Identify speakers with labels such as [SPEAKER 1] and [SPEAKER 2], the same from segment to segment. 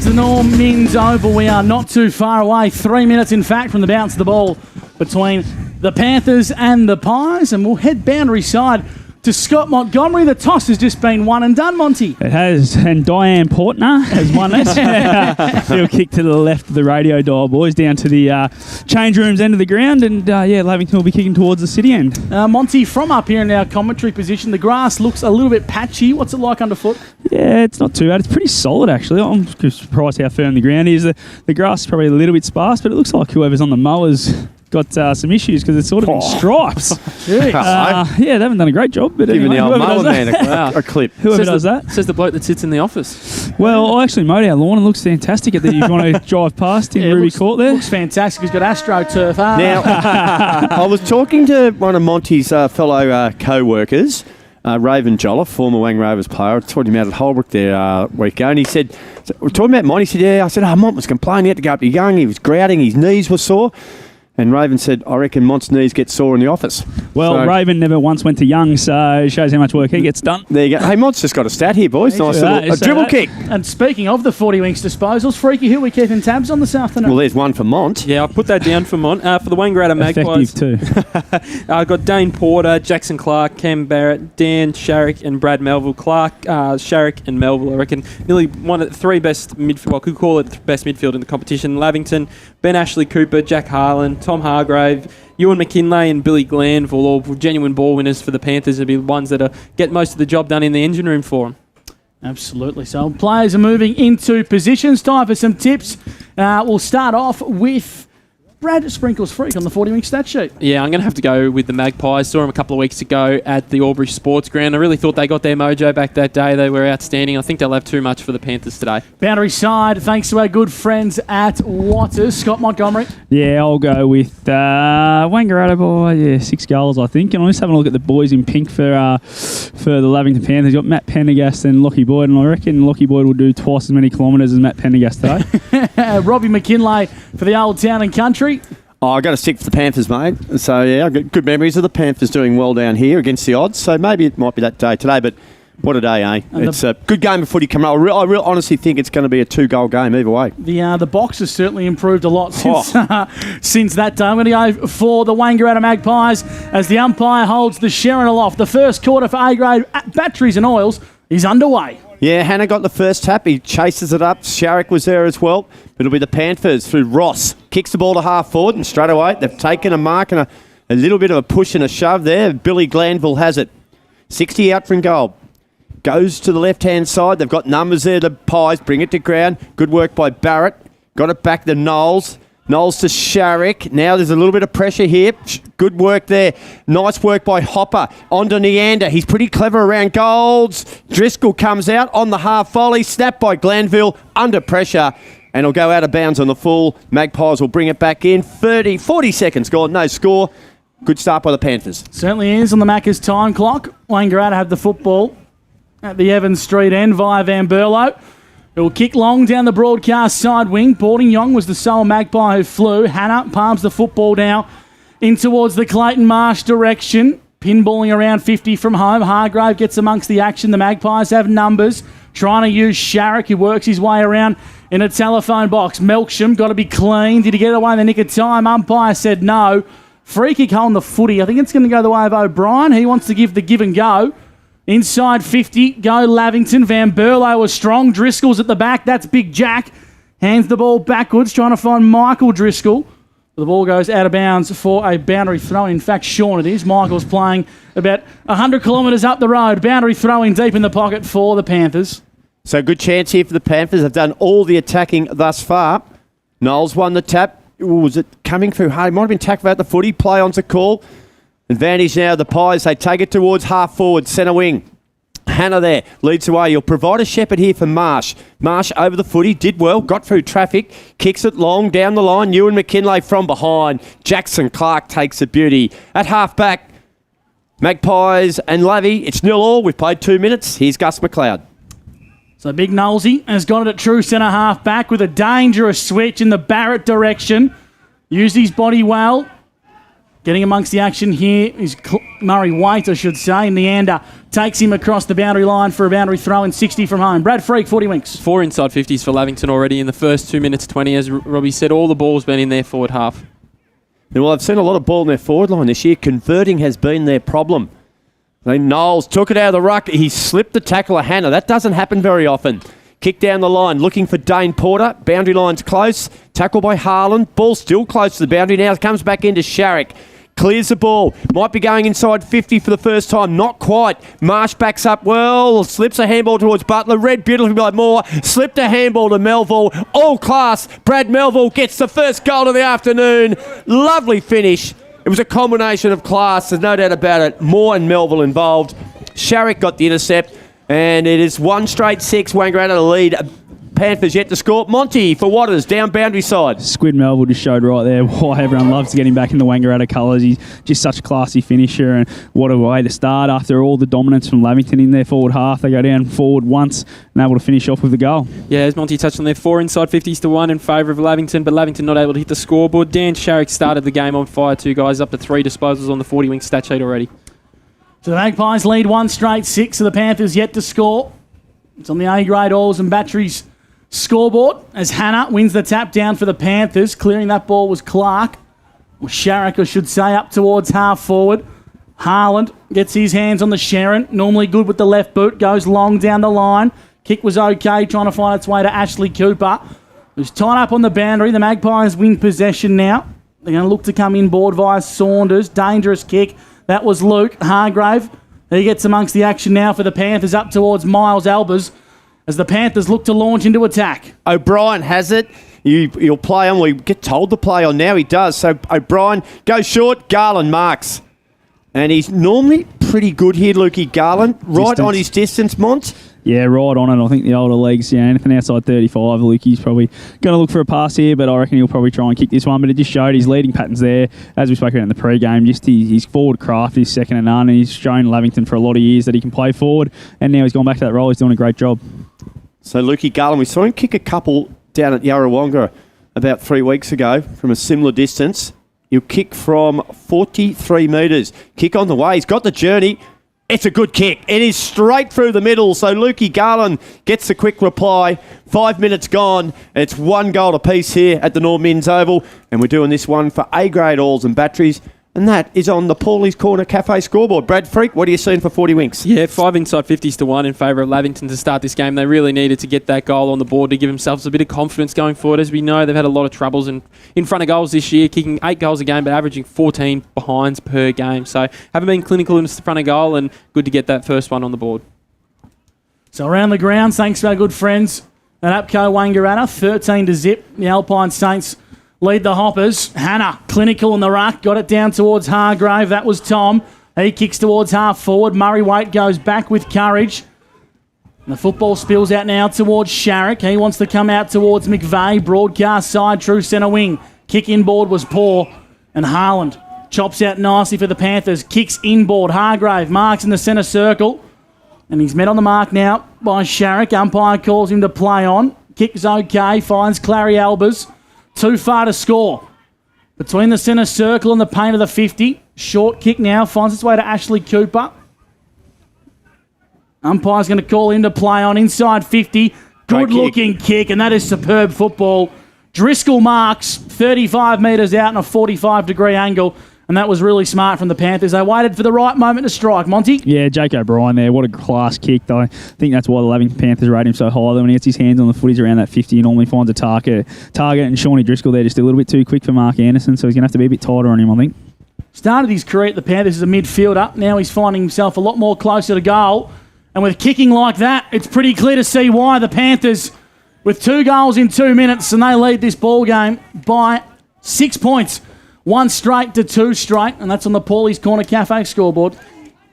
[SPEAKER 1] to the Norm Mins Oval. We are not too far away. 3 minutes, in fact, from the bounce of the ball between the Panthers and the Pies. And we'll head boundary side to Scott Montgomery. The toss has just been one and done, Monty.
[SPEAKER 2] It has, and Diane Portner has won it. Little kick to the left of the radio dial, boys, down to the change rooms end of the ground, and Lavington will be kicking towards the city end.
[SPEAKER 1] Monty, from up here in our commentary position, the grass looks a little bit patchy. What's it like underfoot?
[SPEAKER 2] Yeah, it's not too bad. It's pretty solid, actually. I'm just surprised how firm the ground is. The grass is probably a little bit sparse, but it looks like whoever's on the mowers got some issues because it's sort of in stripes. They haven't done a great job. But
[SPEAKER 3] giving
[SPEAKER 2] anyway,
[SPEAKER 3] the old mower man a clip.
[SPEAKER 2] Whoever does that.
[SPEAKER 4] Says the bloke that sits in the office.
[SPEAKER 2] Well, I actually mowed our lawn and looks fantastic if you want to drive past in Ruby Court there.
[SPEAKER 1] Looks fantastic. He's got AstroTurf.
[SPEAKER 3] Now, I was talking to one of Monty's fellow co-workers, Raven Jolliffe, former Wangaratta player. I was talking to him out at Holbrook there a week ago, and he said, we're talking about Monty. He said, yeah. I said, Mont was complaining. He had to go up to Young. He was grouting. His knees were sore. And Raven said, I reckon Mont's knees get sore in the office.
[SPEAKER 2] Well, Raven never once went to Young, so it shows how much work he gets done.
[SPEAKER 3] There you go. Hey, Mont's just got a stat here, boys. Nice little dribble kick.
[SPEAKER 1] And speaking of the 40 Winks disposals, Freaky, who are we keeping tabs on this afternoon?
[SPEAKER 3] Well, there's one for Mont.
[SPEAKER 4] Yeah, I put that down for Mont. For the Wangaratta Magpies.
[SPEAKER 2] Effective too.
[SPEAKER 4] I've got Dane Porter, Jackson Clark, Cam Barrett, Dan Sharrock and Brad Melville. Clark, Sharrock and Melville, I reckon, nearly one of the three best midfield, well, could call it best midfield in the competition. Lavington, Ben Ashley Cooper, Jack Harlan, Tom Hargrave, Ewan McKinlay and Billy Glanville, all genuine ball winners for the Panthers, will be the ones that get most of the job done in the engine room for them.
[SPEAKER 1] Absolutely. So players are moving into positions. Time for some tips. We'll start off with Brad Sprinkles Freak on the 40 Wink stat sheet.
[SPEAKER 4] Yeah, I'm going to have to go with the Magpies. Saw them a couple of weeks ago at the Albury Sports Ground. I really thought they got their mojo back that day. They were outstanding. I think they'll have too much for the Panthers today.
[SPEAKER 1] Boundary side, thanks to our good friends at Watters. Scott Montgomery.
[SPEAKER 2] Yeah, I'll go with Wangaratta by 6 goals, I think. And I'm just having a look at the boys in pink for the Lavington Panthers. You've got Matt Pendergast and Lockie Boyd, and I reckon Lockie Boyd will do twice as many kilometres as Matt Pendergast today.
[SPEAKER 1] Robbie McKinlay for the Old Town and Country.
[SPEAKER 3] Oh, I got to stick for the Panthers, mate. So, yeah, I've got good memories of the Panthers doing well down here against the odds. So maybe it might be that day today, but what a day, eh? It's a good game of footy coming up. I real honestly think it's going to be a 2-goal game either way.
[SPEAKER 1] The box has certainly improved a lot since that day. I'm going to go for the Wangaratta Magpies as the umpire holds the Sherrin aloft. The first quarter for A-grade batteries and oils is underway.
[SPEAKER 3] Yeah, Hannah got the first tap. He chases it up. Sharrock was there as well. It'll be the Panthers through Ross. Kicks the ball to half forward, and straight away they've taken a mark and a little bit of a push and a shove there. Billy Glanville has it. 60 out from goal. Goes to the left-hand side. They've got numbers there. The Pies bring it to ground. Good work by Barrett. Got it back to Knowles. Knowles to Sharrock. Now there's a little bit of pressure here. Good work there. Nice work by Hopper. On to Neander. He's pretty clever around goals. Driscoll comes out on the half volley. Snapped by Glanville. Under pressure. And he'll go out of bounds on the full. Magpies will bring it back in. 40 seconds gone. No score. Good start by the Panthers.
[SPEAKER 1] Certainly is on the Macca's time clock. Wangaratta have the football at the Evans Street end via Van Berlo. It will kick long down the broadcast side wing. Boarding-Yong was the sole Magpie who flew. Hannah palms the football now in towards the Clayton Marsh direction. Pinballing around 50 from home. Hargrave gets amongst the action. The Magpies have numbers. Trying to use Sharrock, who works his way around in a telephone box. Melksham got to be clean. Did he get it away in the nick of time? Umpire said no. Free kick on the footy. I think it's going to go the way of O'Brien. He wants to give the give and go. Inside 50, go Lavington. Van Berlo was strong. Driscoll's at the back. That's Big Jack. Hands the ball backwards, trying to find Michael Driscoll. The ball goes out of bounds for a boundary throw. In fact, Sean it is. Michael's playing about 100 kilometres up the road. Boundary throw in deep in the pocket for the Panthers.
[SPEAKER 3] So good chance here for the Panthers. They've done all the attacking thus far. Knowles won the tap. Was it coming through hard? It might have been tackled out the footy. Play on's a call. Advantage now, the Pies. They take it towards half forward, centre wing. Hannah there leads the way. You'll provide a shepherd here for Marsh. Marsh over the footy, did well, got through traffic, kicks it long down the line. Ewan McKinlay from behind. Jackson Clark takes a beauty. At half back, Magpies and Lavy. It's 0-0. We've played 2 minutes. Here's Gus McLeod.
[SPEAKER 1] So Big Knowlesy has got it at true centre half back with a dangerous switch in the Barrett direction. Used his body well. Getting amongst the action here is Murray Waite, I should say. Neander takes him across the boundary line for a boundary throw in 60 from home. Brad Freak, 40 winks.
[SPEAKER 4] 4 inside 50s for Lavington already in the first 2 minutes 20. As Robbie said, all the ball's been in their forward half.
[SPEAKER 3] And well, I've seen a lot of ball in their forward line this year. Converting has been their problem. Then Knowles took it out of the ruck. He slipped the tackle of Hannah. That doesn't happen very often. Kick down the line, looking for Dane Porter. Boundary line's close. Tackle by Harlan. Ball still close to the boundary. Now it comes back into Sharrock. Clears the ball. Might be going inside 50 for the first time. Not quite. Marsh backs up well. Slips a handball towards Butler. Read beautifully by Moore. Slipped a handball to Melville. All class. Brad Melville gets the first goal of the afternoon. Lovely finish. It was a combination of class. There's no doubt about it. Moore and Melville involved. Sharrock got the intercept. And it is 1 straight 6. Wangaratta the lead. Panthers yet to score. Monty for Waters, down boundary side.
[SPEAKER 2] Squid Melville just showed right there why everyone loves getting back in the Wangaratta colours. He's just such a classy finisher, and what a way to start after all the dominance from Lavington in their forward half. They go down forward once and able to finish off with the goal.
[SPEAKER 4] Yeah, as Monty touched on there, 4 inside 50s to 1 in favour of Lavington, but Lavington not able to hit the scoreboard. Dan Sharrock started the game on fire too, guys, up to 3 disposals on the 40-wing stat sheet already.
[SPEAKER 1] So the Magpies lead 1 straight 6, so the Panthers yet to score. It's on the A-grade oils and batteries scoreboard as Hannah wins the tap down for the Panthers. Clearing that ball was Clark, or Sharrock I should say, up towards half forward. Harland gets his hands on the Sharon, normally good with the left boot, goes long down the line. Kick was okay, trying to find its way to Ashley Cooper, who's tied up on the boundary. The Magpies win possession now. They're going to look to come inboard via Saunders. Dangerous kick. That was Luke Hargrave. He gets amongst the action now for the Panthers up towards Miles Albers as the Panthers look to launch into attack.
[SPEAKER 3] O'Brien has it. He'll play on. We get told to play on. Now he does. So O'Brien goes short. Garland marks. And he's normally pretty good here, Lukey Garland. Right on his distance, Mont.
[SPEAKER 2] Yeah, right on it. I think the older legs, anything outside 35, Lukey's probably going to look for a pass here, but I reckon he'll probably try and kick this one. But it just showed his leading patterns there, as we spoke about in the pre-game. Just his forward craft is second to none, and he's shown Lavington for a lot of years that he can play forward, and now he's gone back to that role. He's doing a great job.
[SPEAKER 3] So Lukey Garland, we saw him kick a couple down at Yarrawonga about 3 weeks ago from a similar distance. He'll kick from 43 metres. Kick on the way. He's got the journey. It's a good kick. It is straight through the middle. So Lukey Garland gets the quick reply. 5 minutes gone. It's 1 goal apiece here at the North Minns Oval. And we're doing this one for A-grade oils and batteries. And that is on the Paulie's Corner Cafe scoreboard. Brad Freak, what are you seeing for 40 winks?
[SPEAKER 4] Yeah, 5 inside 50s to 1 in favour of Lavington to start this game. They really needed to get that goal on the board to give themselves a bit of confidence going forward. As we know, they've had a lot of troubles in front of goals this year, kicking 8 goals a game but averaging 14 behinds per game. So haven't been clinical in the front of goal, and good to get that first one on the board.
[SPEAKER 1] So around the ground, thanks to our good friends at APCO Wangaratta, 13-0. The Alpine Saints lead the Hoppers. Hannah, clinical in the ruck, got it down towards Hargrave. That was Tom. He kicks towards half forward. Murray Waite goes back with courage. And the football spills out now towards Sharrock. He wants to come out towards McVeigh. Broadcast side, true centre wing. Kick inboard was poor. And Harland chops out nicely for the Panthers. Kicks inboard. Hargrave marks in the centre circle. And he's met on the mark now by Sharrock. Umpire calls him to play on. Kick's okay. Finds Clary Albers. Too far to score. Between the centre circle and the paint of the 50. Short kick now. Finds its way to Ashley Cooper. Umpire's going to call him to play on inside 50. Good looking kick, and that is superb football. Driscoll marks 35 metres out in a 45-degree angle. And that was really smart from the Panthers. They waited for the right moment to strike. Monty?
[SPEAKER 2] Yeah, Jake O'Brien there. What a class kick, though. I think that's why the Lavington Panthers rate him so high. When he gets his hands on the footies around that 50, he normally finds a target. And Shawnee Driscoll there just a little bit too quick for Mark Anderson, so he's going to have to be a bit tighter on him, I think.
[SPEAKER 1] Started his career at the Panthers as a midfielder. Now he's finding himself a lot more closer to goal. And with kicking like that, it's pretty clear to see why the Panthers, with 2 goals in 2 minutes, and they lead this ball game by 6 points. 1 straight to 2 straight, and that's on the Paulie's Corner Cafe scoreboard.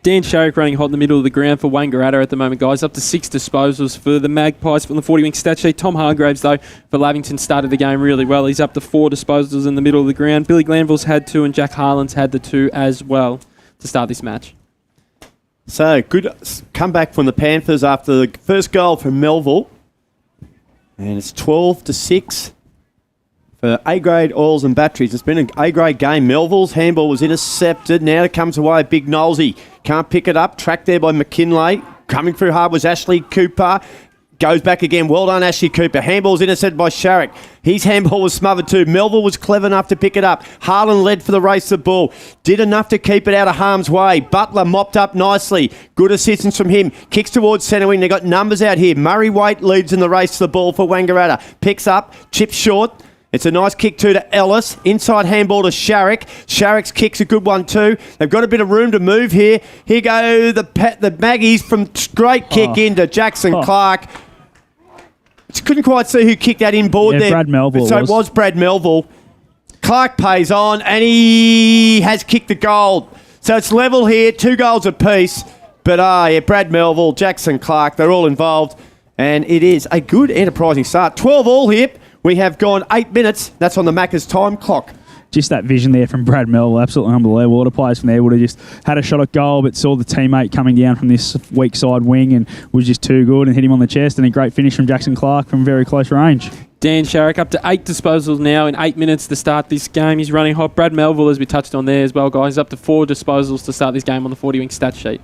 [SPEAKER 4] Dan Sharrock running hot in the middle of the ground for Wangaratta at the moment, guys. Up to 6 disposals for the Magpies from the 40-wing stat sheet. Tom Hargraves, though, for Lavington started the game really well. He's up to 4 disposals in the middle of the ground. Billy Glanville's had 2, and Jack Harlan's had the 2 as well to start this match.
[SPEAKER 3] So, good comeback from the Panthers after the first goal from Melville. And it's 12-6. For A-grade oils and batteries. It's been an A-grade game. Melville's handball was intercepted. Now it comes away. Big Knowlesy can't pick it up. Tracked there by McKinlay. Coming through hard was Ashley Cooper. Goes back again. Well done, Ashley Cooper. Handball's intercepted by Sharrock. His handball was smothered too. Melville was clever enough to pick it up. Harlan led for the race the ball. Did enough to keep it out of harm's way. Butler mopped up nicely. Good assistance from him. Kicks towards centre wing. They got numbers out here. Murray Waite leads in the race to the ball for Wangaratta. Picks up. Chips short. It's a nice kick too to Ellis. Inside handball to Sharrock. Sharrock's kick's a good one too. They've got a bit of room to move here. Here go the Maggies from great kick into Jackson Clark. Couldn't quite see who kicked that inboard there.
[SPEAKER 2] Brad Melville.
[SPEAKER 3] So it was Brad Melville. Clark pays on and he has kicked the goal. So it's level here, 2 goals apiece. But Brad Melville, Jackson Clark, they're all involved. And it is a good enterprising start. 12 all here. We have gone 8 minutes. That's on the Macca's time clock.
[SPEAKER 2] Just that vision there from Brad Melville, absolutely unbelievable. What a players from there would have just had a shot at goal, but saw the teammate coming down from this weak side wing and was just too good and hit him on the chest. And a great finish from Jackson Clark from very close range.
[SPEAKER 4] Dan Sharrock up to 8 disposals now in 8 minutes to start this game. He's running hot. Brad Melville, as we touched on there as well, guys, up to 4 disposals to start this game on the 40 wing stat sheet.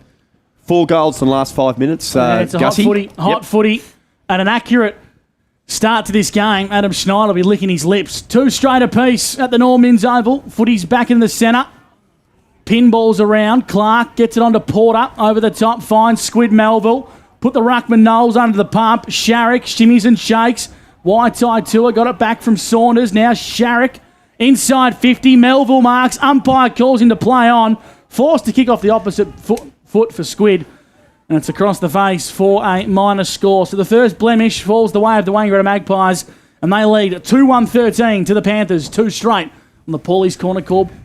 [SPEAKER 3] 4 goals in the last 5 minutes.
[SPEAKER 1] It's a
[SPEAKER 3] Gussie.
[SPEAKER 1] hot footy, and an accurate start to this game. Adam Schneider will be licking his lips. 2 straight apiece at the Normans Oval. Footy's back in the centre. Pinballs around. Clark gets it onto Porter. Over the top. Finds Squid Melville. Put the Ruckman Knowles under the pump. Sharrock shimmies and shakes. Whiteside Tour got it back from Saunders. Now Sharrock inside 50. Melville marks. Umpire calls him to play on. Forced to kick off the opposite foot for Squid. And it's across the face for a minor score. So the first blemish falls the way of the Wangaratta Magpies, and they lead 2-1-13 to the Panthers. 2 straight on the Paulie's Corner Corner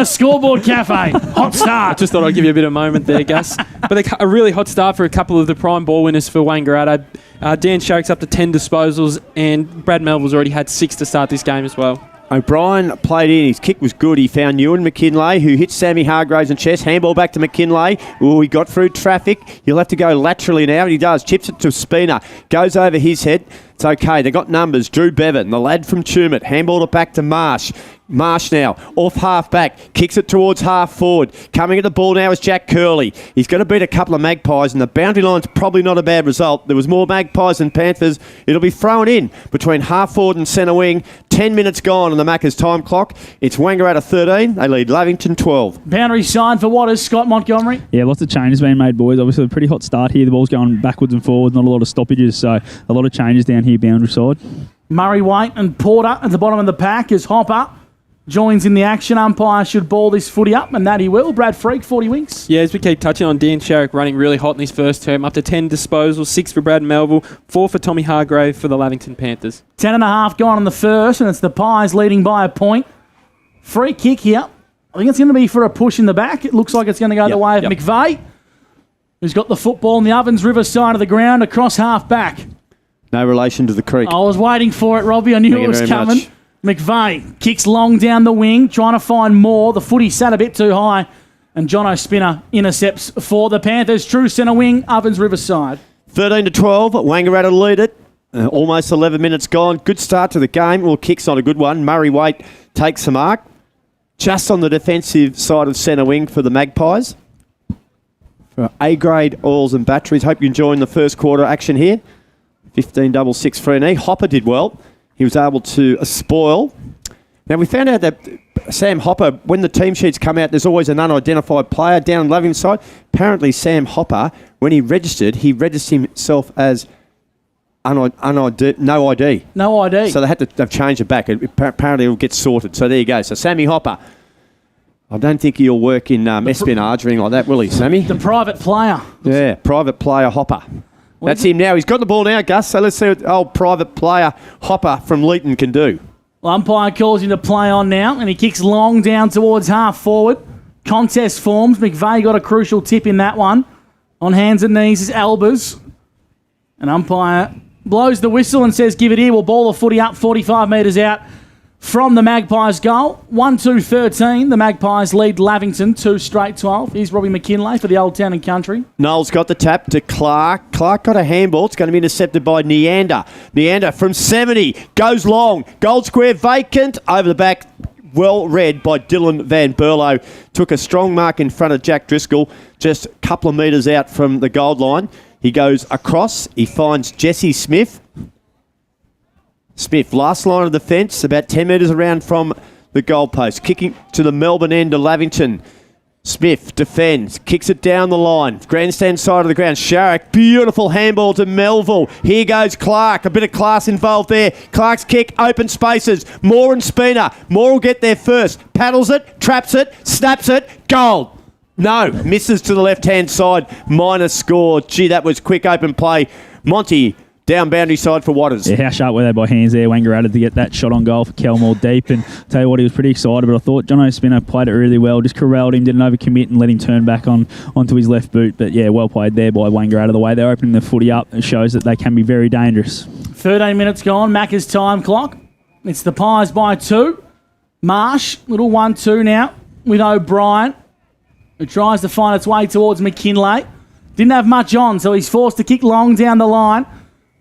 [SPEAKER 1] Scoreboard Cafe. Hot start.
[SPEAKER 4] Just thought I'd give you a bit of a moment there, Gus. But a really hot start for a couple of the prime ball winners for Wangaratta. Dan Sharrock's up to 10 disposals, and Brad Melville's already had 6 to start this game as well.
[SPEAKER 3] O'Brien played in. His kick was good. He found Ewan McKinlay, who hit Sammy Hargraves in chest. Handball back to McKinlay. He got through traffic. He'll have to go laterally now, and he does. Chips it to Spina. Goes over his head. It's okay. They got numbers. Drew Bevan, the lad from Tumut. Handballed it back to Marsh. Marsh now, off half back, kicks it towards half forward. Coming at the ball now is Jack Curley. He's going to beat a couple of Magpies, and the boundary line's probably not a bad result. There was more Magpies than Panthers. It'll be thrown in between half forward and centre wing. 10 minutes gone on the Macca's time clock. It's Wangaratta 13. They lead Lavington 12.
[SPEAKER 1] Boundary sign for what is Scott Montgomery?
[SPEAKER 2] Yeah, lots of changes being made, boys. Obviously, a pretty hot start here. The ball's going backwards and forwards, not a lot of stoppages, so a lot of changes down here, boundary side.
[SPEAKER 1] Murray Waite and Porter at the bottom of the pack as Hopper joins in the action. Umpire should ball this footy up, and that he will. Brad Freak, 40 winks.
[SPEAKER 4] Yeah, as we keep touching on, Dan Sharrock running really hot in his first term. Up to 10 disposals, 6 for Brad Melville, 4 for Tommy Hargrave for the Lavington Panthers.
[SPEAKER 1] 10.5 gone in the first, and it's the Pies leading by a point. Free kick here. I think it's going to be for a push in the back. It looks like it's going to go the way of McVeigh, who's got the football on the Ovens River side of the ground across half back.
[SPEAKER 3] No relation to the creek.
[SPEAKER 1] I was waiting for it, Robbie. I knew it was coming.
[SPEAKER 3] Much.
[SPEAKER 1] McVeigh kicks long down the wing, trying to find more. The footy sat a bit too high, and Jono Spinner intercepts for the Panthers. True centre wing, Ovens Riverside.
[SPEAKER 3] 13-12, Wangaratta lead it. Almost 11 minutes gone. Good start to the game. Well, kick's not a good one. Murray Waite takes the mark. Just on the defensive side of centre wing for the Magpies. For A-grade oils and batteries. Hope you enjoying the first quarter action here. 15-6 free knee. Hopper did well. He was able to spoil. Now, we found out that Sam Hopper, when the team sheets come out, there's always an unidentified player down Lavington side. Apparently, Sam Hopper, when he registered himself as no ID.
[SPEAKER 1] No ID.
[SPEAKER 3] So they've changed it back. Apparently, it'll get sorted. So there you go. So Sammy Hopper. I don't think he'll work in espionage or anything like that, will he, Sammy?
[SPEAKER 1] The private player.
[SPEAKER 3] Yeah, private player Hopper. That's him now. He's got the ball now, Gus. So let's see what old private player Hopper from Leeton can do.
[SPEAKER 1] Well, umpire calls him to play on now, and he kicks long down towards half forward. Contest forms. McVeigh got a crucial tip in that one. On hands and knees is Albers. An umpire blows the whistle and says, give it here. We'll ball the footy up 45 metres out from the Magpies goal. 1-2-13. The Magpies lead Lavington 2 straight 12. Here's Robbie McKinlay for the Old Town and Country.
[SPEAKER 3] Noel's got the tap to Clark. Clark got a handball. It's going to be intercepted by Neander. Neander from 70. Goes long. Goal square vacant. Over the back. Well read by Dylan Van Berlo. Took a strong mark in front of Jack Driscoll. Just a couple of metres out from the goal line. He goes across. He finds Jesse Smith. Smith, last line of the fence, about 10 metres around from the goalpost. Kicking to the Melbourne end of Lavington. Smith defends, kicks it down the line. Grandstand side of the ground. Sharrock, beautiful handball to Melville. Here goes Clark. A bit of class involved there. Clark's kick, open spaces. Moore and Spina. Moore will get there first. Paddles it, traps it, snaps it. Goal. No, misses to the left-hand side. Minus score. Gee, that was quick open play. Monty down boundary side for Watters.
[SPEAKER 2] Yeah, how sharp were they by hands there, Wangaratta, to get that shot on goal for Kelmore deep. And tell you what, he was pretty excited, but I thought Jono Spinner played it really well. Just corralled him, didn't overcommit and let him turn back onto his left boot. But yeah, well played there by Wangaratta. The way they're opening the footy up, it shows that they can be very dangerous.
[SPEAKER 1] 13 minutes gone. Macca's time clock. It's the Pies by 2. Marsh, little 1-2 now with O'Brien, who tries to find its way towards McKinlay. Didn't have much on, so he's forced to kick long down the line.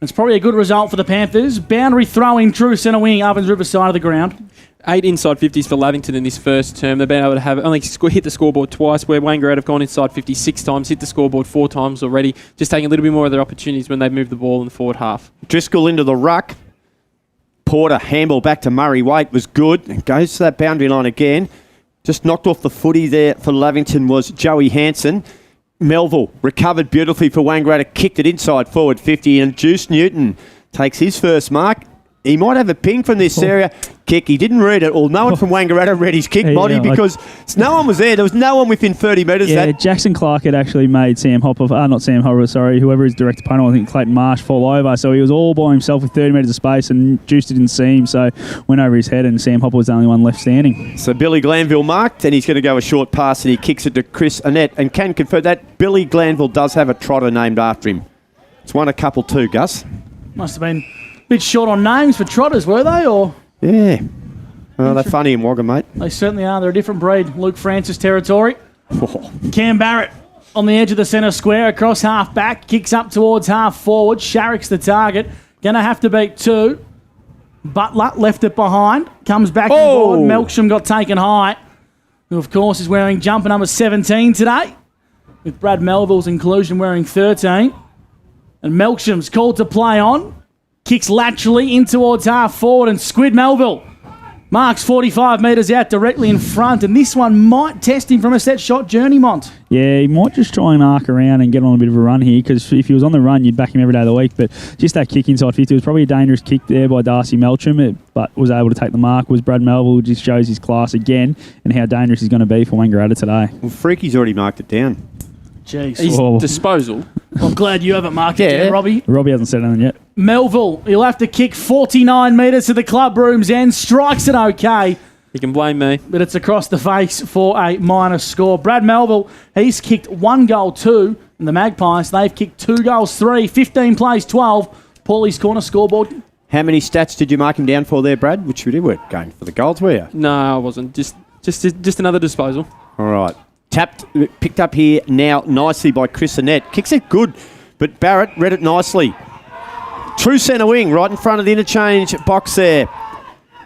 [SPEAKER 1] It's probably a good result for the Panthers. Boundary throw in true centre wing, Ovens River side of the ground.
[SPEAKER 4] 8 inside 50s for Lavington in this first term. They've been able to have only hit the scoreboard twice, where Wangaratta have gone inside 50 6 times, hit the scoreboard 4 times already, just taking a little bit more of their opportunities when they move the ball in the forward half.
[SPEAKER 3] Driscoll into the ruck. Porter, handball back to Murray Waite was good. And goes to that boundary line again. Just knocked off the footy there for Lavington was Joey Hansen. Melville recovered beautifully for Wangaratta, kicked it inside forward 50, and Juice Newton takes his first mark. He might have a ping from this area. Kick. He didn't read it. Well, no one from Wangaratta read his kick, Monty, because no one was there. There was no one within 30 metres.
[SPEAKER 2] Yeah, Jackson Clark had actually made Sam Hopper, not Sam Hopper, sorry, whoever his direct opponent, I think Clayton Marsh, fall over. So he was all by himself with 30 metres of space, and Juice didn't see him, so went over his head, and Sam Hopper was the only one left standing.
[SPEAKER 3] So Billy Glanville marked, and he's going to go a short pass, and he kicks it to Chris Annette, and can confirm that Billy Glanville does have a trotter named after him. It's won a couple too, Gus.
[SPEAKER 1] Must have been a bit short on names for trotters, were they? Or
[SPEAKER 3] yeah. Well, they're funny in Wagga, mate.
[SPEAKER 1] They certainly are. They're a different breed. Luke Francis territory. Cam Barrett on the edge of the centre square, across half back, kicks up towards half forward. Sharrock's the target. Going to have to beat 2. Butler left it behind. Comes back on board. Melksham got taken high. Who, of course, is wearing jumper number 17 today, with Brad Melville's inclusion wearing 13. And Melksham's called to play on. Kicks laterally in towards half forward, and Squid Melville marks 45 metres out directly in front, and this one might test him from a set shot journey, Mont.
[SPEAKER 2] Yeah, he might just try and arc around and get on a bit of a run here, because if he was on the run, you'd back him every day of the week. But just that kick inside 50 was probably a dangerous kick there by Darcy Melcham, but was able to take the mark. Was Brad Melville, just shows his class again and how dangerous he's going to be for Wangaratta today.
[SPEAKER 3] Well, Freaky's already marked it down.
[SPEAKER 1] Jeez.
[SPEAKER 4] His disposal.
[SPEAKER 1] I'm glad you haven't marked it down, Robbie.
[SPEAKER 2] Robbie hasn't said anything yet.
[SPEAKER 1] Melville, he'll have to kick 49 metres to the club room's end. Strikes it okay.
[SPEAKER 4] You can blame me.
[SPEAKER 1] But it's across the face for a minus score. Brad Melville, he's kicked 1 goal 2. And the Magpies, they've kicked 2 goals 3. 15 plays 12. Paulie's corner scoreboard.
[SPEAKER 3] How many stats did you mark him down for there, Brad? Which you weren't going for the goals, were you?
[SPEAKER 4] No, I wasn't. Just another disposal.
[SPEAKER 3] All right. Picked up here now nicely by Chris Annette. Kicks it good, but Barrett read it nicely. True centre wing, right in front of the interchange box there.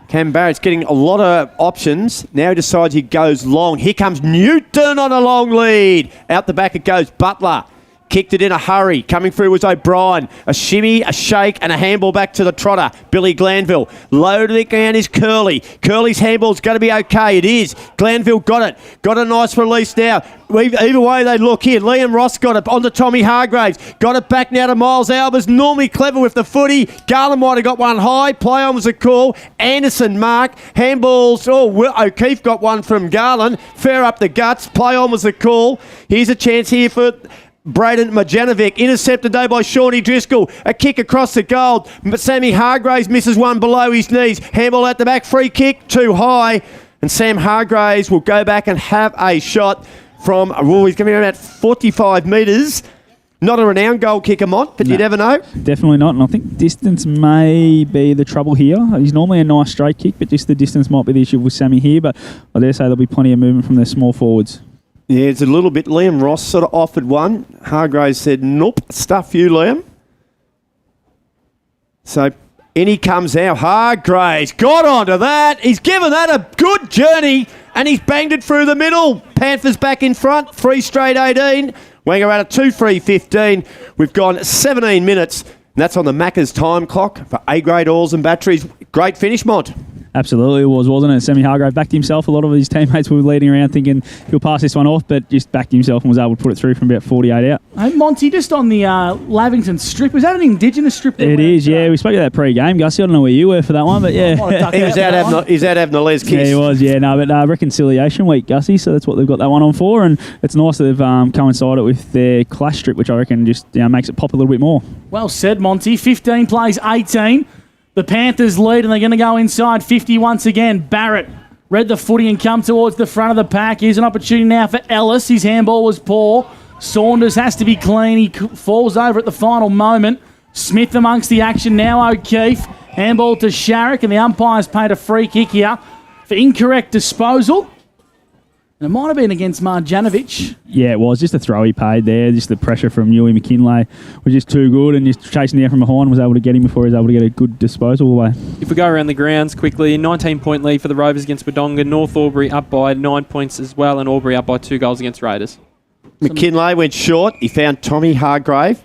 [SPEAKER 3] Cam Barrett's getting a lot of options. Now he decides he goes long. Here comes Newton on a long lead. Out the back it goes. Butler kicked it in a hurry. Coming through was O'Brien. A shimmy, a shake, and a handball back to the trotter. Billy Glanville. Loaded it down is Curley. Curley's handball's going to be okay. It is. Glanville got it. Got a nice release now. Either way they look here. Liam Ross got it on to Tommy Hargraves. Got it back now to Miles Albers. Normally clever with the footy. Garland might have got one high. Play on was a call. Anderson mark. Handballs. O'Keefe got one from Garland. Fair up the guts. Play on was a call. Here's a chance here for Braden Majanovic, intercepted though by Shawnee Driscoll. A kick across the goal. Sammy Hargraves misses one below his knees. Handball at the back, free kick, too high. And Sam Hargraves will go back and have a shot from, he's going to be about 45 metres. Not a renowned goal kicker, Mont, but
[SPEAKER 2] No.
[SPEAKER 3] you never know.
[SPEAKER 2] Definitely not, and I think distance may be the trouble here. He's normally a nice straight kick, but just the distance might be the issue with Sammy here, but I dare say there'll be plenty of movement from their small forwards.
[SPEAKER 3] Yeah, it's a little bit. Liam Ross sort of offered one. Hargraves said, nope, stuff you, Liam. So in he comes out. Hargraves got onto that. He's given that a good journey, and he's banged it through the middle. Panthers back in front, 3 straight 18. Wangaratta 2 free 15. We've gone 17 minutes, and that's on the Macca's time clock for A-grade oils and batteries. Great finish, Mont.
[SPEAKER 2] Absolutely it was, wasn't it? Sammy Hargrave backed himself. A lot of his teammates were leading around thinking he'll pass this one off, but just backed himself and was able to put it through from about 48 out.
[SPEAKER 1] Hey, Monty, just on the Lavington strip, was that an Indigenous strip?
[SPEAKER 2] It is, yeah. We spoke about that pre-game, Gussie. I don't know where you were for that one, but yeah.
[SPEAKER 3] He's out having a les kiss.
[SPEAKER 2] Yeah, he was, yeah. No, but reconciliation week, Gussie, so that's what they've got that one on for, and it's nice that they've coincided with their clash strip, which I reckon just makes it pop a little bit more.
[SPEAKER 1] Well said, Monty. 15 plays 18. The Panthers lead, and they're going to go inside 50 once again. Barrett read the footy and come towards the front of the pack. Here's an opportunity now for Ellis. His handball was poor. Saunders has to be clean. He falls over at the final moment. Smith amongst the action now. O'Keefe. Handball to Sharrock, and the umpires paid a free kick here for incorrect disposal. And it might have been against Marjanovic.
[SPEAKER 2] Yeah, it was just a throw he paid there. Just the pressure from Newey McKinlay was just too good, and just chasing down from behind was able to get him before he was able to get a good disposal away.
[SPEAKER 4] If we go around the grounds quickly, 19-point lead for the Rovers against Wodonga. North Albury up by 9 points as well, and Albury up by 2 goals against Raiders.
[SPEAKER 3] McKinlay went short. He found Tommy Hargrave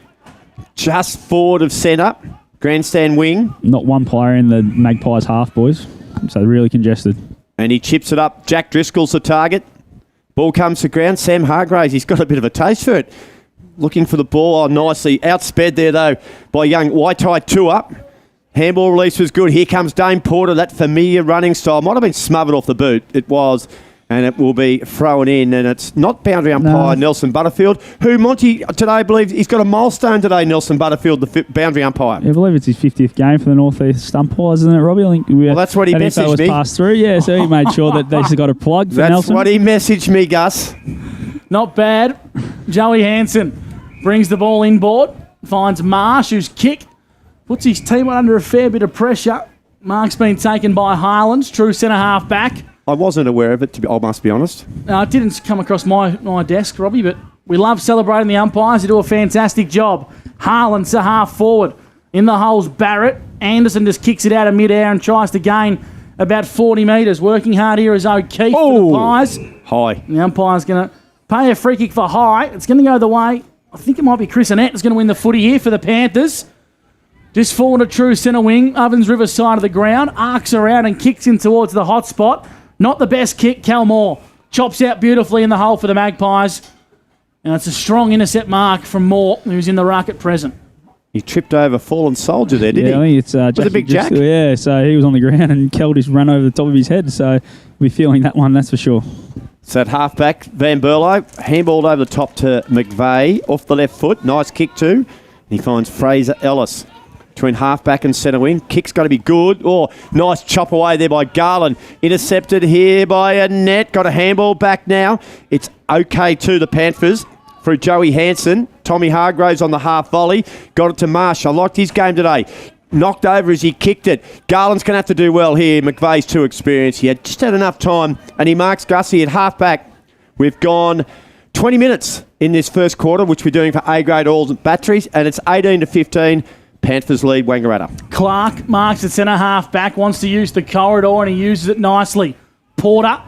[SPEAKER 3] just forward of centre. Grandstand wing.
[SPEAKER 2] Not one player in the Magpies half, boys. So really congested.
[SPEAKER 3] And he chips it up. Jack Driscoll's the target. Ball comes to ground. Sam Hargraves, he's got a bit of a taste for it. Looking for the ball. Oh, nicely. Outsped there, though, by young Waitai 2 up. Handball release was good. Here comes Dane Porter. That familiar running style. Might have been smothered off the boot. It was. And it will be thrown in. And it's not boundary umpire Nelson Butterfield, who Monty today believes he's got a milestone today, Nelson Butterfield, the boundary umpire.
[SPEAKER 2] Yeah, I believe it's his 50th game for the North East umpires, isn't it, Robbie? I think
[SPEAKER 3] Well, that's what he
[SPEAKER 2] that info
[SPEAKER 3] messaged
[SPEAKER 2] was
[SPEAKER 3] me.
[SPEAKER 2] passed through. Yeah, so he made sure that they've got a plug for
[SPEAKER 3] That's
[SPEAKER 2] Nelson.
[SPEAKER 3] what he messaged me, Gus.
[SPEAKER 1] Not bad. Joey Hansen brings the ball inboard, finds Marsh, who's kicked, puts his team under a fair bit of pressure. Mark's been taken by Highlands, true centre half back.
[SPEAKER 3] I wasn't aware of it, I must be honest.
[SPEAKER 1] It didn't come across my desk, Robbie, but we love celebrating the umpires. They do a fantastic job. Harlan's a half forward. In the holes, Barrett. Anderson just kicks it out of mid-air and tries to gain about 40 metres. Working hard here is O'Keefe for the Pies.
[SPEAKER 3] High.
[SPEAKER 1] The umpire's going to pay a free kick for high. It's going to go the way. I think it might be Chris Annette is going to win the footy here for the Panthers. Just forward to true centre wing. Ovens River side of the ground. Arcs around and kicks in towards the hot spot. Not the best kick. Cal Moore chops out beautifully in the hole for the Magpies. And it's a strong intercept mark from Moore, who's in the ruck at present.
[SPEAKER 3] He tripped over Fallen Soldier there, didn't
[SPEAKER 2] I
[SPEAKER 3] he?
[SPEAKER 2] think it's
[SPEAKER 3] Was it Big Jack?
[SPEAKER 2] Yeah, so he was on the ground and Kel just ran over the top of his head. So we'll be feeling that one, that's for sure.
[SPEAKER 3] So at half-back, Van Berlo, handballed over the top to McVeigh, off the left foot. Nice kick too. And he finds Fraser Ellis. Between half-back and centre wing. Kick's got to be good. Oh, nice chop away there by Garland. Intercepted here by Annette. Got a handball back now. It's okay to the Panthers through Joey Hansen. Tommy Hargraves on the half volley. Got it to Marsh. I liked his game today. Knocked over as he kicked it. Garland's going to have to do well here. McVeigh's too experienced. He had just had enough time. And he marks Gussie at half-back. We've gone 20 minutes in this first quarter, which we're doing for A-grade oils and batteries. And it's 18-15. Panthers lead Wangaratta.
[SPEAKER 1] Clark marks at centre half back, wants to use the corridor and he uses it nicely. Porter,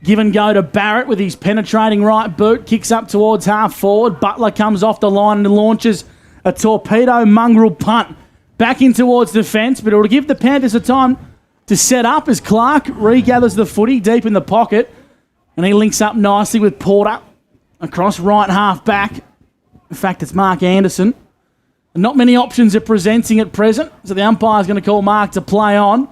[SPEAKER 1] give and go to Barrett with his penetrating right boot, kicks up towards half forward. Butler comes off the line and launches a torpedo mongrel punt back in towards defence, but it'll give the Panthers a time to set up as Clark regathers the footy deep in the pocket and he links up nicely with Porter across right half back. In fact, it's Mark Anderson. Not many options are presenting at present, so the umpire's going to call Mark to play on.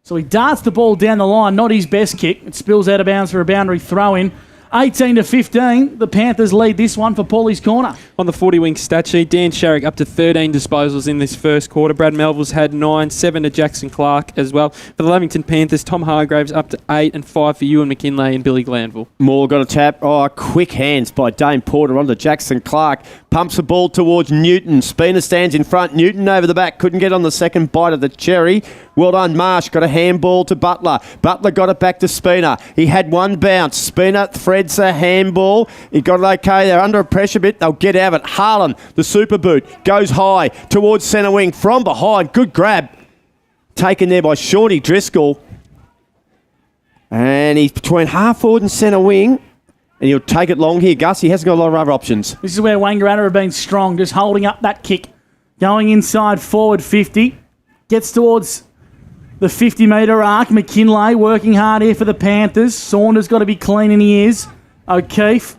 [SPEAKER 1] So he darts the ball down the line, not his best kick. It spills out of bounds for a boundary throw-in. 18-15, the Panthers lead this one for Paulie's Corner.
[SPEAKER 4] On the 40-wing stat sheet, Dan Sharrock up to 13 disposals in this first quarter. Brad Melville's had 9, 7 to Jackson Clark as well. For the Lavington Panthers, Tom Hargraves up to 8 and 5 for Ewan McKinlay and Billy Glanville.
[SPEAKER 3] Moore got a tap. Oh, quick hands by Dane Porter onto Jackson Clark. Pumps the ball towards Newton. Spina stands in front. Newton over the back. Couldn't get on the second bite of the cherry. Well done, Marsh. Got a handball to Butler. Butler got it back to Spina. He had one bounce. Spina threads a handball. He got it okay. They're under pressure a bit. They'll get out of it. Harlan, the super boot, goes high towards centre wing from behind. Good grab. Taken there by Shawnee Driscoll. And he's between half forward and centre wing. And he'll take it long here, Gus. He hasn't got a lot of other options.
[SPEAKER 1] This is where Wangaratta have been strong, just holding up that kick. Going inside forward 50. Gets towards the 50-metre arc. McKinlay working hard here for the Panthers. Saunders got to be clean, and he is. O'Keefe,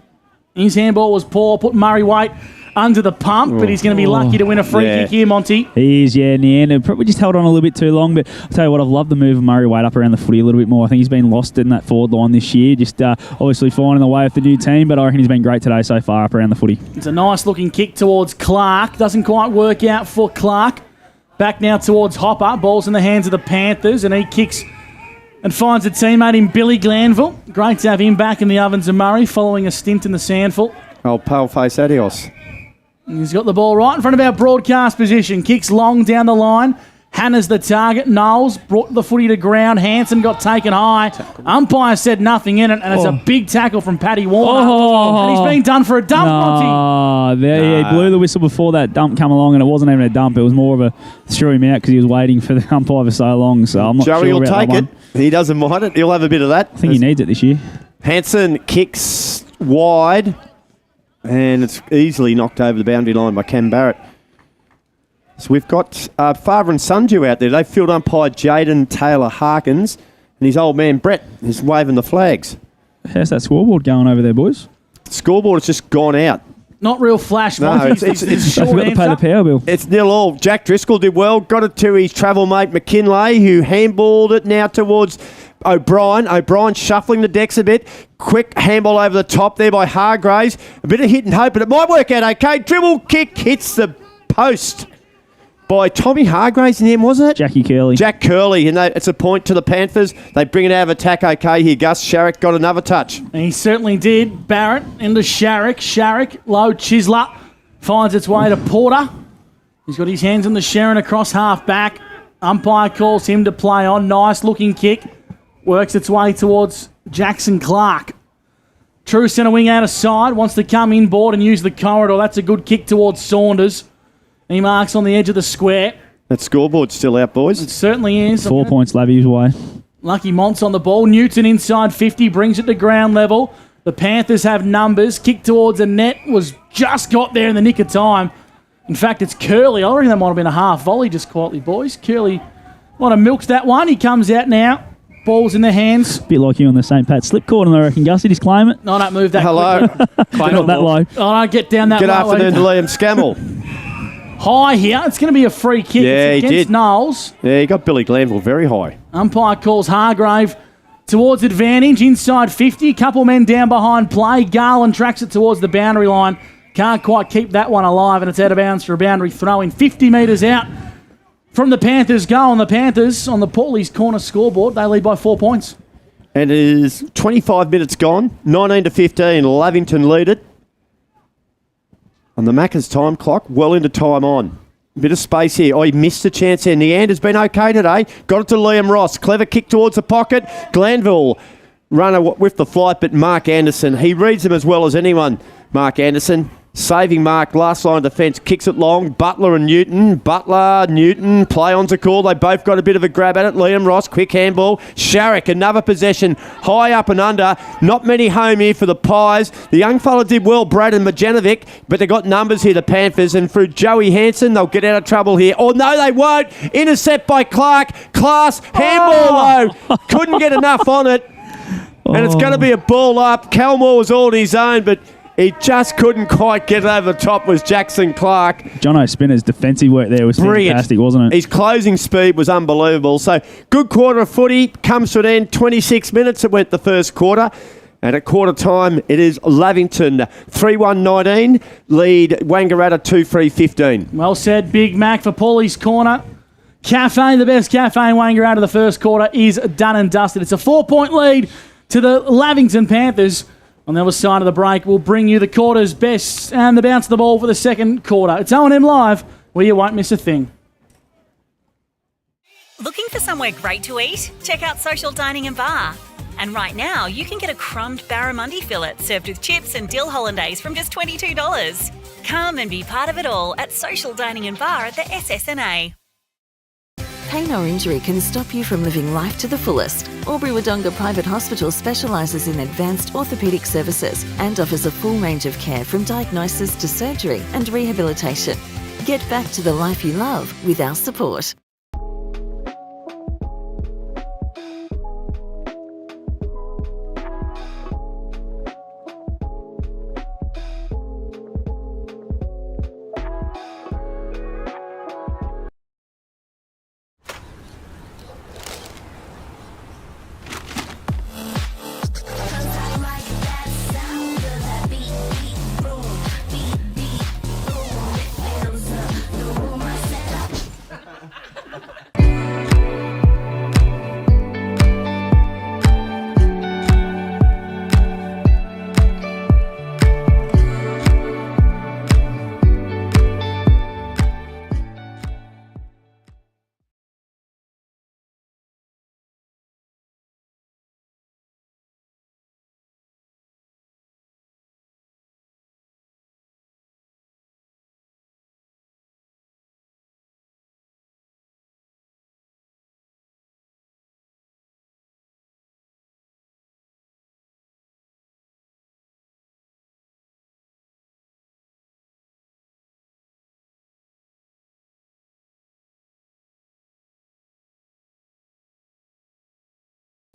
[SPEAKER 1] his handball was poor. Put Murray Waite under the pump, but he's going to be lucky to win a free kick here, Monty.
[SPEAKER 2] He is, yeah, in the end. Probably just held on a little bit too long, but I'll tell you what, I've loved the move of Murray Waite up around the footy a little bit more. I think he's been lost in that forward line this year, just obviously finding the way of the new team, but I reckon he's been great today so far up around the footy.
[SPEAKER 1] It's a nice-looking kick towards Clark. Doesn't quite work out for Clark. Back now towards Hopper. Ball's in the hands of the Panthers, and he kicks and finds a teammate in Billy Glanville. Great to have him back in the Ovens of Murray following a stint in the Sandful.
[SPEAKER 3] Oh, pale-face adios.
[SPEAKER 1] He's got the ball right in front of our broadcast position. Kicks long down the line. Hannah's the target. Knowles brought the footy to ground. Hanson got taken high. Umpire said nothing in it, and it's a big tackle from Paddy Warner. And he's been done for a dump, Monty.
[SPEAKER 2] He blew the whistle before that dump come along, and it wasn't even a dump. It was more of a threw him out because he was waiting for the umpire for so long. So I'm not
[SPEAKER 3] Joey
[SPEAKER 2] sure
[SPEAKER 3] will
[SPEAKER 2] about
[SPEAKER 3] take
[SPEAKER 2] that
[SPEAKER 3] it.
[SPEAKER 2] one.
[SPEAKER 3] He doesn't mind it. He'll have a bit of that.
[SPEAKER 2] I think he needs it this year.
[SPEAKER 3] Hanson kicks wide, and it's easily knocked over the boundary line by Cam Barrett. So we've got father and son due out there. They field umpire Jaden Taylor Harkins, and his old man Brett is waving the flags.
[SPEAKER 2] How's that scoreboard going over there, boys?
[SPEAKER 3] Scoreboard has just gone out.
[SPEAKER 1] Not real flash,
[SPEAKER 3] No,
[SPEAKER 1] Monty.
[SPEAKER 3] it's
[SPEAKER 1] short
[SPEAKER 2] We've got to pay the power bill.
[SPEAKER 3] It's 0-0. Jack Driscoll did well. Got it to his travel mate McKinlay, who handballed it now towards O'Brien. O'Brien shuffling the decks a bit. Quick handball over the top there by Hargraves. A bit of hit and hope, but it might work out okay. Dribble kick hits the post by Tommy Hargraves in him, wasn't it?
[SPEAKER 2] Jackie Curley.
[SPEAKER 3] Jack Curley, and it's a point to the Panthers. They bring it out of attack okay here. Gus Sharrock got another touch.
[SPEAKER 1] And he certainly did. Barrett into Sharrock. Sharrock, low Chisler, finds its way to Porter. He's got his hands on the Sharon across half back. Umpire calls him to play on. Nice looking kick. Works its way towards Jackson Clark. True centre wing out of side. Wants to come inboard and use the corridor. That's a good kick towards Saunders. He marks on the edge of the square.
[SPEAKER 3] That scoreboard's still out, boys.
[SPEAKER 1] It certainly is.
[SPEAKER 2] 4 points, Lavy's way.
[SPEAKER 1] Lucky Mont's on the ball. Newton inside 50, brings it to ground level. The Panthers have numbers. Kick towards the net was just got there in the nick of time. In fact, it's Curley. I reckon that might have been a half volley just quietly, boys. Curley might have milked that one. He comes out now. Ball's in their hands.
[SPEAKER 2] Bit like you on the St. Pat slip corner, I reckon, Gussie. Just claim it.
[SPEAKER 1] No, I don't move that
[SPEAKER 3] Hello.
[SPEAKER 1] quickly.
[SPEAKER 2] Not that low.
[SPEAKER 1] I don't get down that
[SPEAKER 3] Good
[SPEAKER 1] low.
[SPEAKER 3] afternoon to Liam Scammell.
[SPEAKER 1] High here. It's going to be a free kick.
[SPEAKER 3] Yeah,
[SPEAKER 1] it's
[SPEAKER 3] he
[SPEAKER 1] against
[SPEAKER 3] did.
[SPEAKER 1] Knowles.
[SPEAKER 3] Yeah, he got Billy Glanville very high.
[SPEAKER 1] Umpire calls Hargrave towards advantage. Inside 50. Couple men down behind play. Garland tracks it towards the boundary line. Can't quite keep that one alive, and it's out of bounds for a boundary throw in. 50 metres out from the Panthers goal. And the Panthers on the Paulie's Corner scoreboard, they lead by 4 points.
[SPEAKER 3] And it is 25 minutes gone. 19-15. Lavington lead it. On the Macca's time clock, well into time on. Bit of space here. Oh, he missed a chance there. Neander's been okay today. Got it to Liam Ross. Clever kick towards the pocket. Glanville runner with the flight, but Mark Anderson, he reads them as well as anyone. Mark Anderson, saving Mark, last line of defence, kicks it long. Butler and Newton. Butler, Newton, play-ons are called. They both got a bit of a grab at it. Liam Ross, quick handball. Sharrock, another possession, high up and under. Not many home here for the Pies. The young fella did well, Brad and Majanovic, but they got numbers here, the Panthers, and through Joey Hanson, they'll get out of trouble here. Oh, no, they won't. Intercept by Clark. Class, handball though. Couldn't get enough on it. And it's going to be a ball up. Calmore was all on his own, but he just couldn't quite get over the top, was Jackson Clark.
[SPEAKER 2] Jono Spinner's defensive work there was fantastic, wasn't it?
[SPEAKER 3] His closing speed was unbelievable. So good quarter of footy, comes to an end. 26 minutes it went the first quarter. And at quarter time, it is Lavington 3-1-19, lead Wangaratta 2-3-15.
[SPEAKER 1] Well said, Big Mac for Paulie's Corner. Cafe, the best cafe in Wangaratta, the first quarter is done and dusted. It's a 4-point lead to the Lavington Panthers. On the other side of the break, we'll bring you the quarter's best and the bounce of the ball for the second quarter. It's O&M Live, where you won't miss a thing.
[SPEAKER 5] Looking for somewhere great to eat? Check out Social Dining and Bar. And right now, you can get a crumbed barramundi fillet served with chips and dill hollandaise from just $22. Come and be part of it all at Social Dining and Bar at the SSNA.
[SPEAKER 6] Pain or injury can stop you from living life to the fullest. Albury-Wodonga Private Hospital specialises in advanced orthopaedic services and offers a full range of care from diagnosis to surgery and rehabilitation. Get back to the life you love with our support.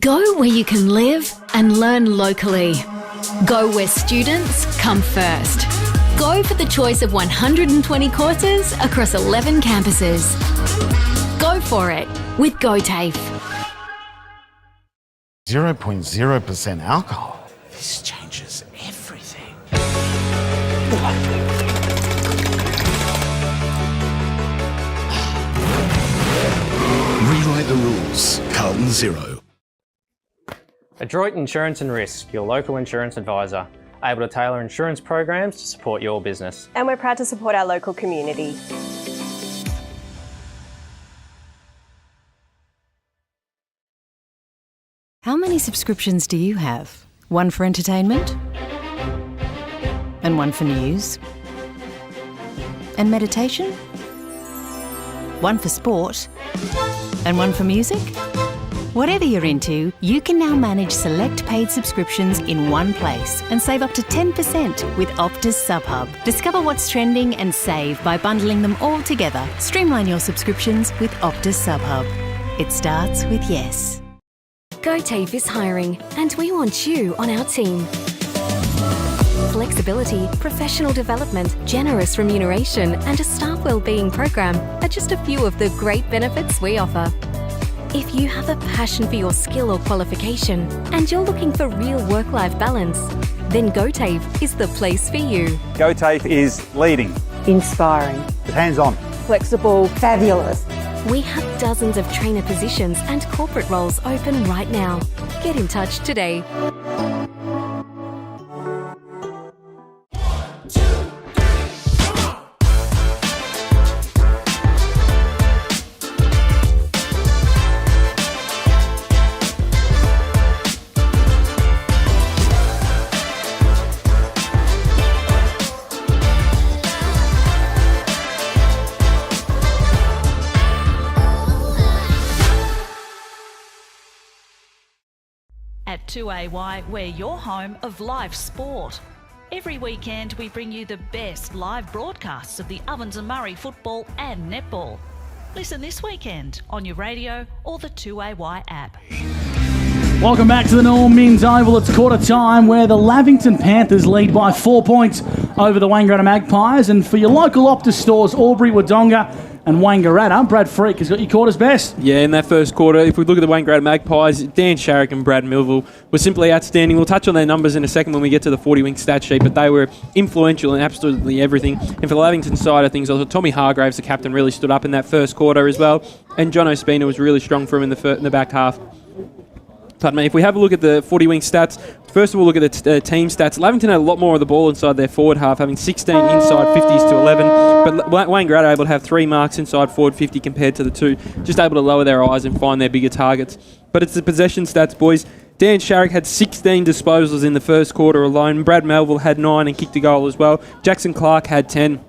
[SPEAKER 7] Go where you can live and learn locally. Go where students come first. Go for the choice of 120 courses across 11 campuses. Go for it with GoTAFE.
[SPEAKER 8] 0.0% alcohol. This changes everything. Rewrite the rules. Carlton Zero.
[SPEAKER 9] Adroit Insurance and Risk, your local insurance advisor, able to tailor insurance programs to support your business.
[SPEAKER 10] And we're proud to support our local community.
[SPEAKER 11] How many subscriptions do you have? One for entertainment? And one for news? And meditation? One for sport? And one for music? Whatever you're into, you can now manage select paid subscriptions in one place and save up to 10% with Optus SubHub. Discover what's trending and save by bundling them all together. Streamline your subscriptions with Optus SubHub. It starts with yes.
[SPEAKER 7] GoTAFE is hiring, and we want you on our team. Flexibility, professional development, generous remuneration, and a staff wellbeing program are just a few of the great benefits we offer. If you have a passion for your skill or qualification and you're looking for real work-life balance, then GoTAFE is the place for you.
[SPEAKER 12] GoTAFE is leading,
[SPEAKER 13] inspiring,
[SPEAKER 12] hands-on,
[SPEAKER 13] flexible, fabulous.
[SPEAKER 7] We have dozens of trainer positions and corporate roles open right now. Get in touch today.
[SPEAKER 14] At 2AY, we're your home of live sport. Every weekend we bring you the best live broadcasts of the Ovens and Murray football and netball. Listen this weekend on your radio or the 2AY app.
[SPEAKER 1] Welcome back to the Norm Men's Oval. It's quarter time where the Lavington Panthers lead by 4 points over the Wangaratta Magpies. And for your local Optus stores, Albury, Wodonga And Wangaratta, Brad Freak has got your quarters best.
[SPEAKER 4] Yeah, in that first quarter, if we look at the Wangaratta Magpies, Dan Sharrock and Brad Melville were simply outstanding. We'll touch on their numbers in a second when we get to the 40-wing stat sheet, but they were influential in absolutely everything. And for the Lavington side of things, I thought Tommy Hargraves, the captain, really stood up in that first quarter as well. And John Ospina was really strong for him in the back half. Pardon me, if we have a look at the 40-wing stats, first of all, look at the team stats. Lavington had a lot more of the ball inside their forward half, having 16 inside 50s to 11. But Wangaratta able to have 3 marks inside forward 50 compared to the 2. Just able to lower their eyes and find their bigger targets. But it's the possession stats, boys. Dan Sharrock had 16 disposals in the first quarter alone. Brad Melville had 9 and kicked a goal as well. Jackson Clark had 10.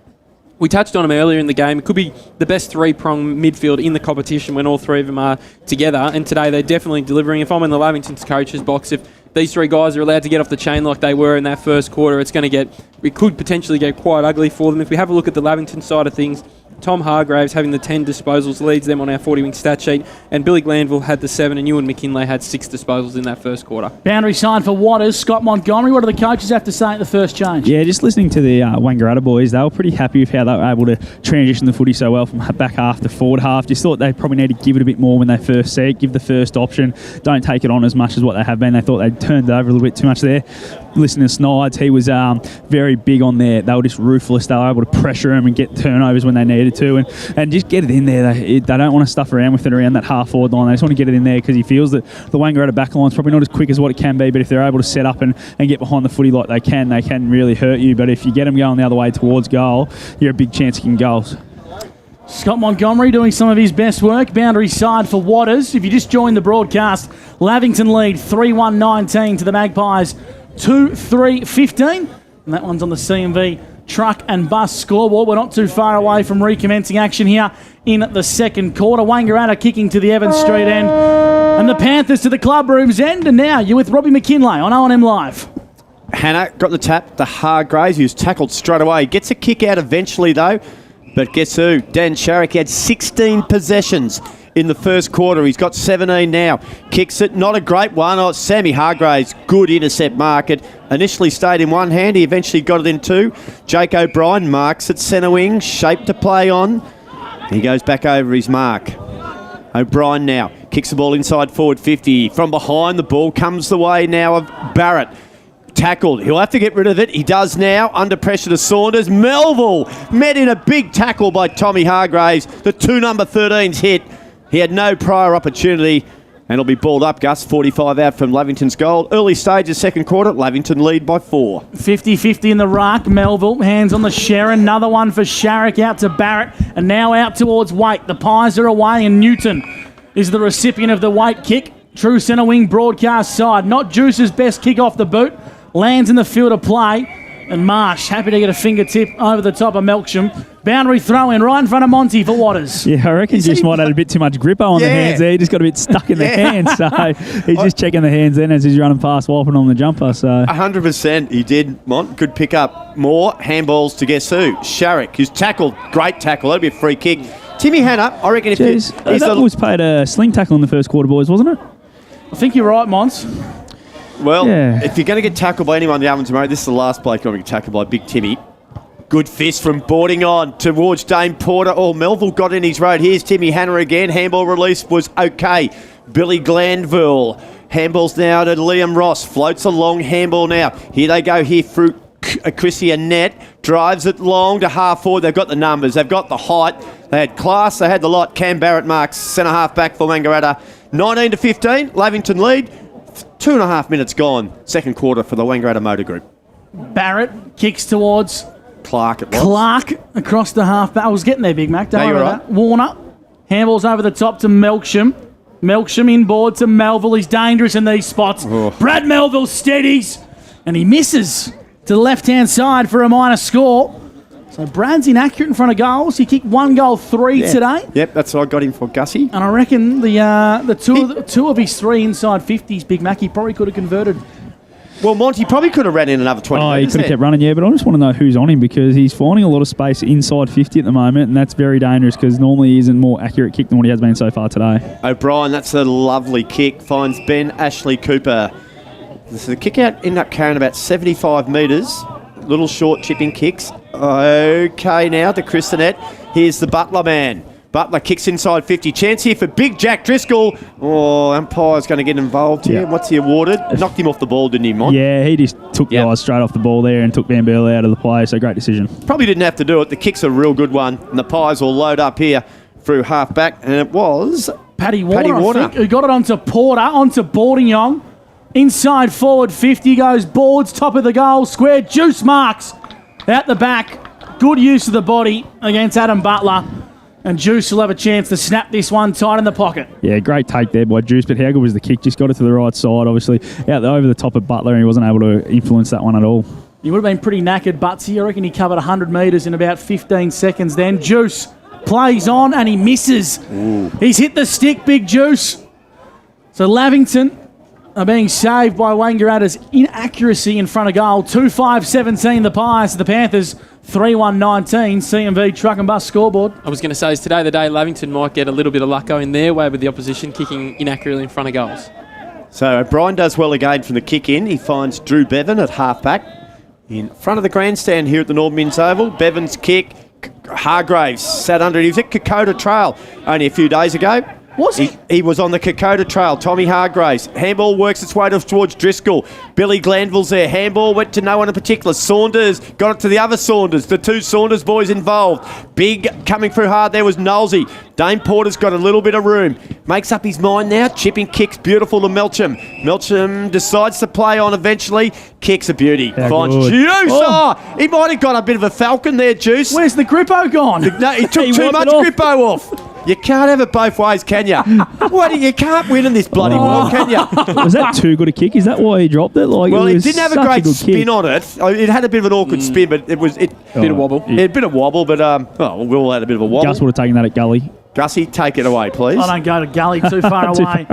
[SPEAKER 4] We touched on him earlier in the game. It could be the best 3-prong midfield in the competition when all 3 of them are together. And today they're definitely delivering. If I'm in the Lavington's coach's box, if these 3 guys are allowed to get off the chain like they were in that first quarter, it could potentially get quite ugly for them. If we have a look at the Lavington side of things, Tom Hargraves having the 10 disposals leads them on our 40-wing stat sheet, and Billy Glanville had the 7, and Ewan McKinlay had 6 disposals in that first quarter.
[SPEAKER 1] Boundary sign for Waters, Scott Montgomery. What do the coaches have to say at the first change?
[SPEAKER 2] Yeah, just listening to the Wangaratta boys, they were pretty happy with how they were able to transition the footy so well from back half to forward half. Just thought they probably need to give it a bit more when they first see it, give the first option, don't take it on as much as what they have been. They thought they'd turned it over a little bit too much there. Listening to Snides, he was very big on there. They were just ruthless. They were able to pressure him and get turnovers when they needed to, and just get it in there. They don't want to stuff around with it around that half-forward line. They just want to get it in there because he feels that the Wangaratta back line's probably not as quick as what it can be, but if they're able to set up and get behind the footy like they can really hurt you. But if you get them going the other way towards goal, you're a big chance of kicking goals.
[SPEAKER 1] Scott Montgomery doing some of his best work. Boundary side for Waters. If you just joined the broadcast, Lavington lead 3-1-19 to the Magpies 2-3-15. And that one's on the CMV truck and bus scoreboard. We're not too far away from recommencing action here in the second quarter. Wangaratta kicking to the Evans Street end and the Panthers to the club room's end. And now you're with Robbie McKinlay on O&M Live.
[SPEAKER 3] Hannah got the tap to Hargraves, who's tackled straight away. Gets a kick out eventually, though. But guess who? Dan Sharrock had 16 possessions in the first quarter. He's got 17 now. Kicks it, not a great one. Oh, Sammy Hargraves, good intercept mark. It initially stayed in one hand. He eventually got it in 2. Jake O'Brien marks at centre wing, shape to play on. He goes back over his mark. O'Brien now kicks the ball inside forward 50. From behind, the ball comes the way now of Barrett. Tackled. He'll have to get rid of it. He does now. Under pressure to Saunders. Melville met in a big tackle by Tommy Hargraves. The 2 number 13s hit. He had no prior opportunity, and it'll be balled up, Gus. 45 out from Lavington's goal. Early stages, second quarter, Lavington lead by 4.
[SPEAKER 1] 50-50 in the ruck. Melville, hands on the Sharon. Another one for Sharrock out to Barrett, and now out towards Waite. The Pies are away, and Newton is the recipient of the Waite kick. True centre wing broadcast side. Not Juice's best kick off the boot. Lands in the field of play, and Marsh happy to get a fingertip over the top of Melksham. Boundary throw in right in front of Monty for Waters.
[SPEAKER 2] Yeah, I reckon Juice might have had a bit too much gripper on the hands there. He just got a bit stuck in the hands. So he's just checking the hands then as he's running past, wiping on the jumper. So
[SPEAKER 3] 100% he did, Mont. Good pick up. More handballs to guess who? Sharrock, who's tackled. Great tackle. That'd be a free kick. Timmy Hannah, I reckon if
[SPEAKER 2] that was paid a sling tackle in the first quarter, boys, wasn't it?
[SPEAKER 1] I think you're right, Mons.
[SPEAKER 3] Well, if you're going to get tackled by anyone in the oven tomorrow, this is the last bloke going to get tackled by Big Timmy. Good fist from boarding on towards Dane Porter. Oh, Melville got in his road. Here's Timmy Hannah again. Handball release was okay. Billy Glanville. Handballs now to Liam Ross. Floats a long handball now. Here they go here through Chrissy Annette. Drives it long to half forward. They've got the numbers. They've got the height. They had class. They had the lot. Cam Barrett marks centre half back for Wangaratta. 19-15. Lavington lead. 2.5 minutes gone. Second quarter for the Wangaratta Motor Group.
[SPEAKER 1] Barrett kicks towards
[SPEAKER 3] Clark.
[SPEAKER 1] Clark across the half back. I was getting there, Big Mac. Don't worry about that. Warner handballs over the top to Melksham. Melksham inboard to Melville. He's dangerous in these spots. Oh. Brad Melville steadies and he misses to the left-hand side for a minor score. So Brad's inaccurate in front of goals. He kicked 1 goal 3 today.
[SPEAKER 3] Yep, that's what I got him for, Gussie.
[SPEAKER 1] And I reckon the two of his 3 inside 50s, Big Mac, he probably could have converted.
[SPEAKER 3] Well, Monty probably could have ran in another 20
[SPEAKER 2] he could have kept running, but I just want to know who's on him because he's finding a lot of space inside 50 at the moment, and that's very dangerous because normally he isn't a more accurate kick than what he has been so far today.
[SPEAKER 3] O'Brien, that's a lovely kick. Finds Ben Ashley Cooper. So the kick out ended up carrying about 75 metres. Little short chipping kicks. Okay, now to Chris Annette. Here's the Butler man. Butler kicks inside 50. Chance here for big Jack Driscoll. Oh, umpire's going to get involved here.
[SPEAKER 2] Yeah.
[SPEAKER 3] What's he awarded? Knocked him off the ball, didn't he, Mon?
[SPEAKER 2] Yeah, he just took the eyes straight off the ball there and took Van Burley out of the play, so great decision.
[SPEAKER 3] Probably didn't have to do it. The kick's a real good one. And the Pies will load up here through half back. And it was
[SPEAKER 1] Paddy Warner, I think, who got it onto Porter, onto Boarding-Young. Inside forward 50 goes Boards, top of the goal, square. Juice marks out the back. Good use of the body against Adam Butler. And Juice will have a chance to snap this one tight in the pocket.
[SPEAKER 2] Yeah, great take there by Juice, but how good was the kick? Just got it to the right side, obviously. Over the top of Butler, and he wasn't able to influence that one at all.
[SPEAKER 1] He would have been pretty knackered, Butsy. I reckon he covered 100 metres in about 15 seconds then. Juice plays on and he misses.
[SPEAKER 3] Ooh.
[SPEAKER 1] He's hit the stick, Big Juice. So Lavington are being saved by Wangaratta's inaccuracy in front of goal. 2-5-17 the Pies to the Panthers. 3-1-19 CMV Truck and Bus scoreboard.
[SPEAKER 4] I was going to say, is today the day Lavington might get a little bit of luck going their way with the opposition kicking inaccurately in front of goals.
[SPEAKER 3] So O'Brien does well again from the kick in. He finds Drew Bevan at halfback in front of the grandstand here at the Northern Minns Oval. Bevan's kick. Hargraves sat under it. He was at Kokoda Trail only a few days ago.
[SPEAKER 1] Was he?
[SPEAKER 3] He was on the Kokoda Trail. Tommy Hargraves. Handball works its way towards Driscoll. Billy Glanville's there. Handball went to no one in particular. Saunders got it to the other Saunders. The two Saunders boys involved. Big coming through hard there was Knowlesy. Dane Porter's got a little bit of room. Makes up his mind now. Chipping kicks beautiful to Melcham. Melcham decides to play on eventually. Kicks a beauty. Finds Juice. Oh, he might have got a bit of a falcon there, Juice.
[SPEAKER 1] Where's the grippo gone?
[SPEAKER 3] No, he took too much grippo off. You can't have it both ways, can you? You can't win in this bloody world, can you?
[SPEAKER 2] Was that too good a kick? Is that why he dropped it?
[SPEAKER 3] It didn't have a great spin on it. It had a bit of an awkward spin, but it was...
[SPEAKER 4] Bit of wobble.
[SPEAKER 3] Yeah, a bit of wobble, but we all had a bit of a wobble.
[SPEAKER 2] Gus would have taken that at Gully.
[SPEAKER 3] Gussie, take it away, please.
[SPEAKER 1] I don't go to Gully too far away.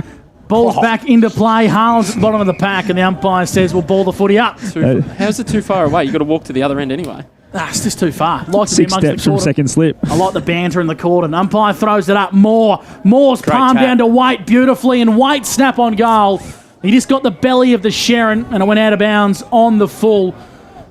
[SPEAKER 1] Ball's back into play. Harlan's at the bottom of the pack, and the umpire says we'll ball the footy up.
[SPEAKER 4] How's it too far away? You've got to walk to the other end anyway.
[SPEAKER 1] It's just too far. Like
[SPEAKER 2] 6 steps from second slip.
[SPEAKER 1] I like the banter in the court, and umpire throws it up. Moore's palm down to Waite beautifully, and Waite snap on goal. He just got the belly of the Sharon, and it went out of bounds on the full.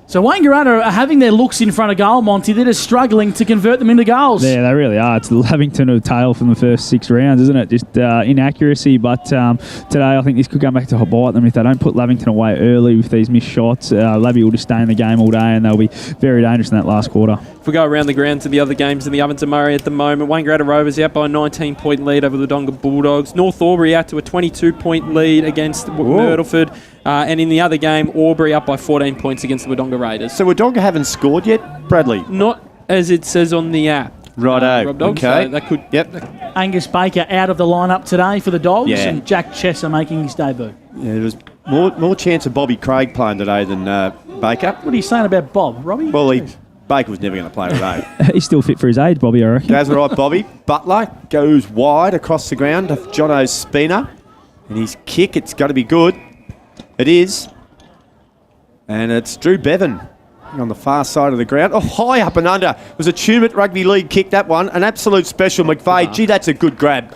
[SPEAKER 1] So Wangaratta are having their looks in front of goal, Monty. They're just struggling to convert them into goals.
[SPEAKER 2] Yeah, they really are. It's the Lavington of tail from the first 6 rounds, isn't it? Just inaccuracy. But today, I think this could come back to bite them if they don't put Lavington away early with these missed shots. Lavy will just stay in the game all day, and they'll be very dangerous in that last quarter.
[SPEAKER 4] If we go around the ground to the other games in the Ovens and Murray at the moment, Wangaratta Rovers out by a 19-point lead over the Wodonga Bulldogs. North Albury out to a 22-point lead against Myrtleford. And in the other game, Albury up by 14 points against the Wodonga Raiders.
[SPEAKER 3] So Wodonga haven't scored yet, Bradley?
[SPEAKER 4] Not as it says on the app.
[SPEAKER 3] Righto.
[SPEAKER 4] Rob Dog,
[SPEAKER 3] okay.
[SPEAKER 4] So that could...
[SPEAKER 3] Yep.
[SPEAKER 1] Angus Baker out of the lineup today for the Dogs,
[SPEAKER 3] Yeah.
[SPEAKER 1] and Jack Chesser making his debut.
[SPEAKER 3] Yeah, there was more chance of Bobby Craig playing today than Baker.
[SPEAKER 1] What are you saying about Bob, Robbie?
[SPEAKER 3] Well, Baker was never going to play today.
[SPEAKER 2] He's still fit for his age, Bobby, I reckon.
[SPEAKER 3] That's all right, Bobby. Butler goes wide across the ground to Jono Spina. And his kick, it's got to be good. It is. And it's Drew Bevan on the far side of the ground. Oh, high up and under. It was a Tumut Rugby League kick, that one. An absolute special. McVeigh, gee, that's a good grab.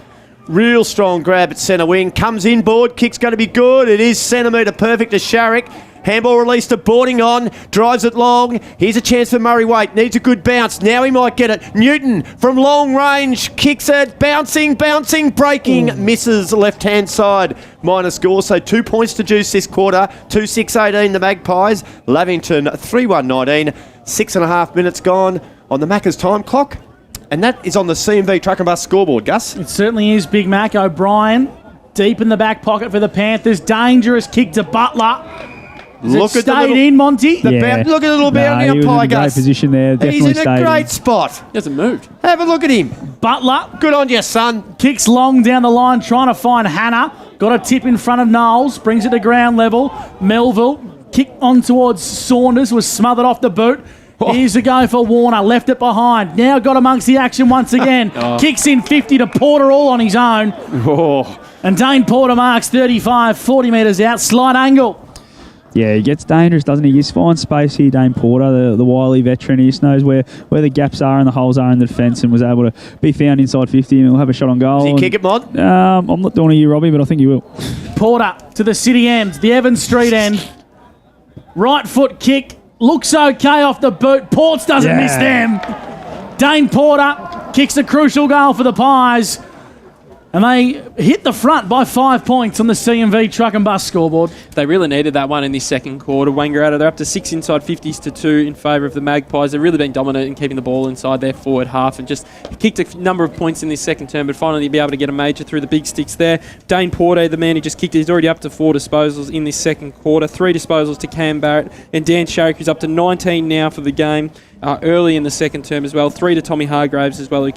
[SPEAKER 3] Real strong grab at centre wing. Comes inboard. Kick's going to be good. It is centimetre perfect to Sharrick. Handball released to Boarding on. Drives it long. Here's a chance for Murray Waite. Needs a good bounce. Now he might get it. Newton from long range. Kicks it. Bouncing, breaking. Misses left-hand side. Minor score. So 2 points to juice this quarter. 2-6-18 the Magpies. Lavington 3-1-19. 6.5 minutes gone on the Macca's time clock. And that is on the CMV Truck and Bus scoreboard, Gus.
[SPEAKER 1] It certainly is. Big Mac O'Brien deep in the back pocket for the Panthers. Dangerous kick to Butler. Look at the in, Monty.
[SPEAKER 3] Look at the little boundary umpire, Gus.
[SPEAKER 2] Great position there. Definitely
[SPEAKER 3] He's in a great spot.
[SPEAKER 4] He hasn't moved.
[SPEAKER 3] Have a look at him.
[SPEAKER 1] Butler.
[SPEAKER 3] Good on you, son.
[SPEAKER 1] Kicks long down the line, trying to find Hannah. Got a tip in front of Knowles. Brings it to ground level. Melville. Kick on towards Saunders. Was smothered off the boot. Here's a go for Warner. Left it behind. Now got amongst the action once again. Kicks in 50 to Porter all on his own. And Dane Porter marks 35, 40 metres out. Slight angle.
[SPEAKER 2] Yeah, he gets dangerous, doesn't he? He just finds space here, Dane Porter, the wily veteran. He just knows where the gaps are and the holes are in the defence and was able to be found inside 50 and he'll have a shot on goal.
[SPEAKER 3] Does he kick it, Mod?
[SPEAKER 2] I'm not doing it you, Robbie, but I think he will.
[SPEAKER 1] Porter to the city end, the Evans Street end. Right foot kick. Looks okay off the boot. Ports doesn't miss them. Dane Porter kicks a crucial goal for the Pies. And they hit the front by 5 points on the C&V truck and bus scoreboard.
[SPEAKER 4] They really needed that one in this second quarter. Wangaratta, they're up to 6 inside 50s to 2 in favour of the Magpies. They've really been dominant in keeping the ball inside their forward half and just kicked a number of points in this second term, but finally be able to get a major through the big sticks there. Dane Porter, the man who just kicked it, he's already up to 4 disposals in this second quarter. 3 disposals to Cam Barrett, and Dan Sharrock, who's up to 19 now for the game. Early in the second term as well. 3 to Tommy Hargraves as well, who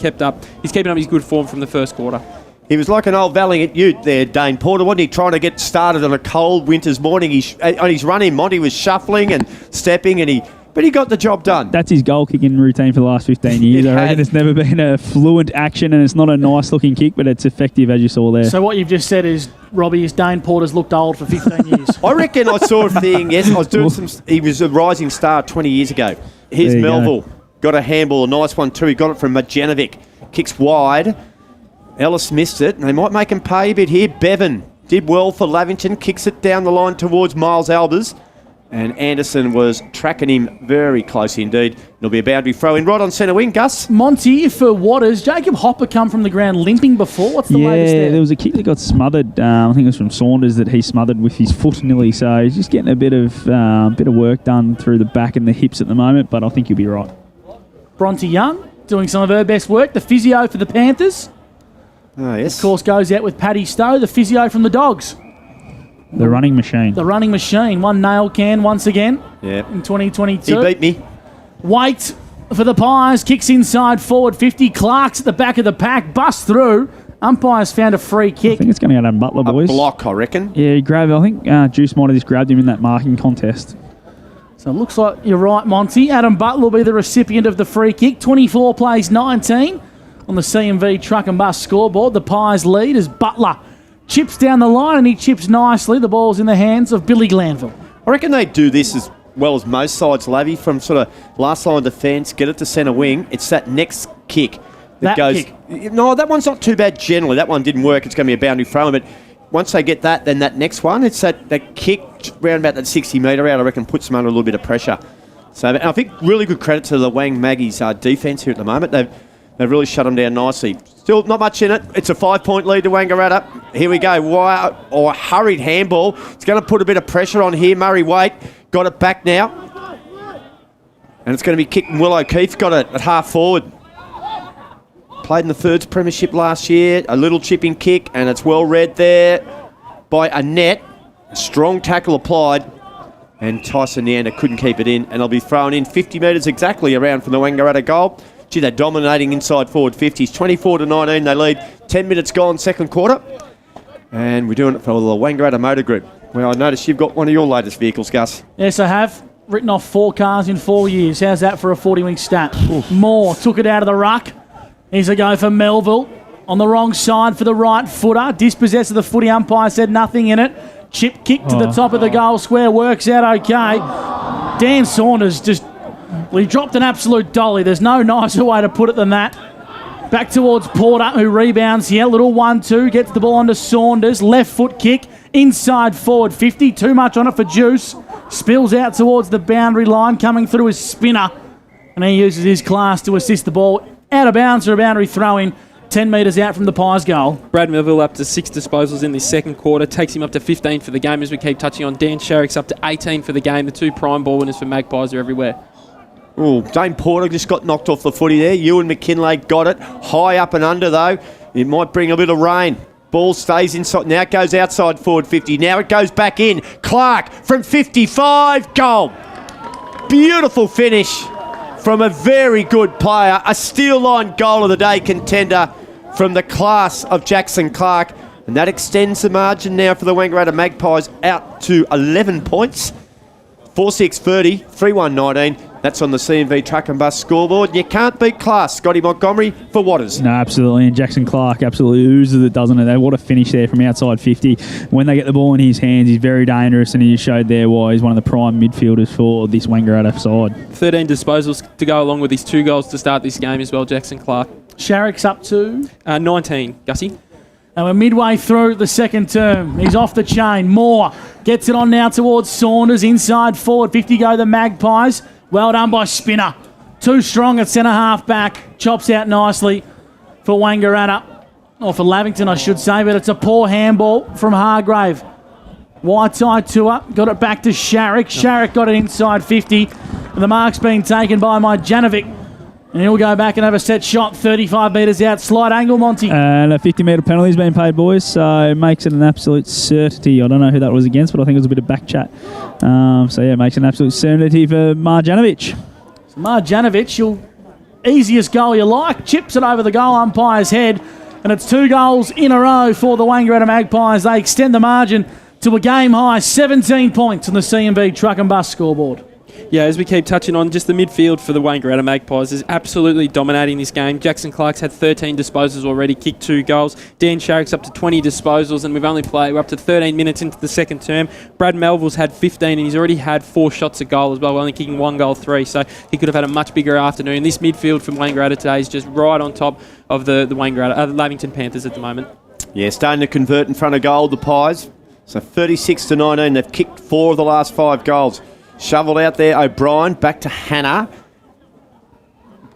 [SPEAKER 4] he's keeping up his good form from the first quarter.
[SPEAKER 3] He was like an old valiant youth there, Dane Porter, wasn't he? Trying to get started on a cold winter's morning. On his run-in, Monty was shuffling and stepping, but he got the job done.
[SPEAKER 2] That's his goal-kicking routine for the last 15 years. I reckon it's never been a fluent action, and it's not a nice-looking kick, but it's effective, as you saw there.
[SPEAKER 1] So what you've just said is, Robbie, is Dane Porter's looked old for 15 years.
[SPEAKER 3] I reckon I saw a thing, yes, I was doing he was a rising star 20 years ago. Here's Melville. Got a handball, a nice one too. He got it from Majanovic. Kicks wide. Ellis missed it. They might make him pay a bit here. Bevan did well for Lavington. Kicks it down the line towards Miles Albers. And Anderson was tracking him very close indeed. It'll be a boundary throw in right on centre wing. Gus?
[SPEAKER 1] Monty, for Waters, Jacob Hopper come from the ground limping before. What's the latest there?
[SPEAKER 2] There was a kick that got smothered. I think it was from Saunders that he smothered with his foot nearly. So he's just getting a bit of work done through the back and the hips at the moment, but I think he'll be right.
[SPEAKER 1] Bronte Young doing some of her best work. The physio for the Panthers.
[SPEAKER 3] Oh, yes.
[SPEAKER 1] Of course, goes out with Paddy Stowe, the physio from the Dogs.
[SPEAKER 2] The running machine.
[SPEAKER 1] The running machine. One nail can once again in 2022.
[SPEAKER 3] He beat me.
[SPEAKER 1] Waite for the Pies. Kicks inside forward 50. Clark's at the back of the pack. Busts through. Umpires found a free kick.
[SPEAKER 2] I think it's going to go to Butler, boys.
[SPEAKER 3] A block, I reckon.
[SPEAKER 2] Yeah, he grabbed. I think Juice might have just grabbed him in that marking contest.
[SPEAKER 1] So it looks like you're right, Monty. Adam Butler will be the recipient of the free kick. 24 plays 19 on the C&V truck and bus scoreboard. The Pies lead as Butler chips down the line, and he chips nicely. The ball's in the hands of Billy Glanville.
[SPEAKER 3] I reckon they do this as well as most sides, Lavy, from sort of last line of defence, get it to centre wing. It's that next kick that goes...
[SPEAKER 1] Kick.
[SPEAKER 3] No, that one's not too bad generally. That one didn't work. It's going to be a boundary throw, but once they get that, then that next one, it's that kick round about that 60-metre out, I reckon, puts them under a little bit of pressure. So and I think really good credit to the Wang Maggies defence here at the moment. They've really shut them down nicely. Still not much in it. It's a 5-point lead to Wangaratta. Here we go. A hurried handball. It's going to put a bit of pressure on here. Murray Waite got it back now. And it's going to be kicked. Will O'Keefe got it at half forward. Played in the Thirds Premiership last year. A little chipping kick, and it's well read there by Annette. Strong tackle applied. And Tyson Neander couldn't keep it in. And it'll be thrown in 50 metres exactly around from the Wangaratta goal. Gee, they're dominating inside forward 50s. 24-19, they lead. 10 minutes gone, second quarter. And we're doing it for the Wangaratta Motor Group. Well, I noticed you've got one of your latest vehicles, Gus.
[SPEAKER 1] Yes, I have. Written off 4 cars in 4 years. How's that for a 40-wing stat? Moore took it out of the ruck. Here's a go for Melville. On the wrong side for the right footer. Dispossessed of the footy. Umpire said nothing in it. Chip kick to the top of the goal square. Works out okay. Dan Saunders just... Well, he dropped an absolute dolly. There's no nicer way to put it than that. Back towards Porter, who rebounds here. Little 1-2. Gets the ball onto Saunders. Left foot kick. Inside forward 50. Too much on it for Juice. Spills out towards the boundary line. Coming through his spinner. And he uses his class to assist the ball out of bounds for a boundary throw-in. 10 metres out from the Pies goal.
[SPEAKER 4] Brad Melville up to 6 disposals in this second quarter. Takes him up to 15 for the game as we keep touching on. Dan Sharrock's up to 18 for the game. The 2 prime ball winners for Magpies are everywhere.
[SPEAKER 3] Oh, Dane Porter just got knocked off the footy there. Ewan McKinlay got it. High up and under, though. It might bring a bit of rain. Ball stays inside. Now it goes outside forward 50. Now it goes back in. Clark from 55. Goal. Beautiful finish from a very good player. A steel line goal of the day contender from the class of Jackson Clark. And that extends the margin now for the Wangaratta Magpies out to 11 points. 4-6-30, 3-1-19. That's on the C&V truck and bus scoreboard. You can't beat class. Scotty Montgomery for Waters.
[SPEAKER 2] No, absolutely. And Jackson Clark absolutely oozes it, doesn't it? What a finish there from outside 50. When they get the ball in his hands, he's very dangerous, and he showed there why he's one of the prime midfielders for this Wangaratta side. 13
[SPEAKER 4] disposals to go along with his 2 goals to start this game as well, Jackson Clark.
[SPEAKER 1] Sharrock's up to?
[SPEAKER 4] 19, Gussie.
[SPEAKER 1] And we're midway through the second term. He's off the chain. Moore gets it on now towards Saunders. Inside forward 50 go the Magpies. Well done by Spinner. Too strong at centre half back. Chops out nicely. for Wangaratta. Or for Lavington, I should say, but it's a poor handball from Hargrave. Wide side to her, got it back to Sharrock. Sharrock got it inside 50, and the mark's been taken by Marjanovic. And he'll go back and have a set shot, 35 metres out, slight angle, Monty.
[SPEAKER 2] And a 50-metre penalty's been paid, boys, so it makes it an absolute certainty. I don't know who that was against, but I think it was a bit of back chat. It makes it an absolute certainty for Marjanovic.
[SPEAKER 1] So Marjanovic, easiest goal you like, chips it over the goal umpire's head, and it's 2 goals in a row for the Wangaratta Magpies. They extend the margin to a game-high 17 points on the C&B Truck and Bus scoreboard.
[SPEAKER 4] Yeah, as we keep touching on, just the midfield for the Wangaratta Magpies is absolutely dominating this game. Jackson Clark's had 13 disposals already, kicked 2 goals. Dan Sharrock's up to 20 disposals, and we're up to 13 minutes into the second term. Brad Melville's had 15, and he's already had 4 shots at goal as well, only kicking 1 goal, 3, so he could have had a much bigger afternoon. This midfield from Wangaratta today is just right on top of the Lavington Panthers at the moment.
[SPEAKER 3] Yeah, starting to convert in front of goal, the Pies. So 36-19, they've kicked 4 of the last 5 goals. Shoveled out there, O'Brien, back to Hannah.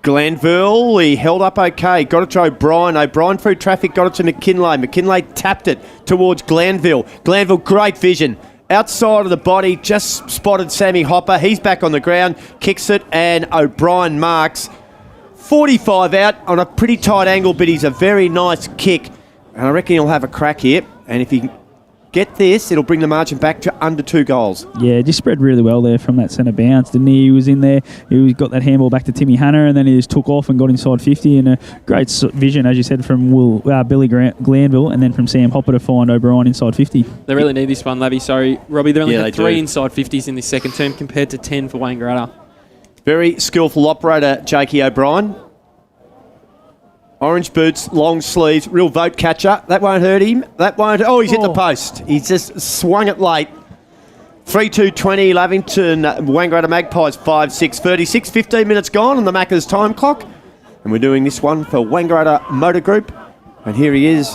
[SPEAKER 3] Glanville, he held up okay. Got it to O'Brien. O'Brien through traffic, got it to McKinlay. McKinlay tapped it towards Glanville. Glanville, great vision. Outside of the body, just spotted Sammy Hopper. He's back on the ground, kicks it, and O'Brien marks. 45 out on a pretty tight angle, but he's a very nice kick. And I reckon he'll have a crack here. And if he get this, it'll bring the margin back to under 2 goals.
[SPEAKER 2] Yeah, just spread really well there from that centre bounce, didn't he? He was in there, he got that handball back to Timmy Hanna, and then he just took off and got inside 50, and a great vision, as you said, from Billy Glanville, and then from Sam Hopper to find O'Brien inside 50.
[SPEAKER 4] They really need this one, Lavy. Sorry, Robbie. They only had 3
[SPEAKER 3] do.
[SPEAKER 4] inside 50s in this second term compared to 10 for Wangaratta.
[SPEAKER 3] Very skillful operator, Jakey O'Brien. Orange boots, long sleeves, real vote catcher. That won't hurt him. Oh, he's hit the post. He's just swung it late. 3-2-20, Lavington, Wangaratta Magpies, 5-6, 36, 15 minutes gone on the Macca's time clock. And we're doing this one for Wangaratta Motor Group. And here he is,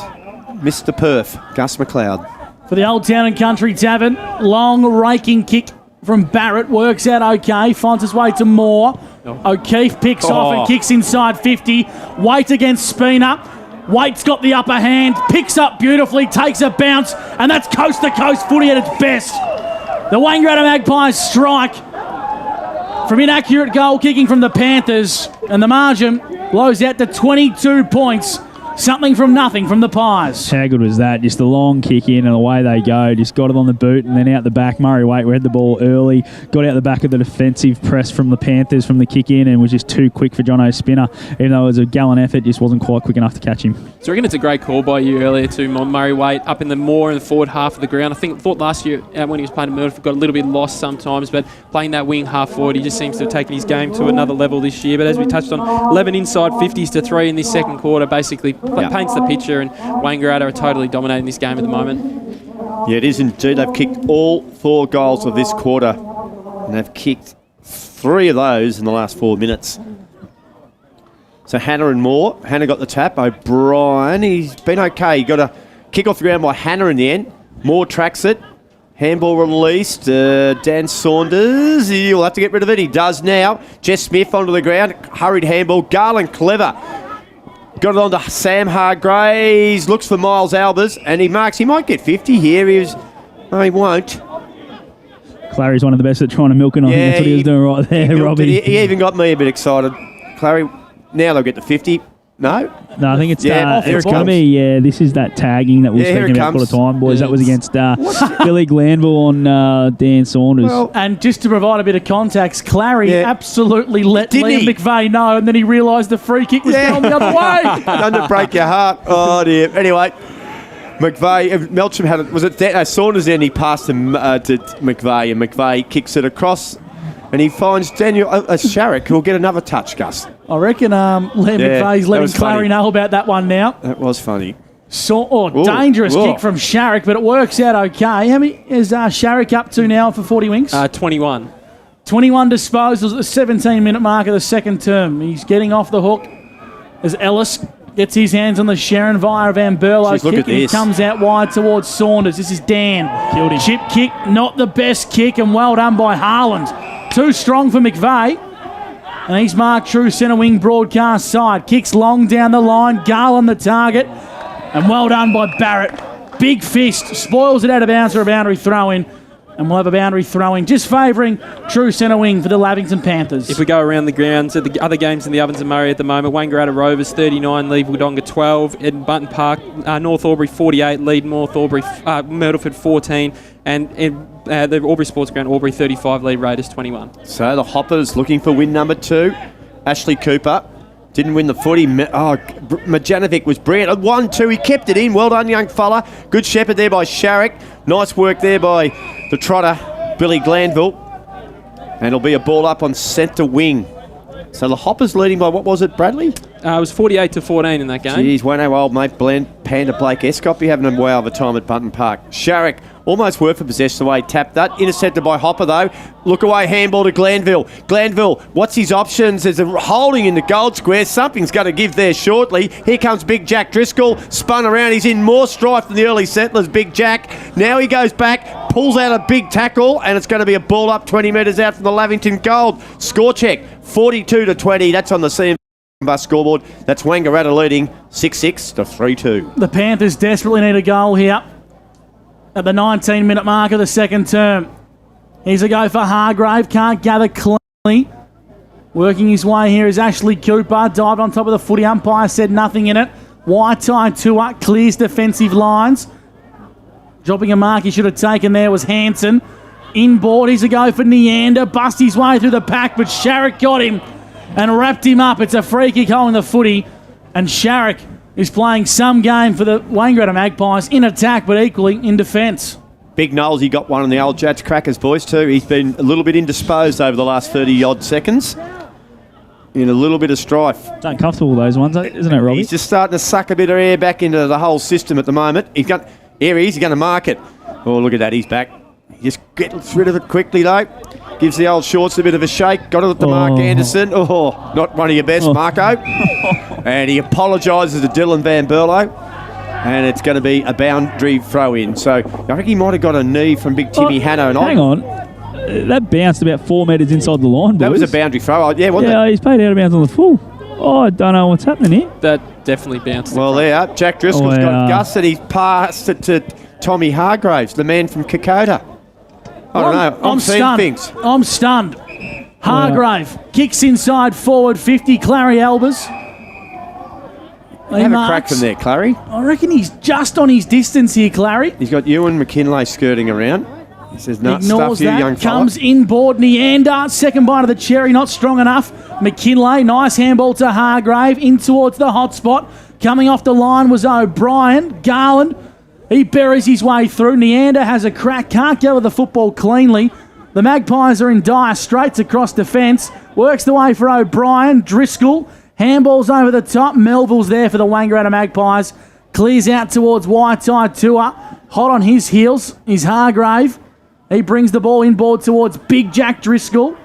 [SPEAKER 3] Mr. Perth, Gus McLeod.
[SPEAKER 1] For the Old Town and Country Tavern, long raking kick from Barrett, works out okay, finds his way to Moore. O'Keefe picks off and kicks inside 50. Waite against Spina. Waite's got the upper hand, picks up beautifully, takes a bounce, and that's coast-to-coast footy at its best. The Wangaratta Magpies strike from inaccurate goal kicking from the Panthers, and the margin blows out to 22 points. Something from nothing from the Pies.
[SPEAKER 2] How good was that? Just the long kick in and away they go. Just got it on the boot and then out the back. Murray Waite had the ball early. Got out the back of the defensive press from the Panthers from the kick in and was just too quick for Jono Spinner. Even though it was a gallant effort, just wasn't quite quick enough to catch him.
[SPEAKER 4] So I reckon it's a great call by you earlier too, Murray Waite, up in the more in the forward half of the ground. I thought last year when he was playing at Murdoch, got a little bit lost sometimes, but playing that wing half forward, he just seems to have taken his game to another level this year. But as we touched on, 11 inside 50s to 3 in this second quarter basically paints the picture, and Wangaratta are totally dominating this game at the moment.
[SPEAKER 3] Yeah, it is indeed. They've kicked all 4 goals of this quarter, and they've kicked 3 of those in the last 4 minutes. So Hannah and Moore. Hannah got the tap. O'Brien, he's been okay. He got a kick off the ground by Hannah in the end. Moore tracks it. Handball released. Dan Saunders, he'll have to get rid of it. He does now. Jess Smith onto the ground. Hurried handball. Garland clever. Got it on to Sam Hargraves. Looks for Miles Albers, and he marks. He might get 50 here. No, he won't.
[SPEAKER 2] Clary's one of the best at trying to milk it. I think that's what he was doing right there, Robbie.
[SPEAKER 3] He even got me a bit excited. Clary, now they'll get to 50. No,
[SPEAKER 2] I think it's going to be, this is that tagging that we're speaking about all the time, boys. That was against Billy Glanville on Dan Saunders.
[SPEAKER 1] Well, and just to provide a bit of context, Clary absolutely let Liam McVeigh know, and then he realised the free kick was going the other way.
[SPEAKER 3] Done to break your heart. Oh, dear. Anyway, McVeigh, Melcham had it. Was it Saunders then? He passed him to McVeigh, and McVeigh kicks it across. And he finds Daniel Sharrock, who'll get another touch, Gus.
[SPEAKER 1] I reckon Liam McVeigh's letting Clary know about that one now.
[SPEAKER 3] That was funny.
[SPEAKER 1] Dangerous kick from Sharrock, but it works out okay. How many is Sharrock up to now for 40 wings?
[SPEAKER 4] 21.
[SPEAKER 1] 21 disposals at the 17-minute mark of the second term. He's getting off the hook as Ellis gets his hands on the Sharon via Van Berlo kick, and he comes out wide towards Saunders. This is Dan.
[SPEAKER 2] Killed him.
[SPEAKER 1] Chip kick, not the best kick, and well done by Harland. Too strong for McVeigh. And he's marked true centre wing broadcast side. Kicks long down the line. Garland the target. And well done by Barrett. Big fist. Spoils it out of bounds for a boundary throw-in. And we'll have a boundary throw-in just favouring true centre wing for the Lavington Panthers.
[SPEAKER 4] If we go around the grounds at the other games in the Ovens and Murray at the moment, Wangaratta Rovers 39, lead Wodonga 12. Ed Button Park, North Albury 48, lead North Albury, Myrtleford 14. And the Albury Sports Ground, Albury 35, lead Raiders 21.
[SPEAKER 3] So the Hoppers looking for win number 2. Ashley Cooper didn't win the footy. Majanovic was brilliant. 1-2, he kept it in. Well done, young fella. Good shepherd there by Sharrock. Nice work there by the trotter, Billy Glanville. And it'll be a ball up on centre wing. So the Hoppers leading by, what was it, Bradley?
[SPEAKER 4] It was 48-14 in that game.
[SPEAKER 3] Jeez, one our old mate Panda Blake Escott be having a wow of a time at Button Park. Sharrock almost worked for possession the way he tapped that. Intercepted by Hopper though. Look away, handball to Glanville. Glanville, what's his options? There's a holding in the gold square. Something's going to give there shortly. Here comes Big Jack Driscoll. Spun around. He's in more strife than the early settlers, Big Jack. Now he goes back, pulls out a big tackle, and it's going to be a ball up 20 metres out from the Lavington Gold. Score check, 42-20. That's on the CM Bus scoreboard. That's Wangaratta leading 6-6 to 3-2.
[SPEAKER 1] The Panthers desperately need a goal here at the 19-minute mark of the second term. Here's a go for Hargrave. Can't gather cleanly. Working his way here is Ashley Cooper. Dived on top of the footy. Umpire said nothing in it. White-tie Tua clears defensive lines. Dropping a mark he should have taken there was Hanson. Inboard. Here's a go for Neander. Bust his way through the pack, but Sharrock got him and wrapped him up. It's a free kick hole in the footy. And Sharrock is playing some game for the Wangaratta Magpies in attack, but equally in defence.
[SPEAKER 3] Big Knowles, he got one on the old Judge Crackers boys too. He's been a little bit indisposed over the last 30-odd seconds. In a little bit of strife.
[SPEAKER 2] Don't comfortable those ones, isn't it, Robbie?
[SPEAKER 3] He's just starting to suck a bit of air back into the whole system at the moment. He's got he's going to mark it. Oh, look at that, he's back. He just gets rid of it quickly though. Gives the old shorts a bit of a shake. Got it to Mark Anderson. Oh, not one of your best, Marco. And he apologises to Dylan Van Berlo. And it's going to be a boundary throw-in. So I think he might have got a knee from Big Timmy Hanno.
[SPEAKER 2] Hang on. That bounced about 4 metres inside the line, boys.
[SPEAKER 3] That was a boundary throw. Yeah, wasn't it?
[SPEAKER 2] He's paid out of bounds on the full. Oh, I don't know what's happening here.
[SPEAKER 4] That definitely bounced.
[SPEAKER 3] Well, there. Jack Driscoll's got Gus and he's passed it to Tommy Hargraves, the man from Kokoda. I don't know. I'm seeing
[SPEAKER 1] stunned.
[SPEAKER 3] things.
[SPEAKER 1] I'm stunned. Hargrave kicks inside forward 50. Clary Albers.
[SPEAKER 3] Have a crack from there, Clary.
[SPEAKER 1] I reckon he's just on his distance here, Clary.
[SPEAKER 3] He's got Ewan McKinlay skirting around. He says, no,
[SPEAKER 1] ignores
[SPEAKER 3] stuff you,
[SPEAKER 1] that.
[SPEAKER 3] young fella.
[SPEAKER 1] Comes inboard. Neander. Second bite of the cherry. Not strong enough. McKinlay. Nice handball to Hargrave. In towards the hot spot. Coming off the line was O'Brien. Garland. He buries his way through. Neander has a crack. Can't gather the football cleanly. The Magpies are in dire straits across defence. Works the way for O'Brien. Driscoll. Handballs over the top. Melville's there for the Wangaratta Magpies. Clears out towards White-tie Tua. Hot on his heels is Hargrave. He brings the ball inboard towards Big Jack Driscoll.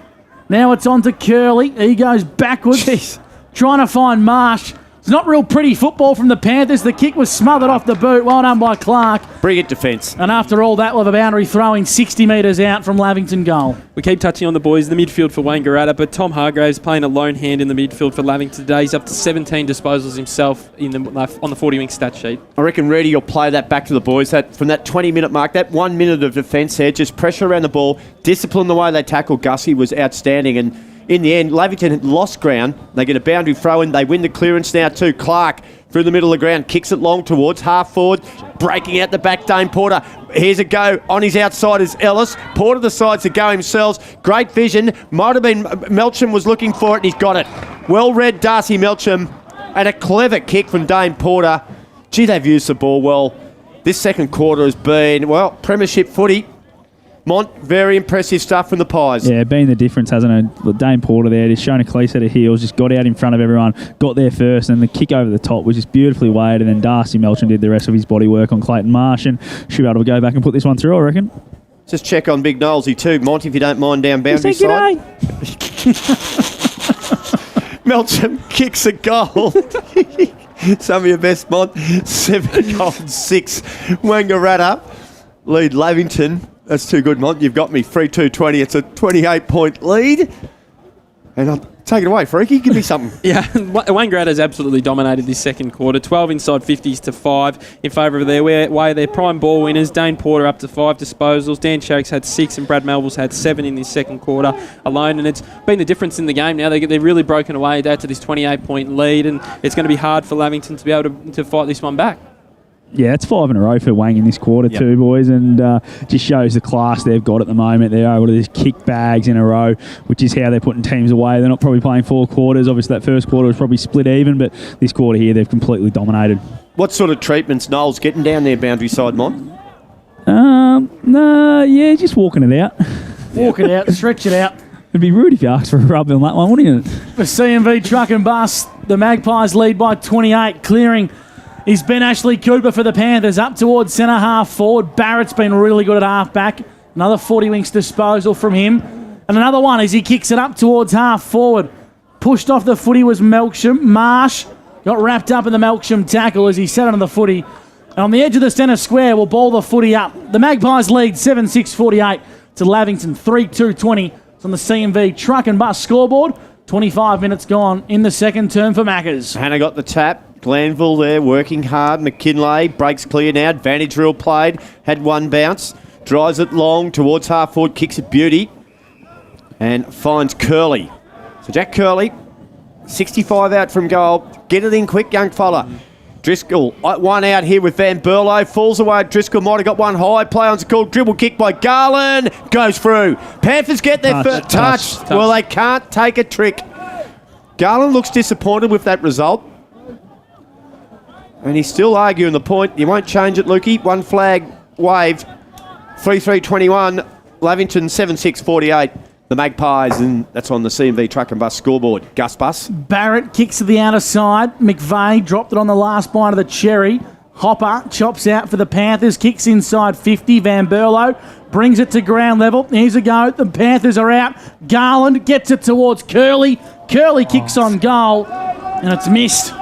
[SPEAKER 1] Now it's on to Curley. He goes backwards.
[SPEAKER 3] Jeez.
[SPEAKER 1] Trying to find Marsh. It's not real pretty football from the Panthers. The kick was smothered off the boot. Well done by Clark.
[SPEAKER 3] Brilliant defence.
[SPEAKER 1] And after all that, we'll have a boundary throwing 60 metres out from Lavington goal.
[SPEAKER 4] We keep touching on the boys, the midfield for Wangaratta, but Tom Hargraves playing a lone hand in the midfield for Lavington today. He's up to 17 disposals himself on the 40-wing stat sheet.
[SPEAKER 3] I reckon Reedy will play that back to the boys. That from that 20-minute mark, that 1 minute of defence there, just pressure around the ball, discipline the way they tackle Gussie was outstanding. And in the end, Lavington had lost ground. They get a boundary throw in. They win the clearance now too. Clark through the middle of the ground, kicks it long towards half forward, breaking out the back. Dane Porter. Here's a go on his outside is Ellis. Porter decides to go himself. Great vision. Might have been Melcham was looking for it and he's got it. Well read Darcy Melcham and a clever kick from Dane Porter. Gee, they've used the ball well. This second quarter has been, well, premiership footy. Mont, very impressive stuff from the Pies.
[SPEAKER 2] Yeah, been the difference, hasn't it? Dane Porter there, just shown a clear set of heels, just got out in front of everyone, got there first, and the kick over the top was just beautifully weighed, and then Darcy Melcham did the rest of his body work on Clayton Marsh, and should be able to go back and put this one through, I reckon.
[SPEAKER 3] Just check on Big Knowlesy too, Monty, if you don't mind, down boundary side. Melcham kicks a goal. Some of your best, Mont. 7 goals, 6. Wangaratta lead Lavington. That's too good, Mont. You've got me. 3-2-20. It's a 28-point lead. And Take it away, Freaky. Give me something.
[SPEAKER 4] Yeah, Wangaratta's absolutely dominated this second quarter. 12 inside 50s to 5 in favour of their way. Their prime ball winners. Dane Porter up to 5 disposals. Dan Sharrock's had 6 and Brad Melville's had 7 in this second quarter alone. And it's been the difference in the game now. They're really broken away down to this 28-point lead, and it's going to be hard for Lavington to be able to fight this one back.
[SPEAKER 2] Yeah, it's 5 in a row for Wang in this quarter too, boys, and just shows the class they've got at the moment. They're able to just kick bags in a row, which is how they're putting teams away. They're not probably playing 4 quarters. Obviously, that first quarter was probably split even, but this quarter here, they've completely dominated.
[SPEAKER 3] What sort of treatment's Noel's getting down there, boundary side, Mon?
[SPEAKER 2] Just walking it out.
[SPEAKER 1] Walk it out, stretch it out.
[SPEAKER 2] It'd be rude if you asked for a rub on that one, wouldn't it?
[SPEAKER 1] For CMV Truck and Bus, the Magpies lead by 28, clearing is Ben Ashley Cooper for the Panthers up towards centre half forward. Barrett's been really good at half back. Another 40 winks disposal from him. And another one as he kicks it up towards half forward. Pushed off the footy was Melksham. Marsh got wrapped up in the Melksham tackle as he sat on the footy. And on the edge of the centre square will ball the footy up. The Magpies lead 7-6-48 to Lavington 3-2-20. It's on the CMV Truck and Bus scoreboard. 25 minutes gone in the second term for Maccas.
[SPEAKER 3] Hannah got the tap. Glanville there working hard. McKinlay breaks clear now. Advantage rule played. Had one bounce. Drives it long towards half forward. Kicks it beauty. And finds Curley. So Jack Curley, 65 out from goal. Get it in quick, young fella. Driscoll, one out here with Van Berlo. Falls away. Driscoll might have got one high. Play on's called. Dribble kick by Garland. Goes through. Panthers get their first touch. Well, they can't take a trick. Garland looks disappointed with that result. And he's still arguing the point. You won't change it, Lukey. One flag waved. 3-3-21. Lavington 7-6-48. The Magpies, and that's on the CMV Truck and Bus scoreboard. Gus Bus.
[SPEAKER 1] Barrett kicks to the outer side. McVeigh dropped it on the last bite of the cherry. Hopper chops out for the Panthers. Kicks inside 50. Van Berlo brings it to ground level. Here's a go. The Panthers are out. Garland gets it towards Curley. Curley kicks on goal, and it's missed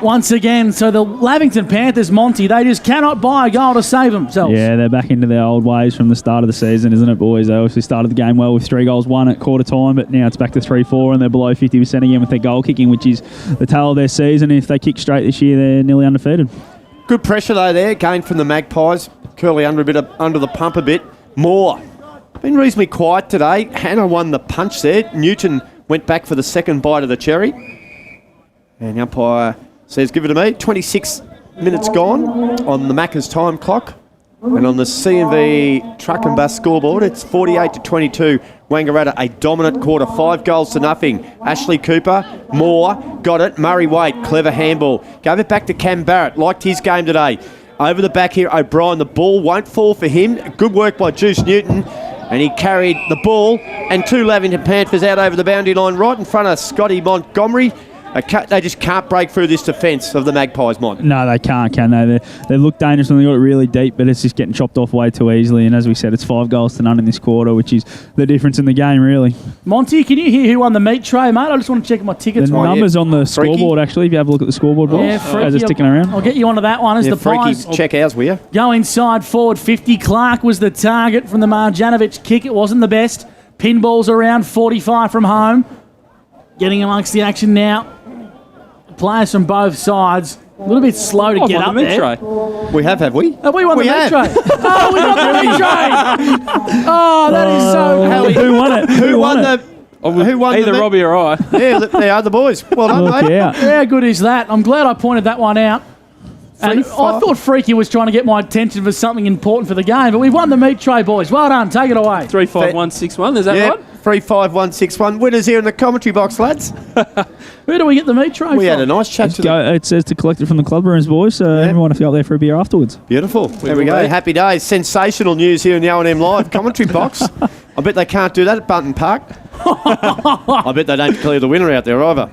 [SPEAKER 1] once again. So the Lavington Panthers, Monty, they just cannot buy a goal to save themselves.
[SPEAKER 2] Yeah, they're back into their old ways from the start of the season, isn't it, boys? They obviously started the game well with 3 goals won at quarter time, but now it's back to 3-4, and they're below 50% again with their goal kicking, which is the tail of their season. If they kick straight this year, they're nearly undefeated.
[SPEAKER 3] Good pressure though there, again from the Magpies. Curley under the pump a bit. Moore, been reasonably quiet today. Hannah won the punch there. Newton went back for the second bite of the cherry. And the umpire says, give it to me. 26 minutes gone on the Macca's time clock. And on the CMV Truck and Bus scoreboard, it's 48-22. Wangaratta, a dominant quarter, 5 goals to nothing. Ashley Cooper, Moore, got it. Murray Waite, clever handball. Gave it back to Cam Barrett, liked his game today. Over the back here, O'Brien, the ball won't fall for him. Good work by Juice Newton. And he carried the ball. And 2 Lavington Panthers out over the boundary line right in front of Scotty Montgomery. They just can't break through this defence of the Magpies, Mont.
[SPEAKER 2] No, they can't, can they? They look dangerous when they got it really deep, but it's just getting chopped off way too easily. And as we said, it's 5 goals to none in this quarter, which is the difference in the game, really.
[SPEAKER 1] Monty, can you hear who won the meat tray, mate? I just want to check my tickets.
[SPEAKER 2] The numbers on the scoreboard, actually, if you have a look at the scoreboard,
[SPEAKER 1] yeah,
[SPEAKER 2] as it's sticking around.
[SPEAKER 1] I'll get you onto that one. As the Pies
[SPEAKER 3] check ours, will you?
[SPEAKER 1] Go inside forward 50. Clark was the target from the Marjanovic kick. It wasn't the best. Pinballs around 45 from home. Getting amongst the action now. Players from both sides. A little bit slow to get up there.
[SPEAKER 3] Tray. We have we?
[SPEAKER 1] Have we won the meat tray? Oh, we won the meat tray. Oh, that is so...
[SPEAKER 2] Who won it?
[SPEAKER 3] Who won the... Who won
[SPEAKER 4] Either Robbie or I.
[SPEAKER 3] Yeah, they are the boys. Well done, mate.
[SPEAKER 1] How good is that? I'm glad I pointed that one out. And I thought Freaky was trying to get my attention for something important for the game, but we've won the meat tray, boys. Well done. Take it away.
[SPEAKER 4] 3-5-1-6-1. Is that right?
[SPEAKER 3] 3-5-1-6-1. Winners here in the commentary box, lads.
[SPEAKER 1] Where do we get the meat tray from?
[SPEAKER 3] We had a nice chat to them.
[SPEAKER 2] It says to collect it from the club rooms, boys, so everyone if you go up there for a beer afterwards.
[SPEAKER 3] Beautiful. There we go. Happy days. Sensational news here in the O&M Live commentary box. I bet they can't do that at Bunton Park. I bet they don't declare the winner out there either.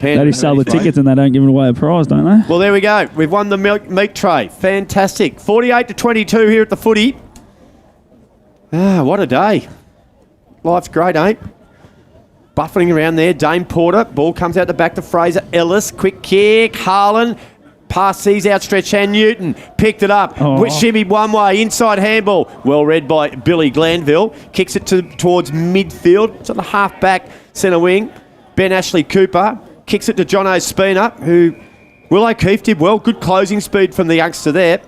[SPEAKER 2] They just sell the tickets and they don't give away a prize, don't they?
[SPEAKER 3] Well, there we go. We've won the meat tray. Fantastic. 48-22 here at the footy. Ah, what a day. Life's great, eh? Buffering around there. Dane Porter. Ball comes out the back to Fraser Ellis. Quick kick. Harlan. Pass sees outstretched hand. Newton picked it up. Shimmied one way. Inside handball. Well read by Billy Glanville. Kicks it towards midfield. It's on the half back centre wing. Ben Ashley Cooper kicks it to John O'Spina, who Will O'Keefe did well. Good closing speed from the youngster there.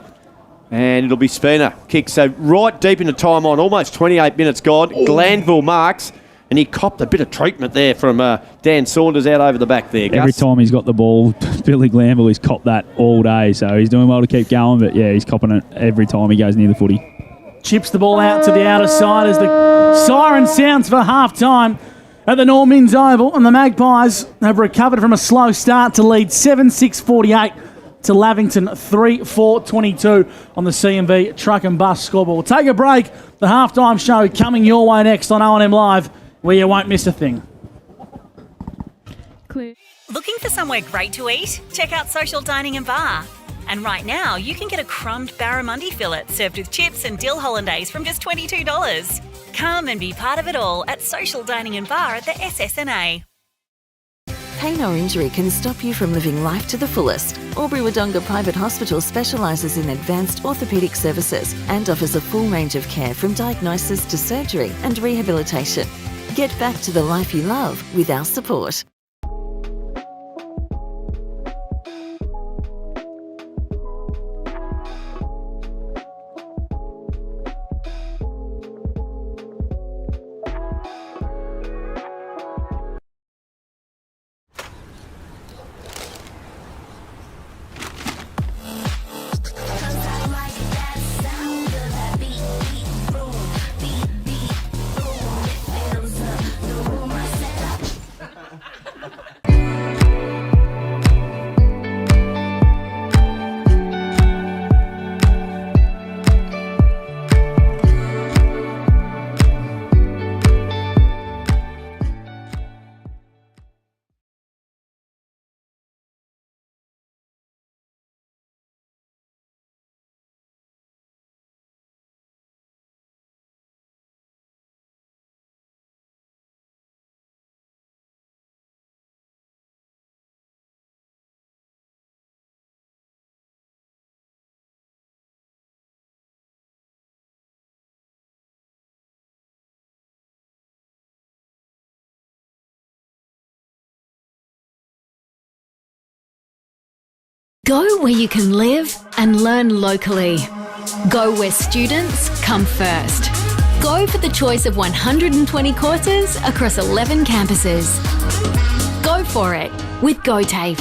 [SPEAKER 3] And it'll be Spina. Kicks right deep into time on. Almost 28 minutes gone. Glanville marks. And he copped a bit of treatment there from Dan Saunders out over the back there.
[SPEAKER 2] Every time he's got the ball, Billy Glanville, he's copped that all day. So he's doing well to keep going. But, yeah, he's copping it every time he goes near the footy.
[SPEAKER 1] Chips the ball out to the outer side as the siren sounds for half-time at the Normans Oval. And the Magpies have recovered from a slow start to lead 7-6-48 to Lavington 3-4-22 on the CMV Truck and Bus scoreboard. We'll take a break. The halftime show coming your way next on O&M Live, where you won't miss a thing.
[SPEAKER 5] Looking for somewhere great to eat? Check out Social Dining and Bar. And right now, you can get a crumbed barramundi fillet served with chips and dill hollandaise from just $22. Come and be part of it all at Social Dining and Bar at the SSNA.
[SPEAKER 6] Pain or injury can stop you from living life to the fullest. Wangaratta Private Hospital specialises in advanced orthopaedic services and offers a full range of care from diagnosis to surgery and rehabilitation. Get back to the life you love with our support.
[SPEAKER 7] Go where you can live and learn locally. Go where students come first. Go for the choice of 120 courses across 11 campuses. Go for it with GoTAFE.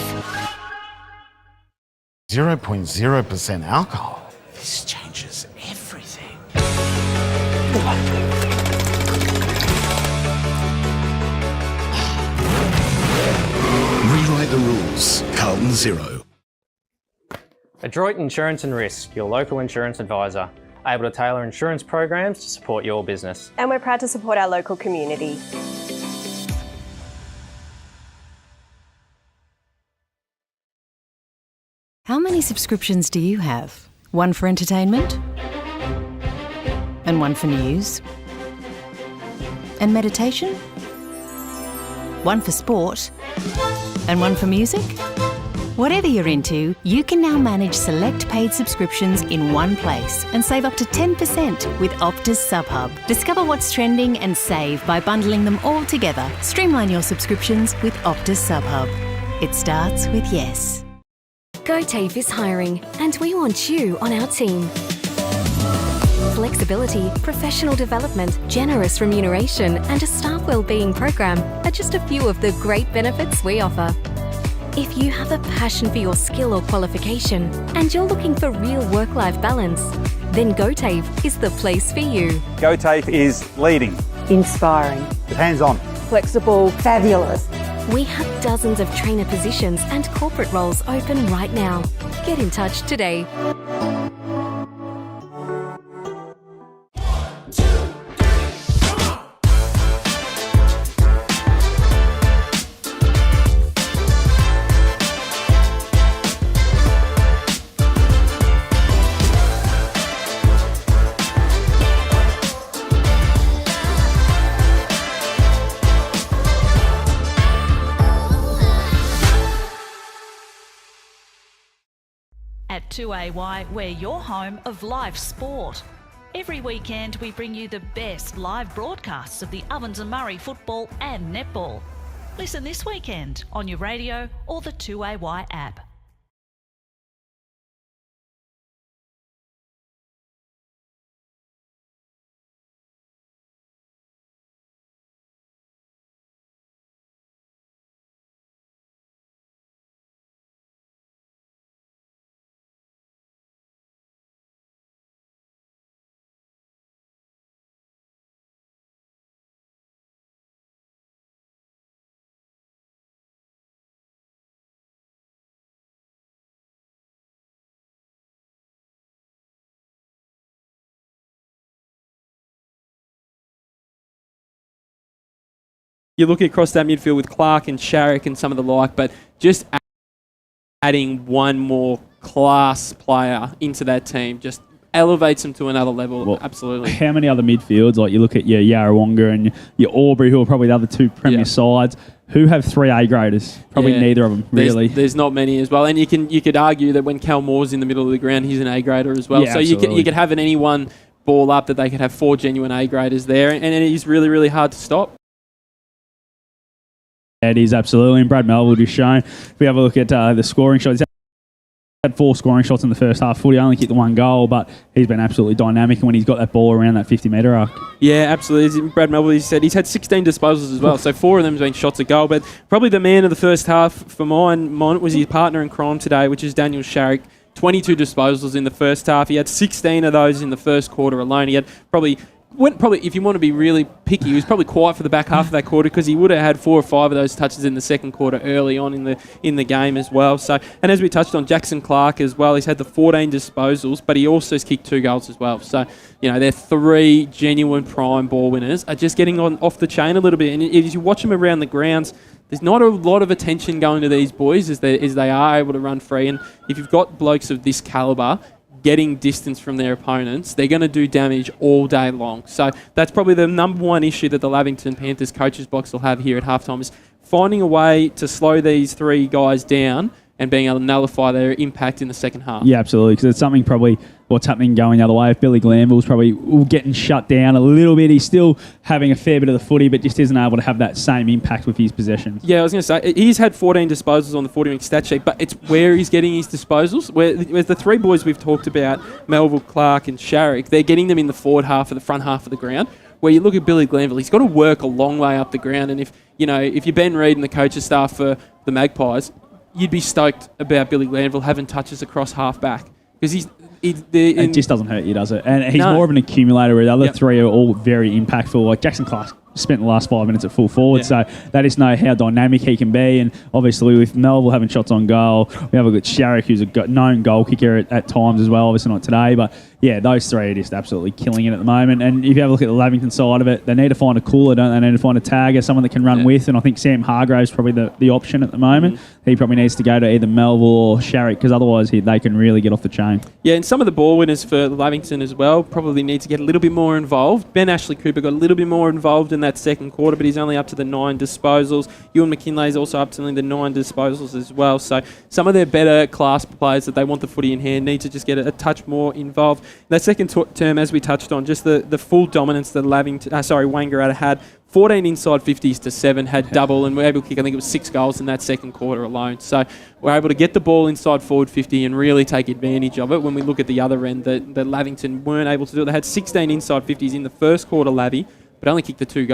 [SPEAKER 8] 0.0% alcohol. This changes everything.
[SPEAKER 15] Rewrite the rules. Carlton Zero.
[SPEAKER 9] Adroit Insurance and Risk, your local insurance advisor, able to tailor insurance programs to support your business.
[SPEAKER 10] And we're proud to support our local community.
[SPEAKER 11] How many subscriptions do you have? One for entertainment? And one for news? And meditation? One for sport? And one for music? Whatever you're into, you can now manage select paid subscriptions in one place and save up to 10% with Optus SubHub. Discover what's trending and save by bundling them all together. Streamline your subscriptions with Optus SubHub. It starts with yes.
[SPEAKER 7] GoTAFE is hiring, and we want you on our team. Flexibility, professional development, generous remuneration, and a staff wellbeing program are just a few of the great benefits we offer. If you have a passion for your skill or qualification and you're looking for real work-life balance, then GoTAFE is the place for you.
[SPEAKER 12] GoTAFE is leading,
[SPEAKER 13] Inspiring.
[SPEAKER 12] hands-on,
[SPEAKER 13] Flexible. Fabulous.
[SPEAKER 7] We have dozens of trainer positions and corporate roles open right now. Get in touch today.
[SPEAKER 14] At 2AY, we're your home of live sport. Every weekend we bring you the best live broadcasts of the Ovens and Murray football and netball. Listen this weekend on your radio or the 2AY app.
[SPEAKER 4] You look across that midfield with Clark and Sharrock and some of the like, but just adding one more class player into that team just elevates them to another level.
[SPEAKER 2] Well,
[SPEAKER 4] absolutely.
[SPEAKER 2] How many other midfields, like you look at your Yarrawonga and your Aubrey, who are probably the other two Premier sides, who have 3 A graders? Probably neither of them, really.
[SPEAKER 4] There's not many as well. And you could argue that when Cal Moore's in the middle of the ground, he's an A grader as well.
[SPEAKER 2] Yeah,
[SPEAKER 4] so you could have in any one ball up that they could have 4 genuine A graders there, and it is really, really hard to stop.
[SPEAKER 2] It is, absolutely. And Brad Melville just shown. If we have a look at the scoring shots, he's had 4 scoring shots in the first half. Footy only kicked the 1 goal, but he's been absolutely dynamic when he's got that ball around that 50-metre arc.
[SPEAKER 4] Yeah, absolutely. As Brad Melville said, he's had 16 disposals as well, so 4 of them have been shots at goal. But probably the man of the first half for mine was his partner in crime today, which is Daniel Sharrock. 22 disposals in the first half. He had 16 of those in the first quarter alone. He had probably, if you want to be really picky, he was probably quiet for the back half of that quarter because he would have had 4 or 5 of those touches in the second quarter early on in the game as well. So, and as we touched on, Jackson Clark as well, he's had the 14 disposals, but he also has kicked 2 goals as well. So, they're 3 genuine prime ball winners are just getting off the chain a little bit. And as you watch them around the grounds, there's not a lot of attention going to these boys as they are able to run free. And if you've got blokes of this calibre getting distance from their opponents, they're going to do damage all day long. So that's probably the number one issue that the Lavington Panthers coaches box will have here at halftime, is finding a way to slow these 3 guys down and being able to nullify their impact in the second half.
[SPEAKER 2] Yeah, absolutely, because it's something probably what's happening going the other way. If Billy Glanville's probably getting shut down a little bit, he's still having a fair bit of the footy, but just isn't able to have that same impact with his possessions.
[SPEAKER 4] Yeah, I was going to say, he's had 14 disposals on the 40-week stat sheet, but it's where he's getting his disposals. Where the 3 boys we've talked about, Melville, Clark and Sharrock, they're getting them in the forward half or the front half of the ground. Where you look at Billy Glanville, he's got to work a long way up the ground, and if you're Ben Reid and the coaching staff for the Magpies, you'd be stoked about Billy Glanville having touches across half back, because
[SPEAKER 2] it just doesn't hurt you, does it? And he's more of an accumulator, where the other 3 are all very impactful. Like Jackson Clark spent the last 5 minutes at full forward, so they just know how dynamic he can be. And obviously with Melville having shots on goal, we have a good Sharrock, who's a known goal kicker at times as well, obviously not today, but yeah, those 3 are just absolutely killing it at the moment. And if you have a look at the Lavington side of it, they need to find a cooler, don't they? They need to find a tagger, someone that can run with, and I think Sam Hargrave's probably the option at the moment. He probably needs to go to either Melville or Sharrock, because otherwise they can really get off the chain.
[SPEAKER 4] Yeah, and some of the ball winners for Lavington as well probably need to get a little bit more involved. Ben Ashley Cooper got a little bit more involved in that second quarter, but he's only up to the 9 disposals. Ewan McKinley's also up to the 9 disposals as well. So some of their better class players that they want the footy in hand need to just get a touch more involved. That second term, as we touched on, just the full dominance that Wangaratta had. 14 inside 50s to 7, had double, and were able to kick, I think it was 6 goals in that second quarter alone. So we're able to get the ball inside forward 50 and really take advantage of it. When we look at the other end, that Lavington weren't able to do it. They had 16 inside 50s in the first quarter, Lavy, but only kicked the 3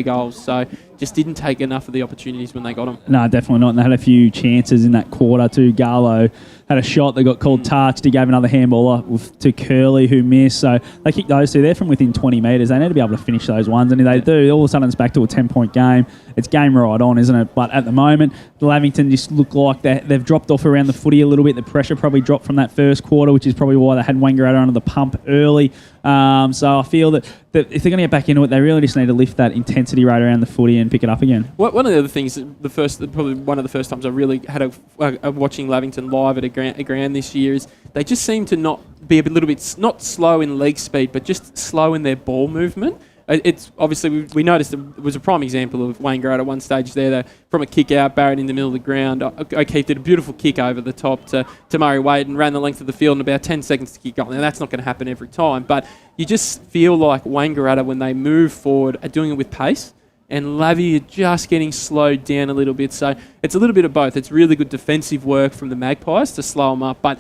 [SPEAKER 4] goals. So just didn't take enough of the opportunities when they got them.
[SPEAKER 2] No, definitely not. And they had a few chances in that quarter too. Garlow had a shot that got called touched. He gave another handball to Curley, who missed. So they kicked those 2. They're from within 20 metres. They need to be able to finish those ones. And if they do, all of a sudden it's back to a 10-point game. It's game right on, isn't it? But at the moment, Lavington just look like they've dropped off around the footy a little bit. The pressure probably dropped from that first quarter, which is probably why they had Wangaratta under the pump early. So I feel that if they're going to get back into it, they really just need to lift that intensity rate around the footy and pick it up again.
[SPEAKER 4] One of the other things, probably one of the first times I really had a watching Lavington live at a ground this year, is they just seem to not be a little bit, not slow in leg speed, but just slow in their ball movement. It's obviously, we noticed it was a prime example of Wangaratta at one stage there, from a kick out, Barrett in the middle of the ground. O'Keefe did a beautiful kick over the top to Murray Wade and ran the length of the field in about 10 seconds to kick goal. Now that's not going to happen every time, but you just feel like Wangaratta, when they move forward, are doing it with pace. and Lavie are just getting slowed down a little bit. So it's a little bit of both. It's really good defensive work from the Magpies to slow them up, but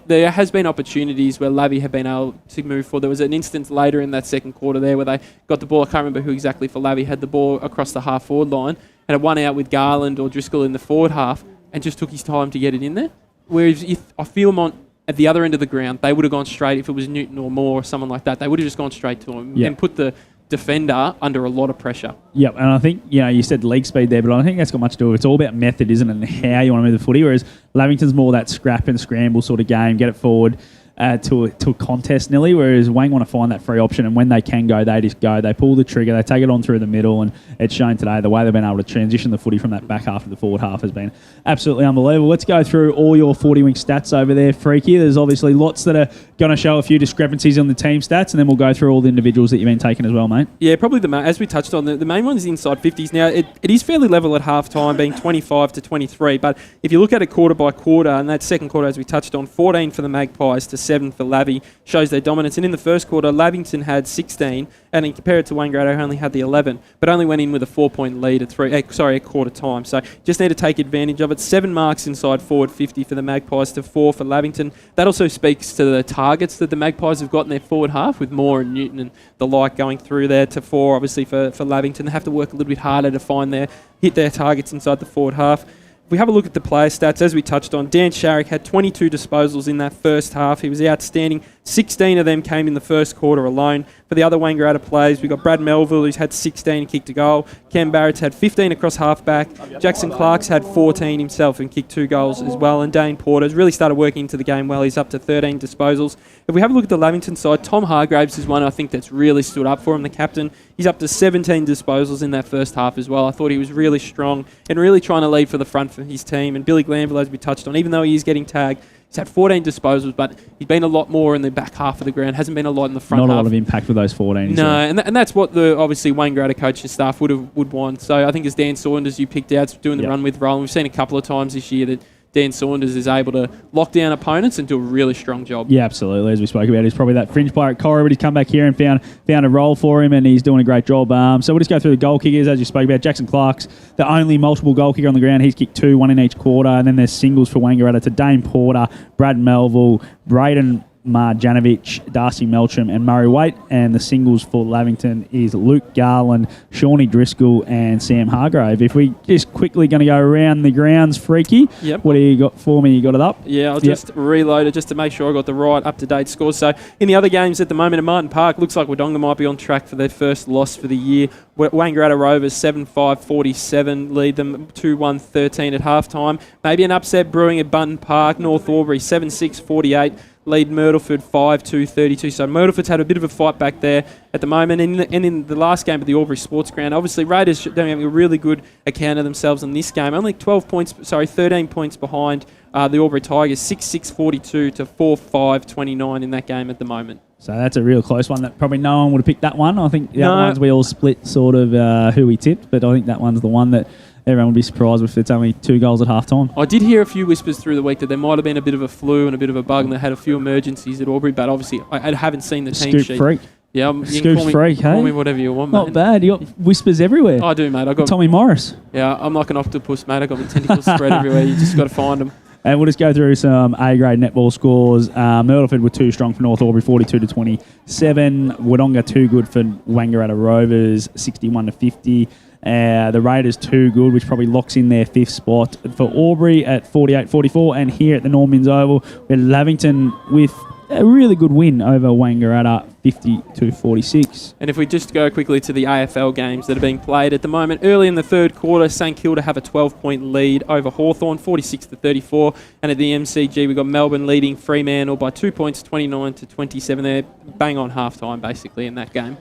[SPEAKER 4] there has been opportunities where Lavie have been able to move forward. There was an instance later in that second quarter there where they got the ball. I can't remember who exactly for Lavie had the ball across the half-forward line, and it won out with Garland or Driscoll in the forward half and just took his time to get it in there. Whereas if I feel him at the other end of the ground, they would have gone straight. If it was Newton or Moore or someone like that, they would have just gone straight to him and put the defender under a lot of pressure.
[SPEAKER 2] Yep, and I think, you said leg speed there, but I don't think that's got much to do with it. It's all about method, isn't it, and how you want to move the footy, whereas Lavington's more that scrap and scramble sort of game, get it forward to a contest nearly, whereas Wang want to find that free option, and when they can go, they just go. They pull the trigger, they take it on through the middle, and it's shown today the way they've been able to transition the footy from that back half to the forward half has been absolutely unbelievable. Let's go through all your 40-wing stats over there, Freaky. There's obviously lots that are going to show a few discrepancies on the team stats, and then we'll go through all the individuals that you've been taking as well, mate.
[SPEAKER 4] Yeah, probably as we touched on, the main one is inside 50s. Now, it is fairly level at half-time, being 25 to 23, but if you look at it quarter by quarter, and that second quarter, as we touched on, 14 for the Magpies to 7 for Lavie, shows their dominance. And in the first quarter, Lavington had 16, and in compared to Wangaratta, only had the 11, but only went in with a 4-point lead at quarter time. So just need to take advantage of it. 7 marks inside forward 50 for the Magpies to 4 for Lavington. That also speaks to the targets that the Magpies have got in their forward half, with Moore and Newton and the like going through there to 4, obviously, for Lavington. They have to work a little bit harder to hit their targets inside the forward half. If we have a look at the player stats, as we touched on, Dan Sharrock had 22 disposals in that first half. He was outstanding. 16 of them came in the first quarter alone. For the other Wangaratta players, we've got Brad Melville, who's had 16 and kicked a goal. Cam Barrett's had 15 across halfback. Jackson Clark's had 14 himself and kicked 2 goals as well. And Dane Porter's really started working into the game well. He's up to 13 disposals. If we have a look at the Lavington side, Tom Hargraves is one I think that's really stood up for him, the captain. He's up to 17 disposals in that first half as well. I thought he was really strong and really trying to lead for the front for his team. And Billy Glanville, as we touched on, even though he is getting tagged, he's had 14 disposals, but he's been a lot more in the back half of the ground. Hasn't been a lot in the front half.
[SPEAKER 2] Not a lot of impact with those 14.
[SPEAKER 4] No, and that's what the obviously Wangaratta coaching staff would want. So I think as Dan Saunders, you picked out, doing the run with Roland. We've seen a couple of times this year that Dan Saunders is able to lock down opponents and do a really strong job.
[SPEAKER 2] Yeah, absolutely. As we spoke about, he's probably that fringe player at Cora, but he's come back here and found a role for him, and he's doing a great job. So we'll just go through the goal kickers, as you spoke about. Jackson Clark's the only multiple goal kicker on the ground. He's kicked 2, 1 in each quarter, and then there's singles for Wangaratta to Dane Porter, Brad Melville, Braden Marjanovic, Darcy Melcham and Murray Waite, and the singles for Lavington is Luke Garland, Shawnee Driscoll and Sam Hargrave. If we just quickly going to go around the grounds, Freaky, what do you got for me? You got it up?
[SPEAKER 4] Yeah, I'll just reload it just to make sure I got the right up-to-date scores. So in the other games at the moment at Martin Park, looks like Wodonga might be on track for their first loss for the year. Wangaratta Rovers 7-5-47 lead them 2-1-13 at halftime. Maybe an upset brewing at Button Park. North Albury 7-6-48 lead Myrtleford 5-2-32. So Myrtleford's had a bit of a fight back there at the moment. And in the last game at the Albury Sports Ground, obviously Raiders doing a really good account of themselves in this game. Only 13 points behind the Albury Tigers, 6-6-42 to 4-5-29 in that game at the moment.
[SPEAKER 2] So that's a real close one that probably no one would have picked that one. I think the other ones we all split sort of who we tipped, but I think that one's the one that everyone would be surprised if it's only 2 goals at half-time.
[SPEAKER 4] I did hear a few whispers through the week that there might have been a bit of a flu and a bit of a bug and they had a few emergencies at Aubrey, but obviously I haven't seen the team sheet.
[SPEAKER 2] Freak.
[SPEAKER 4] Yeah, you
[SPEAKER 2] Scoop freak, hey?
[SPEAKER 4] Call me whatever you want, mate.
[SPEAKER 2] Not bad. You got whispers everywhere.
[SPEAKER 4] I do, mate. I got
[SPEAKER 2] Tommy Morris.
[SPEAKER 4] Yeah, I'm like an octopus, mate. I got my tentacles spread everywhere. You just got to find them.
[SPEAKER 2] And we'll just go through some A-grade netball scores. Myrtleford were too strong for North Albury, 42-27. Wodonga too good for Wangaratta Rovers, 61-50. The Raiders too good, which probably locks in their 5th spot for Albury at 48-44. And here at the Norman's Oval, we had Lavington with a really good win over Wangaratta, 50-46.
[SPEAKER 4] And if we just go quickly to the AFL games that are being played at the moment, early in the third quarter, St Kilda have a 12-point lead over Hawthorn, 46-34. And at the MCG, we've got Melbourne leading Fremantle by 2 points, 29-27. They're bang on half-time, basically, in that game.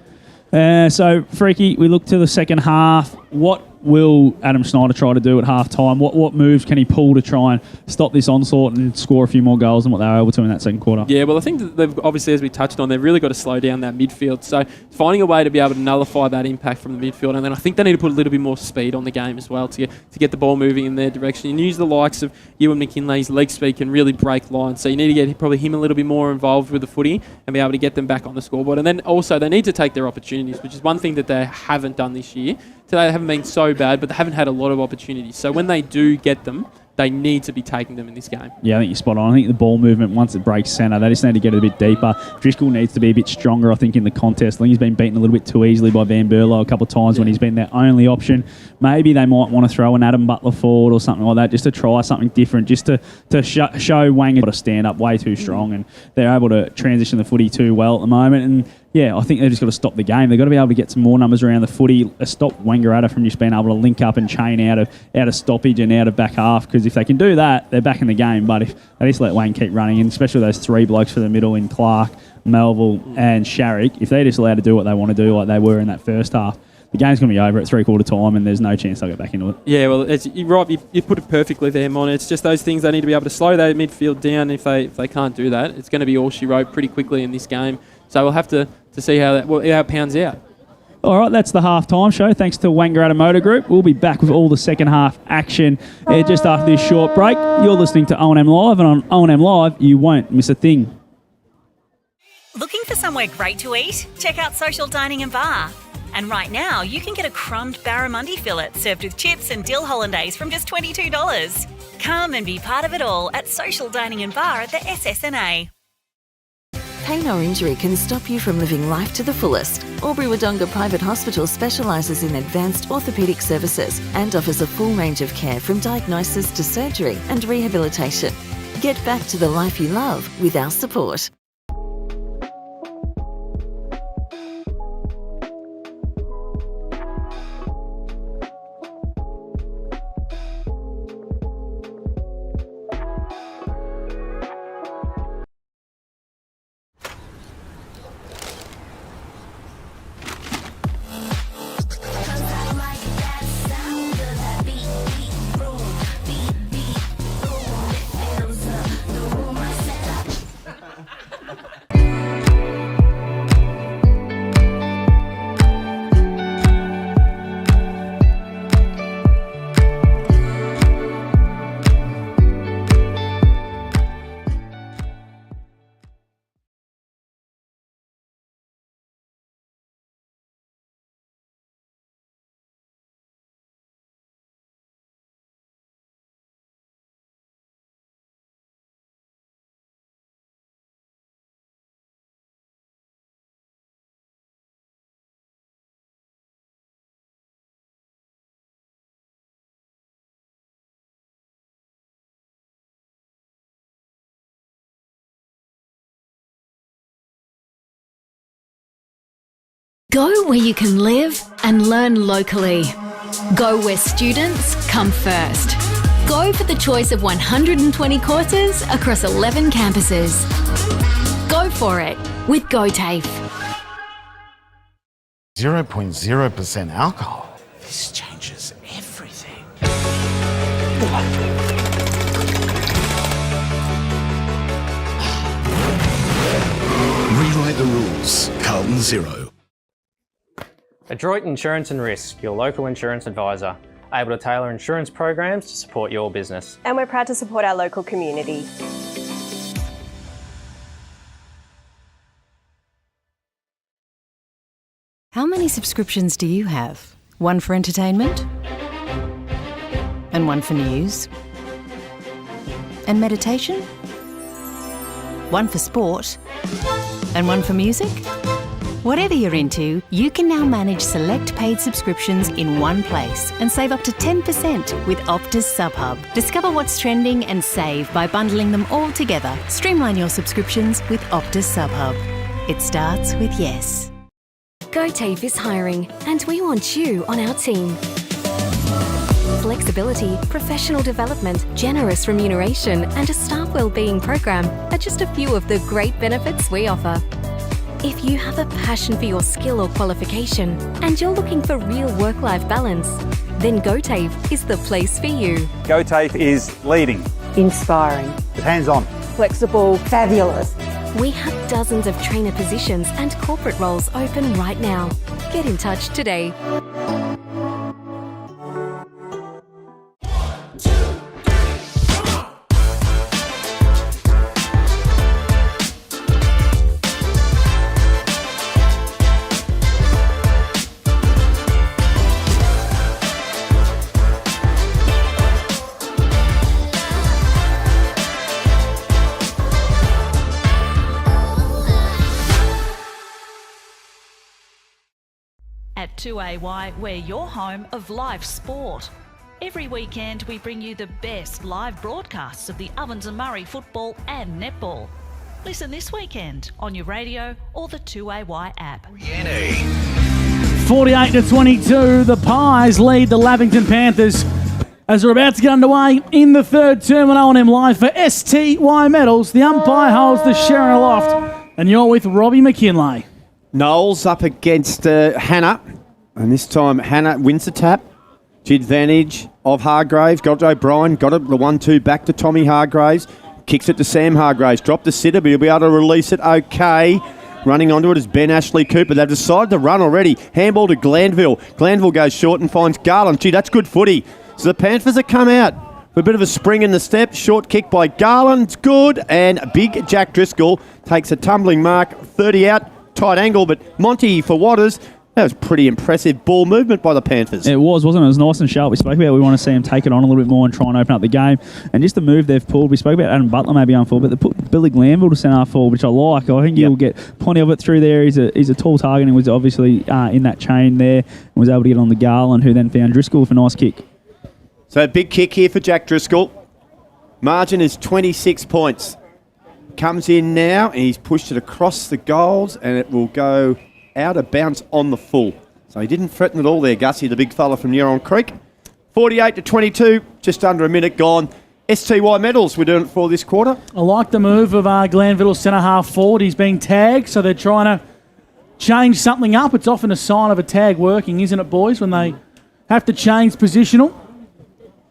[SPEAKER 2] So, Freaky, we look to the second half. What will Adam Schneider try to do at half-time? What moves can he pull to try and stop this onslaught and score a few more goals than what they were able to in that second quarter?
[SPEAKER 4] Yeah, well, I think that they've obviously, as we touched on, they've really got to slow down that midfield. So finding a way to be able to nullify that impact from the midfield, and then I think they need to put a little bit more speed on the game as well to get the ball moving in their direction. And use the likes of Ewan McKinley's leg speed can really break lines. So you need to get probably him a little bit more involved with the footy and be able to get them back on the scoreboard. And then also they need to take their opportunities, which is one thing that they haven't done this year. today they haven't been so bad, but they haven't had a lot of opportunities. So when they do get them, they need to be taking them in this game.
[SPEAKER 2] Yeah, I think you're spot on. I think the ball movement, once it breaks centre, they just need to get it a bit deeper. Driscoll needs to be a bit stronger, I think, in the contest. I think he's been beaten a little bit too easily by Van Berlo a couple of times when he's been their only option. Maybe they might want to throw an Adam Butler forward or something like that, just to try something different, just to show Wang to stand up way too strong, and they're able to transition the footy too well at the moment. And yeah, I think they've just got to stop the game. They've got to be able to get some more numbers around the footy, stop Wangaratta from just being able to link up and chain out of stoppage and out of back half, because if they can do that, they're back in the game. But if they just let Wang keep running, and especially those three blokes for the middle in Clark, Melville and Sharrick, if they're just allowed to do what they want to do like they were in that first half, the game's going to be over at three-quarter time, and there's no chance they'll get back into it.
[SPEAKER 4] Yeah, well, you're right. You put it perfectly there, Mon. It's just those things they need to be able to slow their midfield down. If they can't do that, it's going to be all she wrote pretty quickly in this game. So we'll have to see how it pans out.
[SPEAKER 2] All right, that's the half-time show. Thanks to Wangaratta Motor Group. We'll be back with all the second half action just after this short break. You're listening to O&M Live, and on O&M Live, you won't miss a thing.
[SPEAKER 5] Looking for somewhere great to eat? Check out Social Dining and Bar. And right now, you can get a crumbed barramundi fillet served with chips and dill hollandaise from just $22. Come and be part of it all at Social Dining and Bar at the SSNA.
[SPEAKER 6] Pain or injury can stop you from living life to the fullest. Albury-Wodonga Private Hospital specialises in advanced orthopaedic services and offers a full range of care from diagnosis to surgery and rehabilitation. Get back to the life you love with our support.
[SPEAKER 7] Go where you can live and learn locally. Go where students come first. Go for the choice of 120 courses across 11 campuses. Go for it with GoTAFE.
[SPEAKER 8] 0.0% alcohol. This changes everything.
[SPEAKER 15] Rewrite the rules. Carlton Zero.
[SPEAKER 9] Adroit Insurance and Risk, your local insurance advisor, able to tailor insurance programs to support your business.
[SPEAKER 10] And we're proud to support our local community.
[SPEAKER 11] How many subscriptions do you have? One for entertainment? And one for news? And meditation? One for sport? And one for music? Whatever you're into, you can now manage select paid subscriptions in one place and save up to 10% with Optus SubHub. Discover what's trending and save by bundling them all together. Streamline your subscriptions with Optus SubHub. It starts with yes.
[SPEAKER 7] GoTAFE is hiring, and we want you on our team. Flexibility, professional development, generous remuneration, and a staff wellbeing program are just a few of the great benefits we offer. If you have a passion for your skill or qualification and you're looking for real work-life balance, then GoTAFE is the place for you.
[SPEAKER 12] GoTAFE is leading,
[SPEAKER 13] Inspiring.
[SPEAKER 12] hands-on,
[SPEAKER 13] Flexible. Fabulous.
[SPEAKER 7] We have dozens of trainer positions and corporate roles open right now. Get in touch today.
[SPEAKER 14] 2AY, we're your home of live sport. Every weekend we bring you the best live broadcasts of the Ovens and Murray football and netball. Listen this weekend on your radio or the 2AY app.
[SPEAKER 1] 48-22, the Pies lead the Lavington Panthers as we're about to get underway in the third term on O&M Live for STY Medals. The umpire holds the Sharon aloft, and you're with Robbie McKinlay.
[SPEAKER 3] Knowles up against Hannah, and this time Hannah wins the tap. She advantage of Hargraves, got to O'Brien, got it the 1-2 back to Tommy Hargraves, kicks it to Sam Hargraves, dropped the sitter, but he'll be able to release it okay. Running onto it is Ben Ashley Cooper. They've decided to run already. Handball to Glanville. Glanville goes short and finds Garland. Gee, that's good footy. So the Panthers have come out with a bit of a spring in the step. Short kick by Garland, good. And big Jack Driscoll takes a tumbling mark, 30 out, tight angle, but Monty for Waters. That was pretty impressive ball movement by the Panthers.
[SPEAKER 2] It was, wasn't it? It was nice and sharp. We spoke about we want to see him take it on a little bit more and try and open up the game. And just the move they've pulled, we spoke about Adam Butler maybe on forward, but they put Billy Glanville to centre forward, which I like. I think you'll get plenty of it through there. He's a tall target and was obviously in that chain there and was able to get on the Garland, who then found Driscoll with a nice kick.
[SPEAKER 3] So a big kick here for Jack Driscoll. Margin is 26 points. Comes in now and he's pushed it across the goals and it will go out of bounds on the full. So he didn't threaten at all there, Gussie, the big fella from Neuron Creek. 48-22, just under a minute gone. STY medals we're doing it for this quarter.
[SPEAKER 1] I like the move of Glanville centre half forward. He's being tagged, so they're trying to change something up. It's often a sign of a tag working, isn't it, boys, when they have to change positional.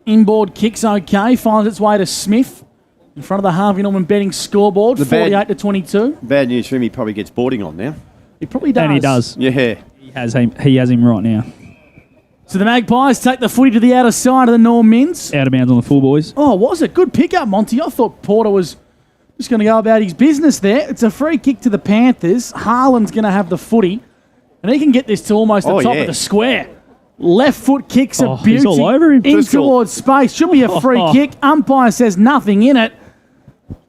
[SPEAKER 1] Inboard kick's okay, finds its way to Smith in front of the Harvey Norman betting scoreboard, 48-22.
[SPEAKER 3] Bad news for him, he probably gets boarding on now.
[SPEAKER 1] He probably does.
[SPEAKER 2] And he does.
[SPEAKER 3] Yeah.
[SPEAKER 2] He has him right now.
[SPEAKER 1] So the Magpies take the footy to the outer side of the Norm Mins.
[SPEAKER 2] Out of bounds on the full, boys.
[SPEAKER 1] Oh, was it? Good pickup, Monty. I thought Porter was just going to go about his business there. It's a free kick to the Panthers. Harlan's going to have the footy, and he can get this to almost the top of the square. Left foot kicks a beauty
[SPEAKER 2] he's all over him.
[SPEAKER 1] in towards space. Should be a free kick. Umpire says nothing in it.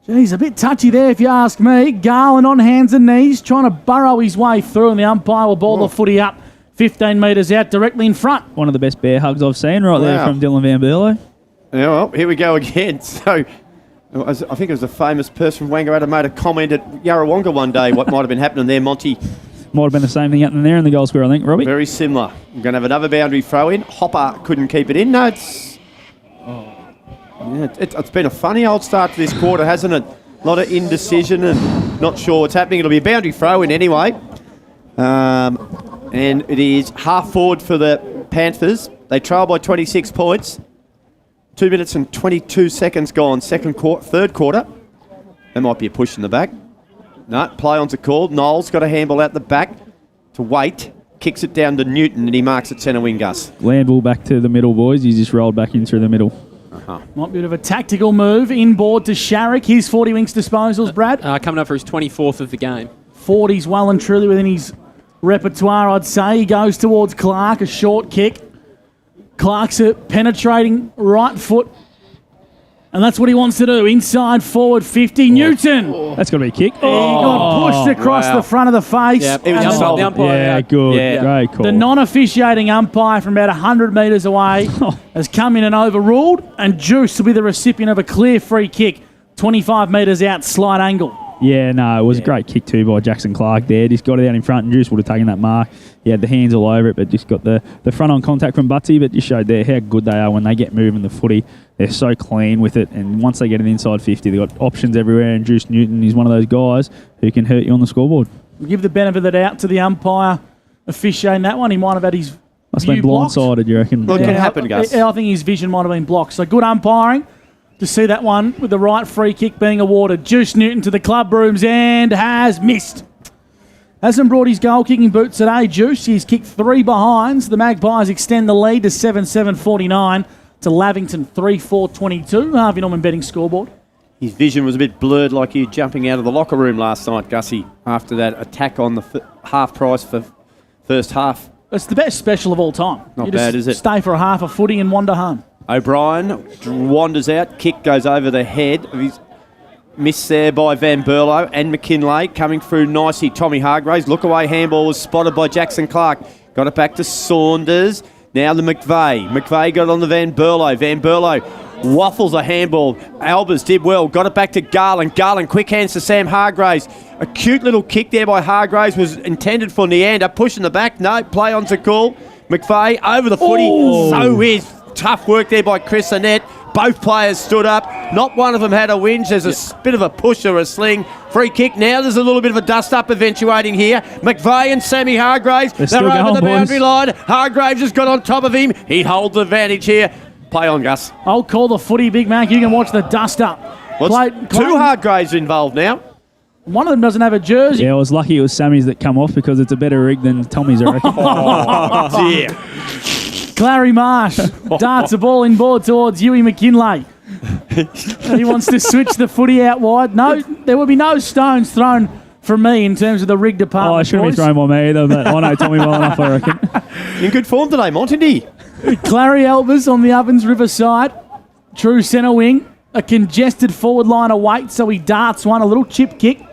[SPEAKER 1] Geez, a bit touchy there if you ask me. Garland on hands and knees, trying to burrow his way through, and the umpire will ball the footy up 15 metres out, directly in front.
[SPEAKER 2] One of the best bear hugs I've seen there from Dylan Van Berlo.
[SPEAKER 3] Yeah, well, here we go again. So, I think it was a famous person from Wangaratta made a comment at Yarrawonga one day, what might have been happening there, Monty.
[SPEAKER 2] Might have been the same thing happening there in the goal square, I think, Robbie.
[SPEAKER 3] Very similar. We're going to have another boundary throw in. Hopper couldn't keep it in. No, it's been a funny old start to this quarter, hasn't it? A lot of indecision and not sure what's happening. It'll be a boundary throw in anyway. And it is half forward for the Panthers. They trail by 26 points. 2 minutes and 22 seconds gone. Third quarter. There might be a push in the back. No, play-ons are called. Knowles got a handball out the back to Waite. Kicks it down to Newton and he marks at centre wing, Gus.
[SPEAKER 2] Glanville back to the middle, boys. He's just rolled back in through the middle.
[SPEAKER 1] Might be a bit of a tactical move. Inboard to Sharrock. His 40 winks disposals, Brad.
[SPEAKER 4] Coming up for his 24th of the game.
[SPEAKER 1] 40's well and truly within his repertoire, I'd say. He goes towards Clark, a short kick. Clark's a penetrating right foot. And that's what he wants to do. Inside forward 50. Newton.
[SPEAKER 2] That's got to be a kick.
[SPEAKER 1] He got pushed across the front of the face.
[SPEAKER 4] Yep. It was the umpire.
[SPEAKER 2] Yeah, good. Yeah. Great call.
[SPEAKER 1] The non-officiating umpire from about 100 metres away has come in and overruled. And Juice will be the recipient of a clear free kick. 25 metres out, slight angle.
[SPEAKER 2] Yeah, no, it was a great kick too by Jackson Clark there. Just got it out in front and Juice would have taken that mark. He had the hands all over it, but just got the front on contact from Butsy, but just showed there how good they are when they get moving the footy. They're so clean with it, and once they get it inside 50, they've got options everywhere, and Juice Newton is one of those guys who can hurt you on the scoreboard.
[SPEAKER 1] We'll give the benefit of the doubt to the umpire officiating that one. He might have had his
[SPEAKER 2] Must have been blindsided, you reckon?
[SPEAKER 3] Well, it can happen, Gus.
[SPEAKER 1] I think his vision might have been blocked. So good umpiring to see that one with the right free kick being awarded. Juice Newton to the club rooms and has missed. Hasn't brought his goal-kicking boots today, Juice. He's kicked 3 behinds. The Magpies extend the lead to 7-7-49 to Lavington 3-4-22. Harvey Norman betting scoreboard.
[SPEAKER 3] His vision was a bit blurred like you jumping out of the locker room last night, Gussie, after that attack on the half price for first half.
[SPEAKER 1] It's the best special of all time.
[SPEAKER 3] Not bad, is it?
[SPEAKER 1] Stay for a half a footy and wander home.
[SPEAKER 3] O'Brien wanders out. Kick goes over the head of his... Missed there by Van Berlo and McKinlay. Coming through nicely, Tommy Hargraves. Look away handball was spotted by Jackson Clark. Got it back to Saunders. Now the McVeigh. McVeigh got it on the Van Berlo. Van Berlo waffles a handball. Albers did well. Got it back to Garland. Garland, quick hands to Sam Hargraves. A cute little kick there by Hargraves was intended for Neander. Pushing the back. No, play on to call. McVeigh over the footy. So is tough work there by Chris Annette. Both players stood up. Not one of them had a whinge. There's a bit of a push or a sling. Free kick. Now there's a little bit of a dust-up eventuating here. McVeigh and Sammy Hargraves. They're over the boundary line. Hargraves has got on top of him. He holds the advantage here. Play on, Gus.
[SPEAKER 1] I'll call the footy, Big Mac. You can watch the dust-up.
[SPEAKER 3] Two Hargraves involved now.
[SPEAKER 1] One of them doesn't have a jersey.
[SPEAKER 2] Yeah, I was lucky it was Sammy's that come off because it's a better rig than Tommy's, I reckon.
[SPEAKER 3] Oh, dear.
[SPEAKER 1] Clary Marsh darts the ball inboard towards Huey McKinlay. He wants to switch the footy out wide. No, there will be no stones thrown from me in terms of the rig department.
[SPEAKER 2] I shouldn't be thrown by me either, but I know Tommy well enough, I reckon.
[SPEAKER 3] In good form today, Monty.
[SPEAKER 1] Clary Elbers on the Ovens River side. True centre wing. A congested forward line of weight, so he darts one. A little chip kick.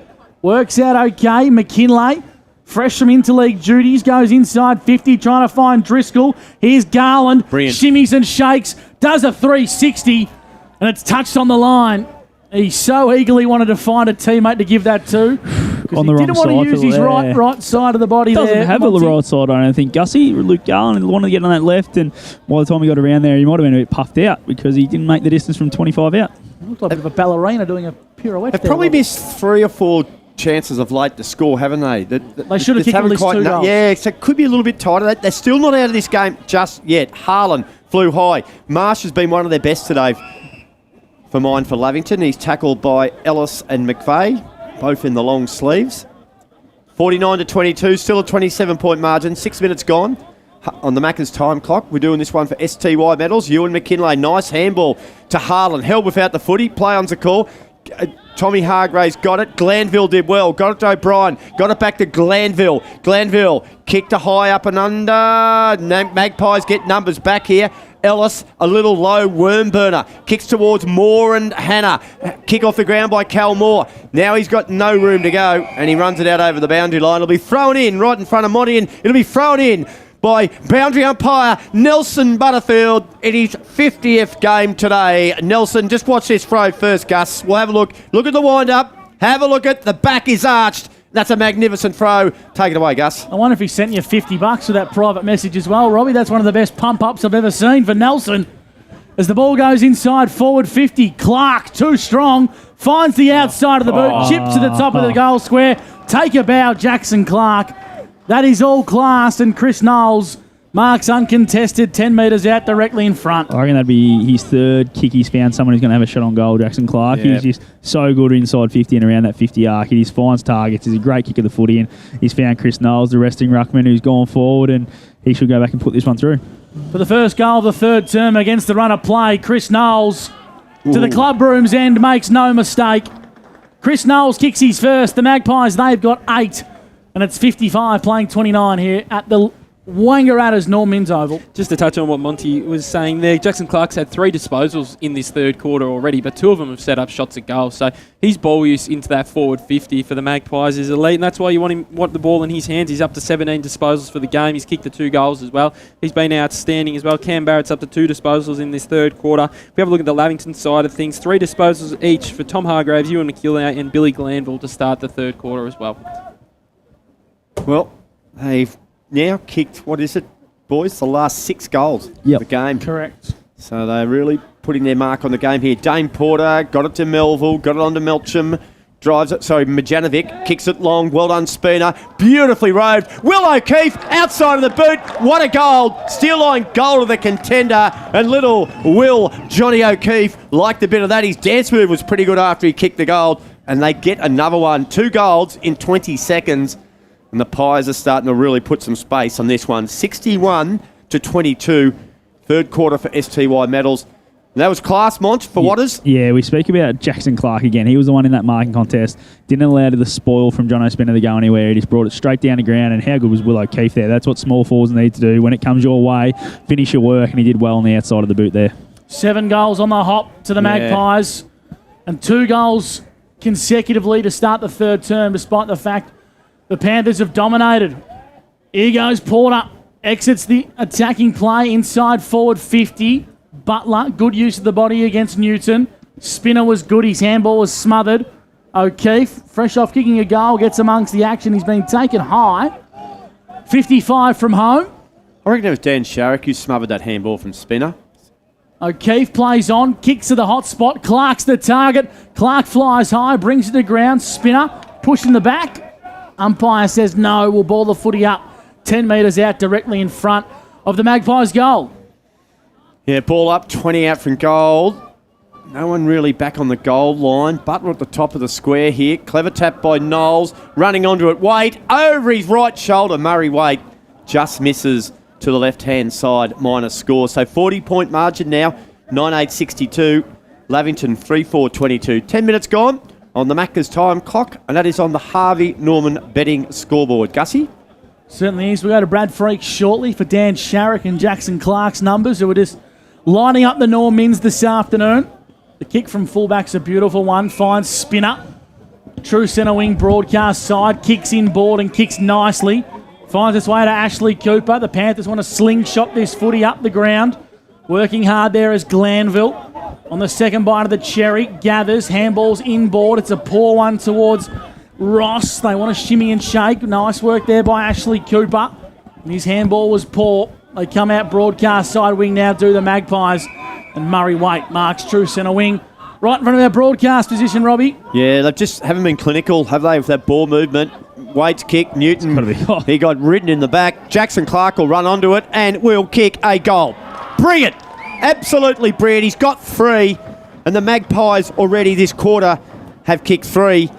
[SPEAKER 1] Works out okay. McKinlay, fresh from interleague duties, goes inside 50, trying to find Driscoll. Here's Garland.
[SPEAKER 3] Brilliant.
[SPEAKER 1] Shimmies and shakes. Does a 360, and it's touched on the line. He so eagerly wanted to find a teammate to give that to.
[SPEAKER 2] On the
[SPEAKER 1] he
[SPEAKER 2] wrong
[SPEAKER 1] didn't want to
[SPEAKER 2] side
[SPEAKER 1] use
[SPEAKER 2] for
[SPEAKER 1] his
[SPEAKER 2] there.
[SPEAKER 1] right side of the body
[SPEAKER 2] Doesn't
[SPEAKER 1] there.
[SPEAKER 2] have a right side, I don't think. Gussie, Luke Garland wanted to get on that left, and by the time he got around there, he might have been a bit puffed out because he didn't make the distance from 25 out.
[SPEAKER 1] Looked like a bit of a ballerina doing a pirouette.
[SPEAKER 3] They've
[SPEAKER 1] there,
[SPEAKER 3] probably
[SPEAKER 1] Rob.
[SPEAKER 3] missed 3 or 4 chances of late to score, haven't they?
[SPEAKER 1] They should have kicked at least 2 goals.
[SPEAKER 3] Yeah, so it could be a little bit tighter. They're still not out of this game just yet. Harlan flew high. Marsh has been one of their best today for mine for Lavington. He's tackled by Ellis and McVeigh, both in the long sleeves. 49-22, still a 27-point margin. 6 minutes gone on the Macca's time clock. We're doing this one for STY medals. Ewan McKinlay, nice handball to Harlan. Held without the footy. Play on's a call. Tommy Hargraves got it. Glanville did well. Got it to O'Brien. Got it back to Glanville. Glanville kicked to high up and under. Magpies get numbers back here. Ellis, a little low worm burner. Kicks towards Moore and Hannah. Kick off the ground by Cal Moore. Now he's got no room to go and he runs it out over the boundary line. It'll be thrown in right in front of Monty and it'll be thrown in by boundary umpire Nelson Butterfield in his 50th game today. Nelson, just watch this throw first, Gus. We'll have a look. Look at the wind-up. Have a look at the back is arched. That's a magnificent throw. Take it away, Gus.
[SPEAKER 1] I wonder if he sent you $50 for that private message as well, Robbie. That's one of the best pump-ups I've ever seen for Nelson. As the ball goes inside, forward 50. Clark, too strong. Finds the outside of the boot. Chips to the top of the goal square. Take a bow, Jackson Clark. That is all class, and Chris Knowles marks uncontested 10 metres out directly in front.
[SPEAKER 2] I reckon that'd be his third kick he's found someone who's going to have a shot on goal, Jackson Clark.
[SPEAKER 3] Yeah.
[SPEAKER 2] He's just so good inside 50 and around that 50 arc. He just finds targets. He's a great kick of the footy, and he's found Chris Knowles, the resting ruckman, who's gone forward, and he should go back and put this one through.
[SPEAKER 1] For the first goal of the third term against the run of play, Chris Knowles to the club room's end makes no mistake. Chris Knowles kicks his first. The Magpies, they've got 8. And it's 55 playing 29 here at the Wangaratta's Norm Minns Oval.
[SPEAKER 4] Just to touch on what Monty was saying there, Jackson Clark's had 3 disposals in this third quarter already, but 2 of them have set up shots at goal. So his ball use into that forward 50 for the Magpies is elite, and that's why you want the ball in his hands. He's up to 17 disposals for the game. He's kicked the 2 goals as well. He's been outstanding as well. Cam Barrett's up to 2 disposals in this third quarter. If we have a look at the Lavington side of things, 3 disposals each for Tom Hargraves, Ewan McKinlay and Billy Glanville to start the third quarter as well.
[SPEAKER 3] Well, they've now kicked, what is it, boys? The last 6 goals of the game.
[SPEAKER 1] Correct.
[SPEAKER 3] So they're really putting their mark on the game here. Dane Porter got it to Melville, got it on to Melcham. Drives it, Majanovic kicks it long. Well done, Spooner. Beautifully rode. Will O'Keefe outside of the boot. What a goal. Steel line goal of the contender. And little Will Johnny O'Keefe liked a bit of that. His dance move was pretty good after he kicked the goal. And they get another one. 2 goals in 20 seconds. And the Pies are starting to really put some space on this one. 61-22. Third quarter for STY medals. And that was class, Monch, for Watters.
[SPEAKER 2] Yeah, we speak about Jackson Clark again. He was the one in that marking contest. Didn't allow the spoil from John O'Spinner to go anywhere. He just brought it straight down the ground. And how good was Will O'Keefe there? That's what small forwards need to do. When it comes your way, finish your work. And he did well on the outside of the boot there.
[SPEAKER 1] 7 goals on the hop to the Magpies. And 2 goals consecutively to start the third term, despite the fact the Panthers have dominated. Here goes Porter. exits the attacking play inside forward 50. Butler, good use of the body against Newton. Spinner was good. His handball was smothered. O'Keefe, fresh off kicking a goal, gets amongst the action. He's been taken high. 55 from home.
[SPEAKER 3] I reckon it was Dan Sharrock who smothered that handball from Spinner.
[SPEAKER 1] O'Keefe plays on, kicks to the hot spot. Clark's the target. Clark flies high, brings it to ground. Spinner pushing the back. Umpire says no, we'll ball the footy up 10 metres out directly in front of the Magpies goal.
[SPEAKER 3] Yeah, ball up, 20 out from goal. No one really back on the goal line. Butler at the top of the square here. Clever tap by Knowles. Running onto it. Wade over his right shoulder. Murray Wade just misses to the left-hand side. Minus score. So 40-point margin now. 9-8-62. Lavington 3-4-22. 10 minutes gone on the Macca's time clock. And that is on the Harvey Norman betting scoreboard. Gussie?
[SPEAKER 1] Certainly is. We go to Brad Freak shortly for Dan Sharrock and Jackson Clark's numbers, who are just lining up the Normins this afternoon. The kick from fullback's a beautiful one. Finds Spinner. True centre wing broadcast side. Kicks inboard and kicks nicely. Finds its way to Ashley Cooper. The Panthers want to slingshot this footy up the ground. Working hard there is Glanville. On the second bite of the cherry. Gathers. Handball's inboard. It's a poor one towards Ross. They want to shimmy and shake. Nice work there by Ashley Cooper. And his handball was poor. They come out broadcast side wing now, do the Magpies. And Murray Waite marks true centre wing. Right in front of our broadcast position, Robbie.
[SPEAKER 3] Yeah, they just haven't been clinical, have they, with that ball movement. Waite's kick, Newton, he got ridden in the back. Jackson Clark will run onto it and will kick a goal. Brilliant. Absolutely brilliant. He's got 3. And the Magpies already this quarter have kicked 3.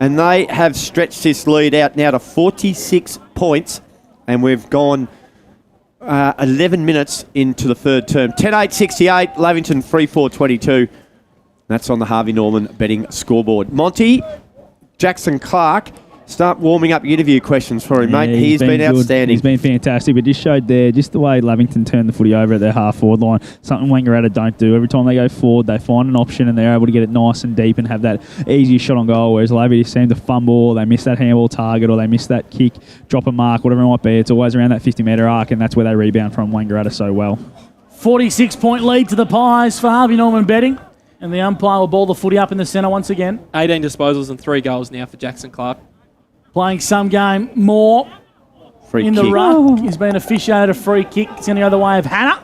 [SPEAKER 3] And they have stretched this lead out now to 46 points. And we've gone 11 minutes into the third term. 10-8-68, Lavington 3-4-22. That's on the Harvey Norman betting scoreboard. Monty, Jackson Clark, start warming up your interview questions for him, mate. He's been outstanding.
[SPEAKER 2] He's been fantastic, but just showed there just the way Lavington turned the footy over at their half-forward line, something Wangaratta don't do. Every time they go forward, they find an option and they're able to get it nice and deep and have that easy shot on goal, whereas Lavy seem to fumble, or they miss that handball target, or they miss that kick, drop a mark, whatever it might be. It's always around that 50-metre arc, and that's where they rebound from Wangaratta so well.
[SPEAKER 1] 46-point lead to the Pies for Harvey Norman betting. And the umpire will ball the footy up in the centre once again.
[SPEAKER 4] 18 disposals and 3 goals now for Jackson Clark.
[SPEAKER 1] Playing some game more
[SPEAKER 3] free
[SPEAKER 1] in
[SPEAKER 3] kick.
[SPEAKER 1] The ruck. He's been officiated a free kick. It's in the other way of Hannah.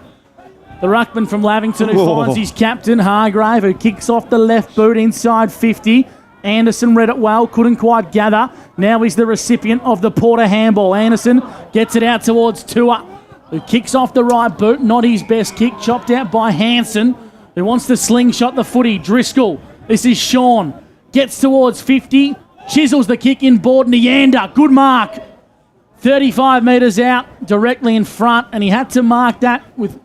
[SPEAKER 1] The ruckman from Lavington who finds his captain, Hargrave, who kicks off the left boot inside 50. Anderson read it well, couldn't quite gather. Now he's the recipient of the Porter handball. Anderson gets it out towards Tua, who kicks off the right boot. Not his best kick, chopped out by Hanson, who wants to slingshot the footy. Driscoll, this is Sean, gets towards 50, chisels the kick inboard. Neander, good mark. 35 metres out, directly in front, and he had to mark that with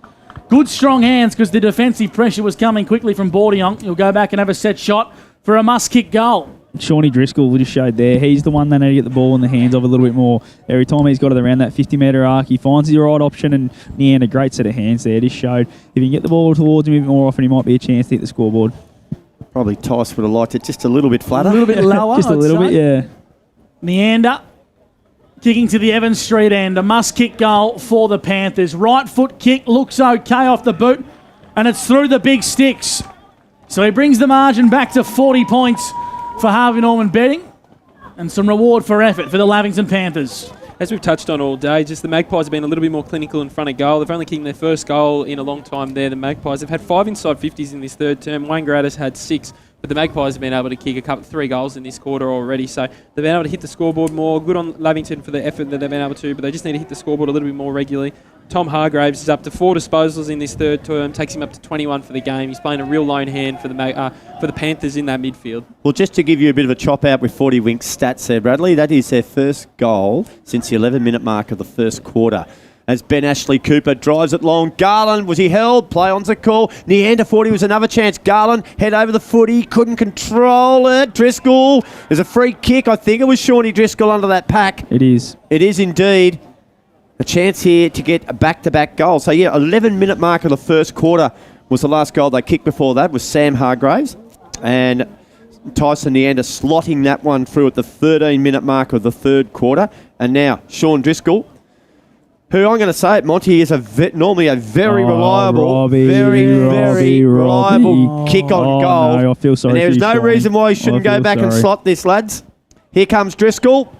[SPEAKER 1] good strong hands because the defensive pressure was coming quickly from Bordeaux. He'll go back and have a set shot for a must-kick goal.
[SPEAKER 2] Shawnee Driscoll just showed there. He's the one they need to get the ball in the hands of a little bit more. Every time he's got it around that 50-metre arc, he finds the right option, and Neander, great set of hands there. Just showed if he can get the ball towards him a bit more often, he might be a chance to hit the scoreboard.
[SPEAKER 3] Probably Tice would have liked it just a little bit flatter.
[SPEAKER 1] A little bit lower,
[SPEAKER 2] just a little bit, yeah.
[SPEAKER 1] Neander kicking to the Evans Street end. A must-kick goal for the Panthers. Right foot kick looks okay off the boot, and it's through the big sticks. So he brings the margin back to 40 points for Harvey Norman betting, and some reward for effort for the Lavington Panthers.
[SPEAKER 4] As we've touched on all day, just the Magpies have been a little bit more clinical in front of goal. They've only kicked their first goal in a long time there, the Magpies. They've had 5 inside 50s in this third term. Wangaratta's had 6, but the Magpies have been able to kick 3 goals in this quarter already. So they've been able to hit the scoreboard more. Good on Lavington for the effort that they've been able to, but they just need to hit the scoreboard a little bit more regularly. Tom Hargraves is up to 4 disposals in this third term, takes him up to 21 for the game. He's playing a real lone hand for the Panthers in that midfield.
[SPEAKER 3] Well, just to give you a bit of a chop out with 40 Winks stats there, Bradley, that is their first goal since the 11-minute mark of the first quarter. As Ben Ashley Cooper drives it long. Garland, was he held? Play on's a call. Neander 40 was another chance. Garland, head over the footy, couldn't control it. Driscoll, there's a free kick. I think it was Shawnee Driscoll under that pack.
[SPEAKER 2] It is.
[SPEAKER 3] It is indeed. A chance here to get a back-to-back goal. So, yeah, 11-minute mark of the first quarter was the last goal they kicked before that was Sam Hargraves. And Tyson Neander slotting that one through at the 13-minute mark of the third quarter. And now, Sean Driscoll who I'm going to say it, Monty, is normally a very reliable,
[SPEAKER 2] Robbie,
[SPEAKER 3] very reliable kick on goal.
[SPEAKER 2] No, I feel sorry.
[SPEAKER 3] And there's no
[SPEAKER 2] Sean.
[SPEAKER 3] reason why he shouldn't go back and slot this, lads. Here comes Driscoll.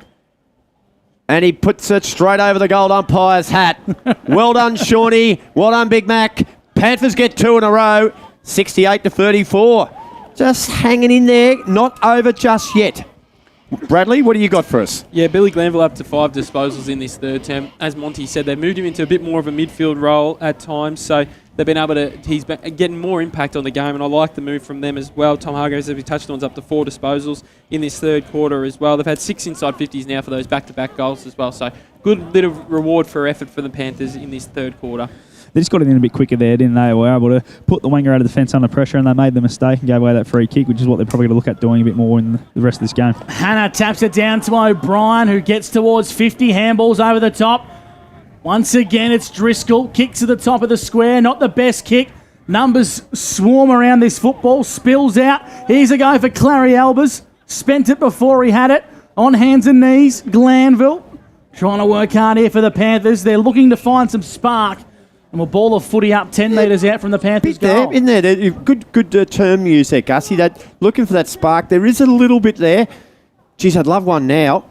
[SPEAKER 3] And he puts it straight over the gold umpire's hat. Well done, Shawnee. Well done, Big Mac. Panthers get 2 in a row. 68-34. Just hanging in there. Not over just yet. Bradley, what do you got for us?
[SPEAKER 4] Yeah, Billy Glanville up to 5 disposals in this third term. As Monty said, they moved him into a bit more of a midfield role at times, so they've been able to. He's been getting more impact on the game, and I like the move from them as well. Tom Hargraves, as we touched on, is up to 4 disposals in this third quarter as well. They've had 6 inside 50s now for those back-to-back goals as well, so good bit of reward for effort for the Panthers in this third quarter.
[SPEAKER 2] They just got it in a bit quicker there, didn't they? They were able to put the Wangaratta defence under pressure, and they made the mistake and gave away that free kick, which is what they're probably going to look at doing a bit more in the rest of this game.
[SPEAKER 1] Hannah taps it down to O'Brien, who gets towards 50, handballs over the top. Once again, it's Driscoll, kick to the top of the square, not the best kick. Numbers swarm around this football, spills out. Here's a go for Clary Albers. Spent it before he had it. On hands and knees, Glanville trying to work hard here for the Panthers. They're looking to find some spark. And we'll ball a footy up 10 metres out from the Panthers' goal.
[SPEAKER 3] In there, good term use there, Gussie. That looking for that spark. There is a little bit there. Geez, I'd love one now.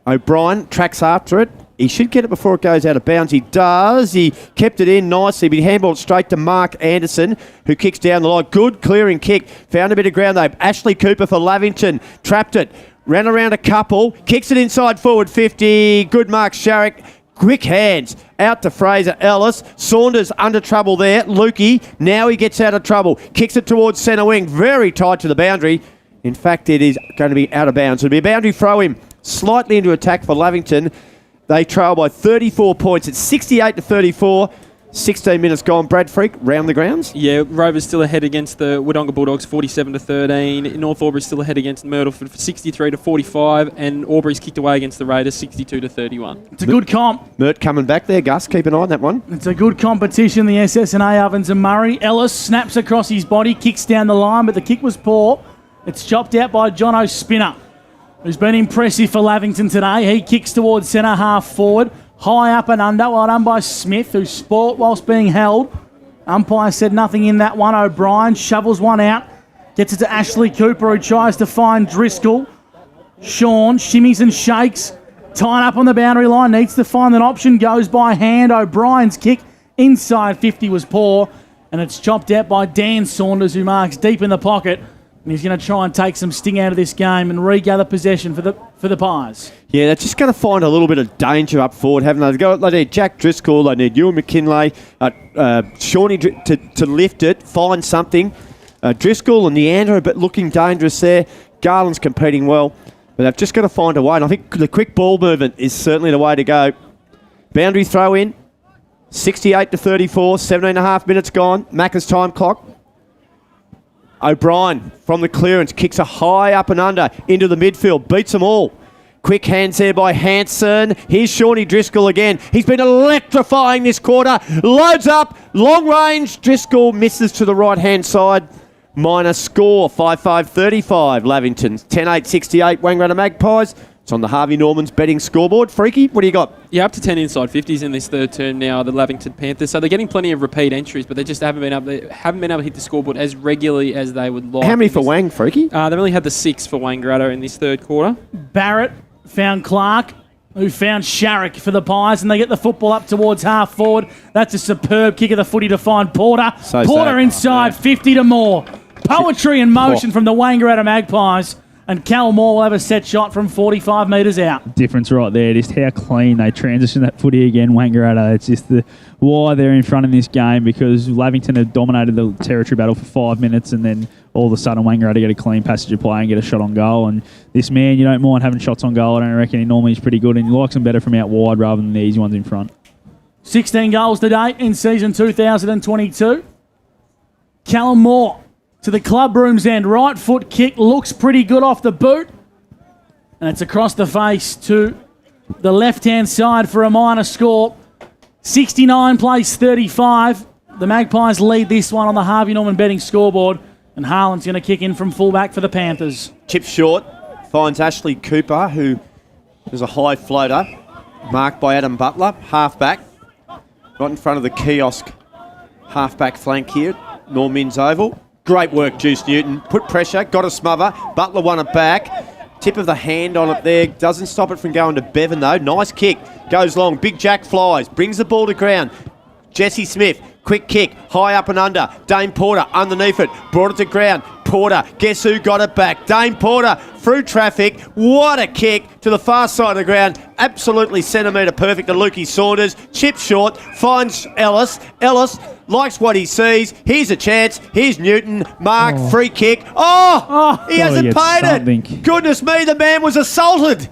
[SPEAKER 3] O'Brien tracks after it. He should get it before it goes out of bounds. He does. He kept it in nicely, but he handballed straight to Mark Anderson, who kicks down the line. Good clearing kick. Found a bit of ground though. Ashley Cooper for Lavington. Trapped it. Ran around a couple. Kicks it inside forward 50. Good mark, Sharrock. Quick hands out to Fraser Ellis. Saunders under trouble there. Lukey, now he gets out of trouble. Kicks it towards centre wing. Very tight to the boundary. In fact, it is going to be out of bounds. It'll be a boundary throw in slightly into attack for Lavington. They trail by 34 points. It's 68-34. 16 minutes gone. Brad Freak, round the grounds.
[SPEAKER 4] Yeah, Rovers still ahead against the Wodonga Bulldogs, 47-13. North Albury still ahead against Myrtleford, 63-45, and Albury's kicked away against the Raiders, 62-31.
[SPEAKER 1] It's a good comp.
[SPEAKER 3] Mert coming back there, Gus. Keep an eye on that one.
[SPEAKER 1] It's a good competition, the SSNA Ovens and Murray. Ellis snaps across his body, kicks down the line, but the kick was poor. It's chopped out by Jono Spinner, who's been impressive for Lavington today. He kicks towards centre half forward. High up and under, well done by Smith, who sport whilst being held. Umpire said nothing in that one. O'Brien shovels one out. Gets it to Ashley Cooper, who tries to find Driscoll. Sean shimmies and shakes. Tied up on the boundary line, needs to find an option. Goes by hand. O'Brien's kick inside 50 was poor. And it's chopped out by Dan Saunders, who marks deep in the pocket. And he's going to try and take some sting out of this game and regather possession for the Pies.
[SPEAKER 3] Yeah, they're just going to find a little bit of danger up forward, haven't they? They need Jack Driscoll, they need Ewan McKinlay, Shawnee to lift it, find something. Driscoll and Neander, but looking dangerous there. Garland's competing well, but they've just got to find a way. And I think the quick ball movement is certainly the way to go. Boundary throw in, 68-34, 17.5 minutes gone. Macca's time clock. O'Brien from the clearance kicks a high up and under into the midfield, beats them all. Quick hands there by Hanson. Here's Shawnee Driscoll again. He's been electrifying this quarter. Loads up, long range. Driscoll misses to the right hand side. Minor score 5-5-35. Lavington 10-8-68. Wangaratta Magpies. It's on the Harvey Norman's betting scoreboard. Freaky, what do you got?
[SPEAKER 4] Yeah, up to 10 inside 50s in this third term now, the Lavington Panthers. So they're getting plenty of repeat entries, but they just haven't been able to hit the scoreboard as regularly as they would like.
[SPEAKER 3] How many for Wang, Freaky?
[SPEAKER 4] They've only had the 6 for Wangaratta in this third quarter.
[SPEAKER 1] Barrett found Clark, who found Sharrock for the Pies, and they get the football up towards half forward. That's a superb kick of the footy to find Porter. Porter inside, 50 to more. Poetry in motion from the Wangaratta Magpies. And Cal Moore will have a set shot from 45 metres out.
[SPEAKER 2] Difference right there, just how clean they transition that footy again, Wangaratta. It's just why they're in front in this game, because Lavington had dominated the territory battle for 5 minutes, and then all of a sudden Wangaratta get a clean passage of play and get a shot on goal. And this man, you don't mind having shots on goal, I don't reckon. He normally is pretty good, and he likes them better from out wide rather than the easy ones in front.
[SPEAKER 1] 16 goals today in season 2022. Callum Moore to the club room's end. Right foot kick looks pretty good off the boot. And it's across the face to the left-hand side for a minor score. 69 plays 35. The Magpies lead this one on the Harvey Norman betting scoreboard. And Harlan's going to kick in from fullback for the Panthers.
[SPEAKER 3] Chip short, finds Ashley Cooper, who is a high floater, marked by Adam Butler, halfback. right in front of the kiosk halfback flank here, Normin's Oval. Great work, Juice Newton. Put pressure, got a smother. Butler won it back. Tip of the hand on it there. Doesn't stop it from going to Bevan, though. Nice kick. Goes long. Big Jack flies. Brings the ball to ground. Jesse Smith. Quick kick. High up and under. Dane Porter underneath it. Brought it to ground. Porter. Guess who got it back? Dane Porter through traffic. What a kick to the far side of the ground. Absolutely centimetre perfect to Lukey Saunders. Chip short. Finds Ellis. Ellis likes what he sees. Here's a chance. Here's Newton. Mark. Free kick. He hasn't paid it. Goodness me, the man was assaulted.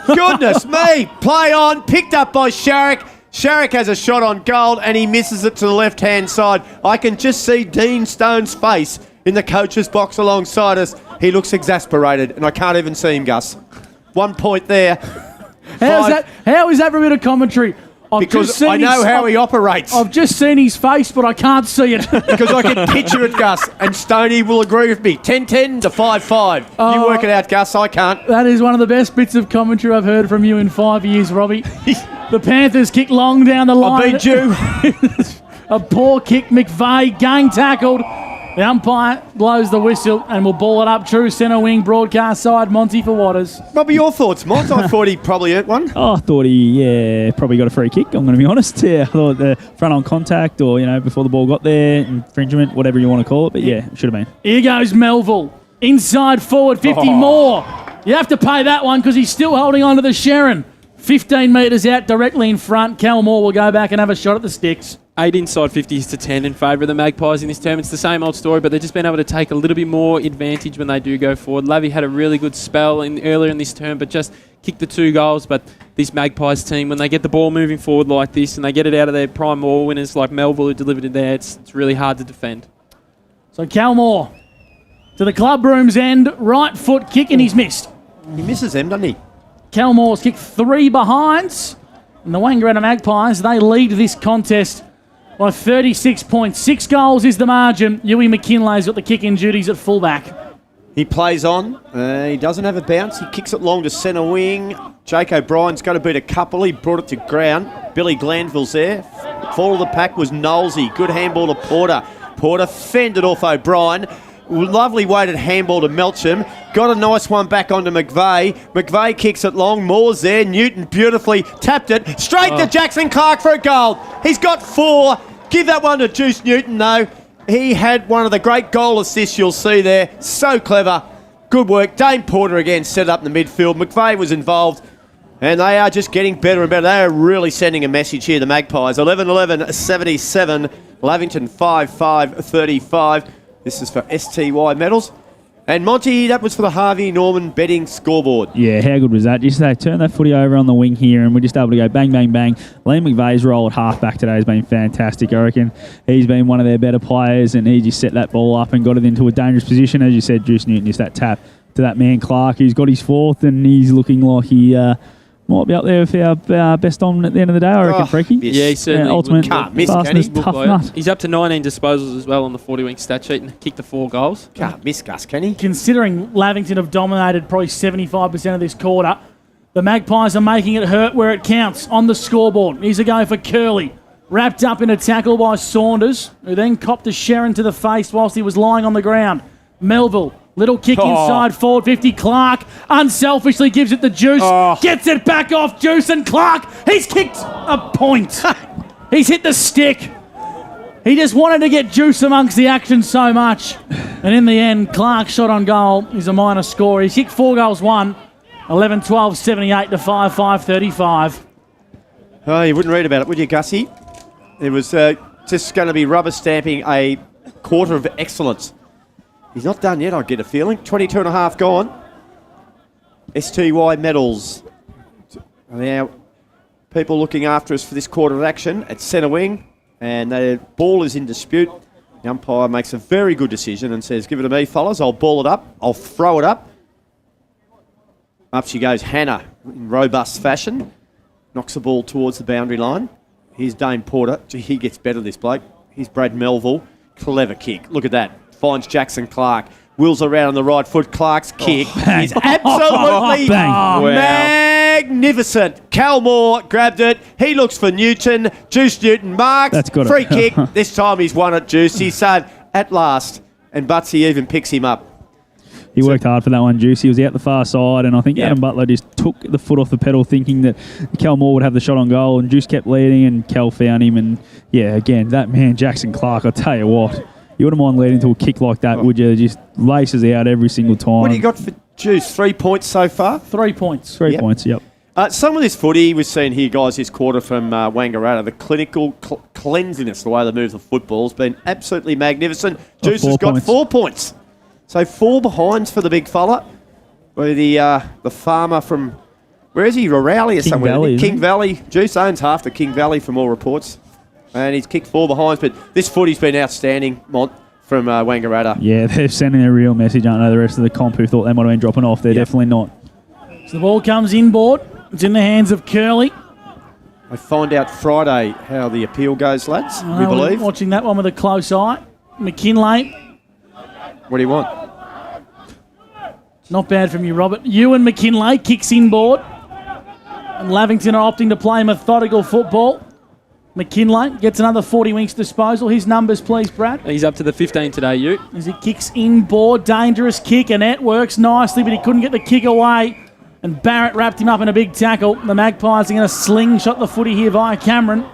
[SPEAKER 3] Goodness me. Play on. Picked up by Sharrock. Sharrock has a shot on goal and he misses it to the left-hand side. I can just see Dean Stone's face in the coach's box alongside us. He looks exasperated and I can't even see him, Gus. 1 point there.
[SPEAKER 1] How is that for a bit of commentary?
[SPEAKER 3] Because I know how he operates.
[SPEAKER 1] I've just seen his face, but I can't see it.
[SPEAKER 3] Because I can picture it, Gus, and Stoney will agree with me. 10-10 to 5-5. You work it out, Gus. I can't.
[SPEAKER 1] That is one of the best bits of commentary I've heard from you in 5 years, Robbie. The Panthers kick long down the line.
[SPEAKER 3] I've been due.
[SPEAKER 1] A poor kick, McVeigh, gang tackled. The umpire blows the whistle and will ball it up. True centre wing, broadcast side, Monty for Waters.
[SPEAKER 3] Robbie, your thoughts, Mont? I thought he probably earned one.
[SPEAKER 2] I thought he, probably got a free kick, I'm going to be honest. Yeah, I thought the front on contact or, before the ball got there, infringement, whatever you want to call it. But yeah, it should have been.
[SPEAKER 1] Here goes Melville. Inside forward, 50 more. You have to pay that one because he's still holding on to the Sharon. 15 metres out directly in front. Cal Moore will go back and have a shot at the sticks.
[SPEAKER 4] 8 inside 50s to 10 in favour of the Magpies in this term. It's the same old story, but they've just been able to take a little bit more advantage when they do go forward. Lavy had a really good spell earlier in this term, but just kicked the 2 goals. But this Magpies team, when they get the ball moving forward like this and they get it out of their prime ball winners like Melville who delivered it there, it's really hard to defend.
[SPEAKER 1] So Cal Moore to the club room's end, right foot kick, and he's missed.
[SPEAKER 3] He misses them, doesn't he?
[SPEAKER 1] Cal Moore's kicked 3 behinds, and the Wangaratta Magpies, they lead this contest by 36.6 goals is the margin. Huey McKinley's got the kicking duties at fullback.
[SPEAKER 3] He plays on. He doesn't have a bounce. He kicks it long to centre wing. Jake O'Brien's going to beat a couple. He brought it to ground. Billy Glanville's there. Fall of the pack was Knowlesy. Good handball to Porter. Porter fended off O'Brien. Lovely weighted handball to Melcham. Got a nice one back onto McVeigh. McVeigh kicks it long. Moore's there. Newton beautifully tapped it. Straight to Jackson Clark for a goal. He's got 4. Give that one to Juice Newton, though. He had one of the great goal assists you'll see there. So clever. Good work. Dane Porter again set up in the midfield. McVeigh was involved. And they are just getting better and better. They are really sending a message here, the Magpies. 11-11-77. Lavington 5-5-35. This is for STY medals. And Monty, that was for the Harvey Norman betting scoreboard.
[SPEAKER 2] Yeah, how good was that? Just they turn that footy over on the wing here and we're just able to go bang, bang, bang. Liam McVeigh's role at half-back today has been fantastic. I reckon he's been one of their better players and he just set that ball up and got it into a dangerous position. As you said, Juice Newton, just that tap to that man Clark, who's got his 4th and he's looking like he might be up there with our best on at the end of the day, I reckon, Freaky.
[SPEAKER 4] Yeah, he certainly
[SPEAKER 2] ultimate
[SPEAKER 3] can't miss,
[SPEAKER 2] fastness,
[SPEAKER 3] can he?
[SPEAKER 2] tough nut.
[SPEAKER 4] He's up to 19 disposals as well on the 40-wing stat sheet and kicked the 4 goals.
[SPEAKER 3] Can't miss, Gus, can he?
[SPEAKER 1] Considering Lavington have dominated probably 75% of this quarter, the Magpies are making it hurt where it counts on the scoreboard. Here's a go for Curley. Wrapped up in a tackle by Saunders, who then copped a Sharon to the face whilst he was lying on the ground. Melville. Little kick inside forward 50. Clark unselfishly gives it to Juice. Gets it back off Juice and Clark. He's kicked a point. He's hit the stick. He just wanted to get Juice amongst the action so much. And in the end, Clark's shot on goal is a minor score. He's kicked 4 goals, 1. 11-12-78 to 5-5-35.
[SPEAKER 3] Oh, you wouldn't read about it, would you, Gussie? It was just going to be rubber stamping a quarter of excellence. He's not done yet, I get a feeling. 22 and a half gone. STY medals. Now, people looking after us for this quarter of action at centre wing, and the ball is in dispute. The umpire makes a very good decision and says, give it to me, fellas. I'll ball it up. I'll throw it up. Up she goes, Hannah, in robust fashion. Knocks the ball towards the boundary line. Here's Dane Porter. Gee, he gets better, this bloke. Here's Brad Melville. Clever kick. Look at that. Finds Jackson Clark. Wheels around on the right foot. Clark's kick is absolutely magnificent. Cal Moore grabbed it. He looks for Newton. Juice Newton marks.
[SPEAKER 2] That's good.
[SPEAKER 3] Free kick. This time he's won it, Juice. He said at last. And Butsy even picks him up.
[SPEAKER 2] He worked hard for that one, Juice. He was out the far side, and I think Adam Butler just took the foot off the pedal thinking that Cal Moore would have the shot on goal, and Juice kept leading, and Cal found him. And, yeah, again, that man, Jackson Clark, I tell you what, you wouldn't mind leading to a kick like that, would you? Just laces out every single time.
[SPEAKER 3] What do you got for Juice? 3 points so far?
[SPEAKER 1] 3 points.
[SPEAKER 2] 3 points, yep.
[SPEAKER 3] Some of this footy we've seen here, guys, this quarter from Wangaratta, the clinical cleanliness, the way they move the football has been absolutely magnificent. Juice has got 4 points. So 4 behinds for the big fella. Where the farmer from, where is he? Rowley or
[SPEAKER 2] King
[SPEAKER 3] somewhere?
[SPEAKER 2] Valley,
[SPEAKER 3] King Valley. Juice owns half the King Valley from all reports. And he's kicked 4 behinds. But this footy's been outstanding, Mont, from Wangaratta.
[SPEAKER 2] Yeah, they're sending a real message, aren't they? The rest of the comp who thought they might have been dropping off. They're definitely not.
[SPEAKER 1] So the ball comes inboard. It's in the hands of Curley.
[SPEAKER 3] I find out Friday how the appeal goes, lads, we believe.
[SPEAKER 1] Watching that one with a close eye. McKinlay.
[SPEAKER 3] What do you want?
[SPEAKER 1] Not bad from you, Robert. Ewan McKinlay kicks inboard. And Lavington are opting to play methodical football. McKinlay gets another 40 winks disposal. His numbers, please, Brad.
[SPEAKER 4] He's up to the 15 today, Ute.
[SPEAKER 1] As he kicks inboard. Dangerous kick. Annette works nicely, but he couldn't get the kick away. And Barrett wrapped him up in a big tackle. The Magpies are going to slingshot the footy here via Cameron.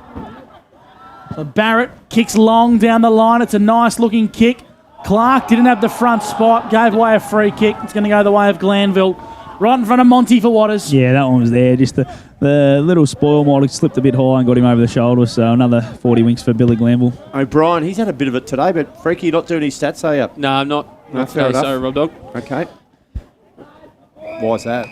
[SPEAKER 1] So Barrett kicks long down the line. It's a nice-looking kick. Clark didn't have the front spot, gave away a free kick. It's going to go the way of Glanville. Right in front of Monty for Waters.
[SPEAKER 2] Yeah, that one was there. Just the little spoil might have slipped a bit high and got him over the shoulder. So another 40 winks for Billy Glanville.
[SPEAKER 3] O'Brien, he's had a bit of it today, but Freaky, you're not doing his stats, are you?
[SPEAKER 4] No, I'm not.
[SPEAKER 3] No, fair enough.
[SPEAKER 4] Sorry, Rob Dog.
[SPEAKER 3] Okay. Why's that?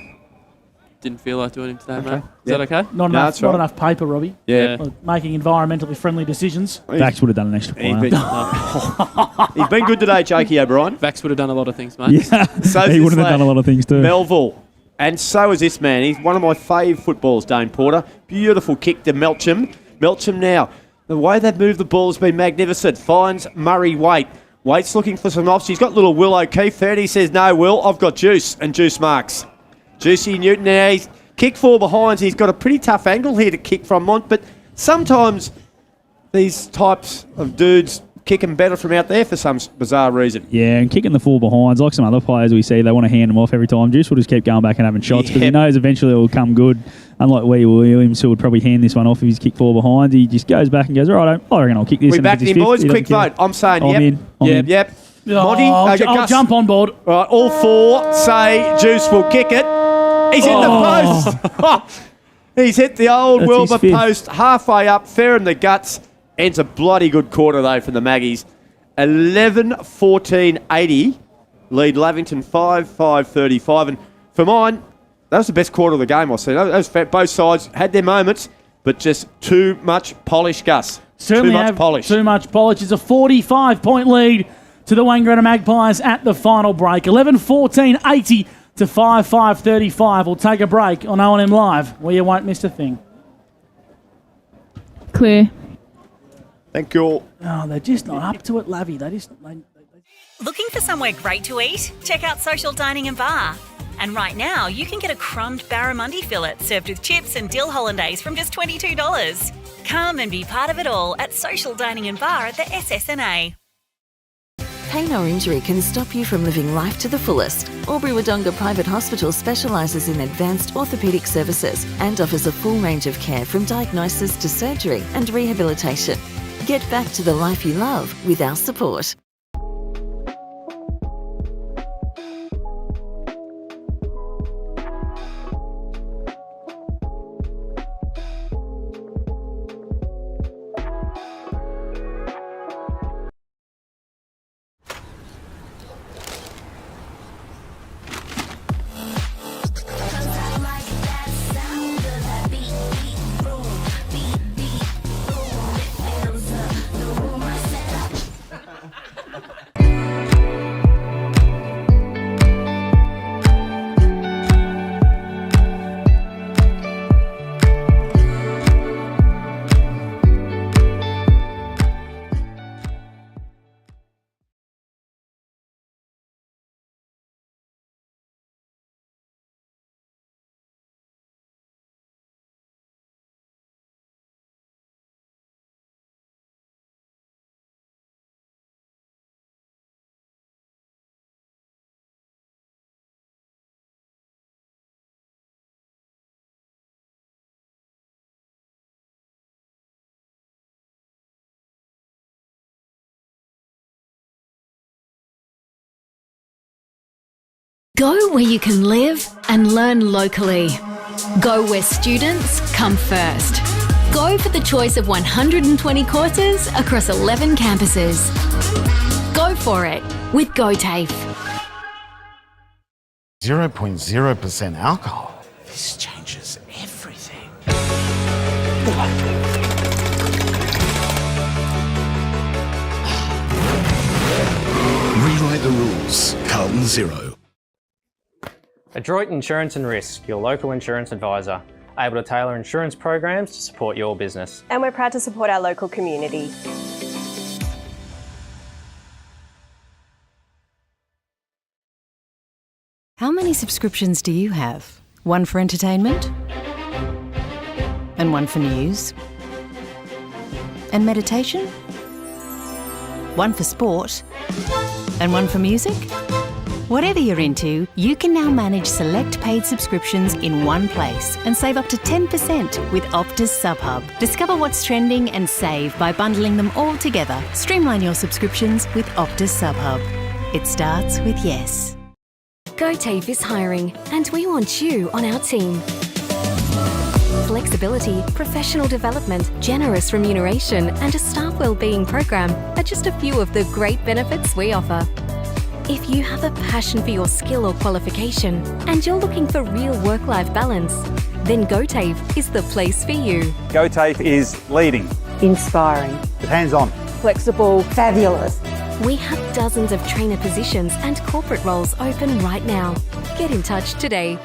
[SPEAKER 4] Didn't feel like doing him today, mate. Is
[SPEAKER 3] Yeah.
[SPEAKER 4] that okay?
[SPEAKER 1] Not enough paper, Robbie.
[SPEAKER 3] Yeah.
[SPEAKER 1] Making environmentally friendly decisions.
[SPEAKER 2] Vax would have done an extra point.
[SPEAKER 3] He's been good today, Jakey O'Brien.
[SPEAKER 4] Vax would have done a lot of things, mate.
[SPEAKER 2] Yeah,
[SPEAKER 3] So
[SPEAKER 2] he would have done a lot of things too.
[SPEAKER 3] Melville. And so is this man. He's one of my fave footballers, Dane Porter. Beautiful kick to Melcham. Melcham now. The way they've moved the ball has been magnificent. Finds Murray Waite. Waite's looking for some offs. He's got little Will O'Keefe there. He says, no, Will, I've got Juice. And Juice marks. Juicy Newton now. He's kicked 4 behinds. He's got a pretty tough angle here to kick from Mont. But sometimes these types of dudes kick them better from out there for some bizarre reason.
[SPEAKER 2] Yeah, and kicking the 4 behinds, like some other players we see, they want to hand them off every time. Juice will just keep going back and having shots because he knows eventually it will come good. Unlike Wee Williams, who would probably hand this one off if he's kicked 4 behind. He just goes back and goes, all right, I reckon I'll kick this.
[SPEAKER 3] We backed him, boys. Quick vote. I'm saying yep. Monty,
[SPEAKER 1] I'll jump on board.
[SPEAKER 3] All right, all 4 say Juice will kick it. He's in the post. He's hit the old Wilbur post halfway up, fair in the guts. Ends a bloody good quarter, though, from the Maggies. 11-14-80. Lead Lavington 5-5-35. And for mine, that was the best quarter of the game, I've seen. Both sides had their moments, but just too much polish, Gus.
[SPEAKER 1] Certainly
[SPEAKER 3] too much polish.
[SPEAKER 1] Too much polish. It's a 45-point lead to the Wangaratta Magpies at the final break. 11-14-80 to 5-5-35. We'll take a break on O&M Live, where you won't miss a thing.
[SPEAKER 16] Clear.
[SPEAKER 3] Thank you.
[SPEAKER 1] Oh, they're just not up to it, Lavy.
[SPEAKER 5] Looking for somewhere great to eat? Check out Social Dining and Bar. And right now, you can get a crumbed barramundi fillet served with chips and dill hollandaise from just $22. Come and be part of it all at Social Dining and Bar at the SSNA.
[SPEAKER 6] Pain or injury can stop you from living life to the fullest. Albury-Wodonga Private Hospital specialises in advanced orthopaedic services and offers a full range of care from diagnosis to surgery and rehabilitation. Get back to the life you love with our support.
[SPEAKER 7] Go where you can live and learn locally. Go where students come first. Go for the choice of 120 courses across 11 campuses. Go for it with GoTAFE.
[SPEAKER 8] 0.0% alcohol. This changes everything.
[SPEAKER 15] Rewrite the rules. Carlton 0.
[SPEAKER 9] Adroit Insurance and Risk, your local insurance advisor, able to tailor insurance programs to support your business.
[SPEAKER 10] And we're proud to support our local community.
[SPEAKER 11] How many subscriptions do you have? One for entertainment? And one for news? And meditation? One for sport? And one for music? Whatever you're into, you can now manage select paid subscriptions in one place and save up to 10% with Optus SubHub. Discover what's trending and save by bundling them all together. Streamline your subscriptions with Optus SubHub. It starts with yes.
[SPEAKER 7] GoTAFE is hiring, and we want you on our team. Flexibility, professional development, generous remuneration, and a staff wellbeing program are just a few of the great benefits we offer. If you have a passion for your skill or qualification and you're looking for real work-life balance, then GoTAFE is the place for you.
[SPEAKER 12] GoTAFE is leading,
[SPEAKER 13] Inspiring.
[SPEAKER 12] hands-on,
[SPEAKER 13] Flexible. Fabulous.
[SPEAKER 7] We have dozens of trainer positions and corporate roles open right now. Get in touch today.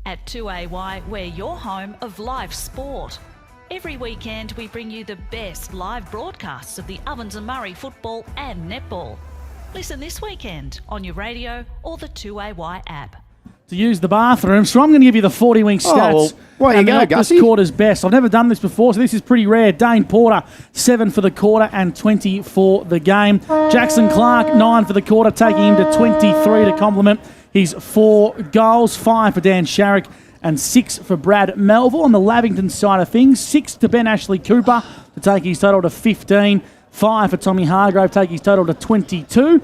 [SPEAKER 14] At 2AY, we're your home of live sport. Every weekend, we bring you the best live broadcasts of the Ovens and Murray football and netball. Listen this weekend on your radio or the 2AY app.
[SPEAKER 1] To use the bathroom, so I'm going to give you the 40-wing stats.
[SPEAKER 3] Well,
[SPEAKER 1] and
[SPEAKER 3] you go,
[SPEAKER 1] the
[SPEAKER 3] Gussie.
[SPEAKER 1] quarter's best. I've never done this before, so this is pretty rare. Dane Porter, 7 for the quarter and 20 for the game. Jackson Clark, 9 for the quarter, taking him to 23 to complement his 4 goals. 5 for Dan Sharrock and 6 for Brad Melville. On the Lavington side of things, 6 to Ben Ashley Cooper to take his total to 15. 5 for Tommy Hargrove, take his total to 22.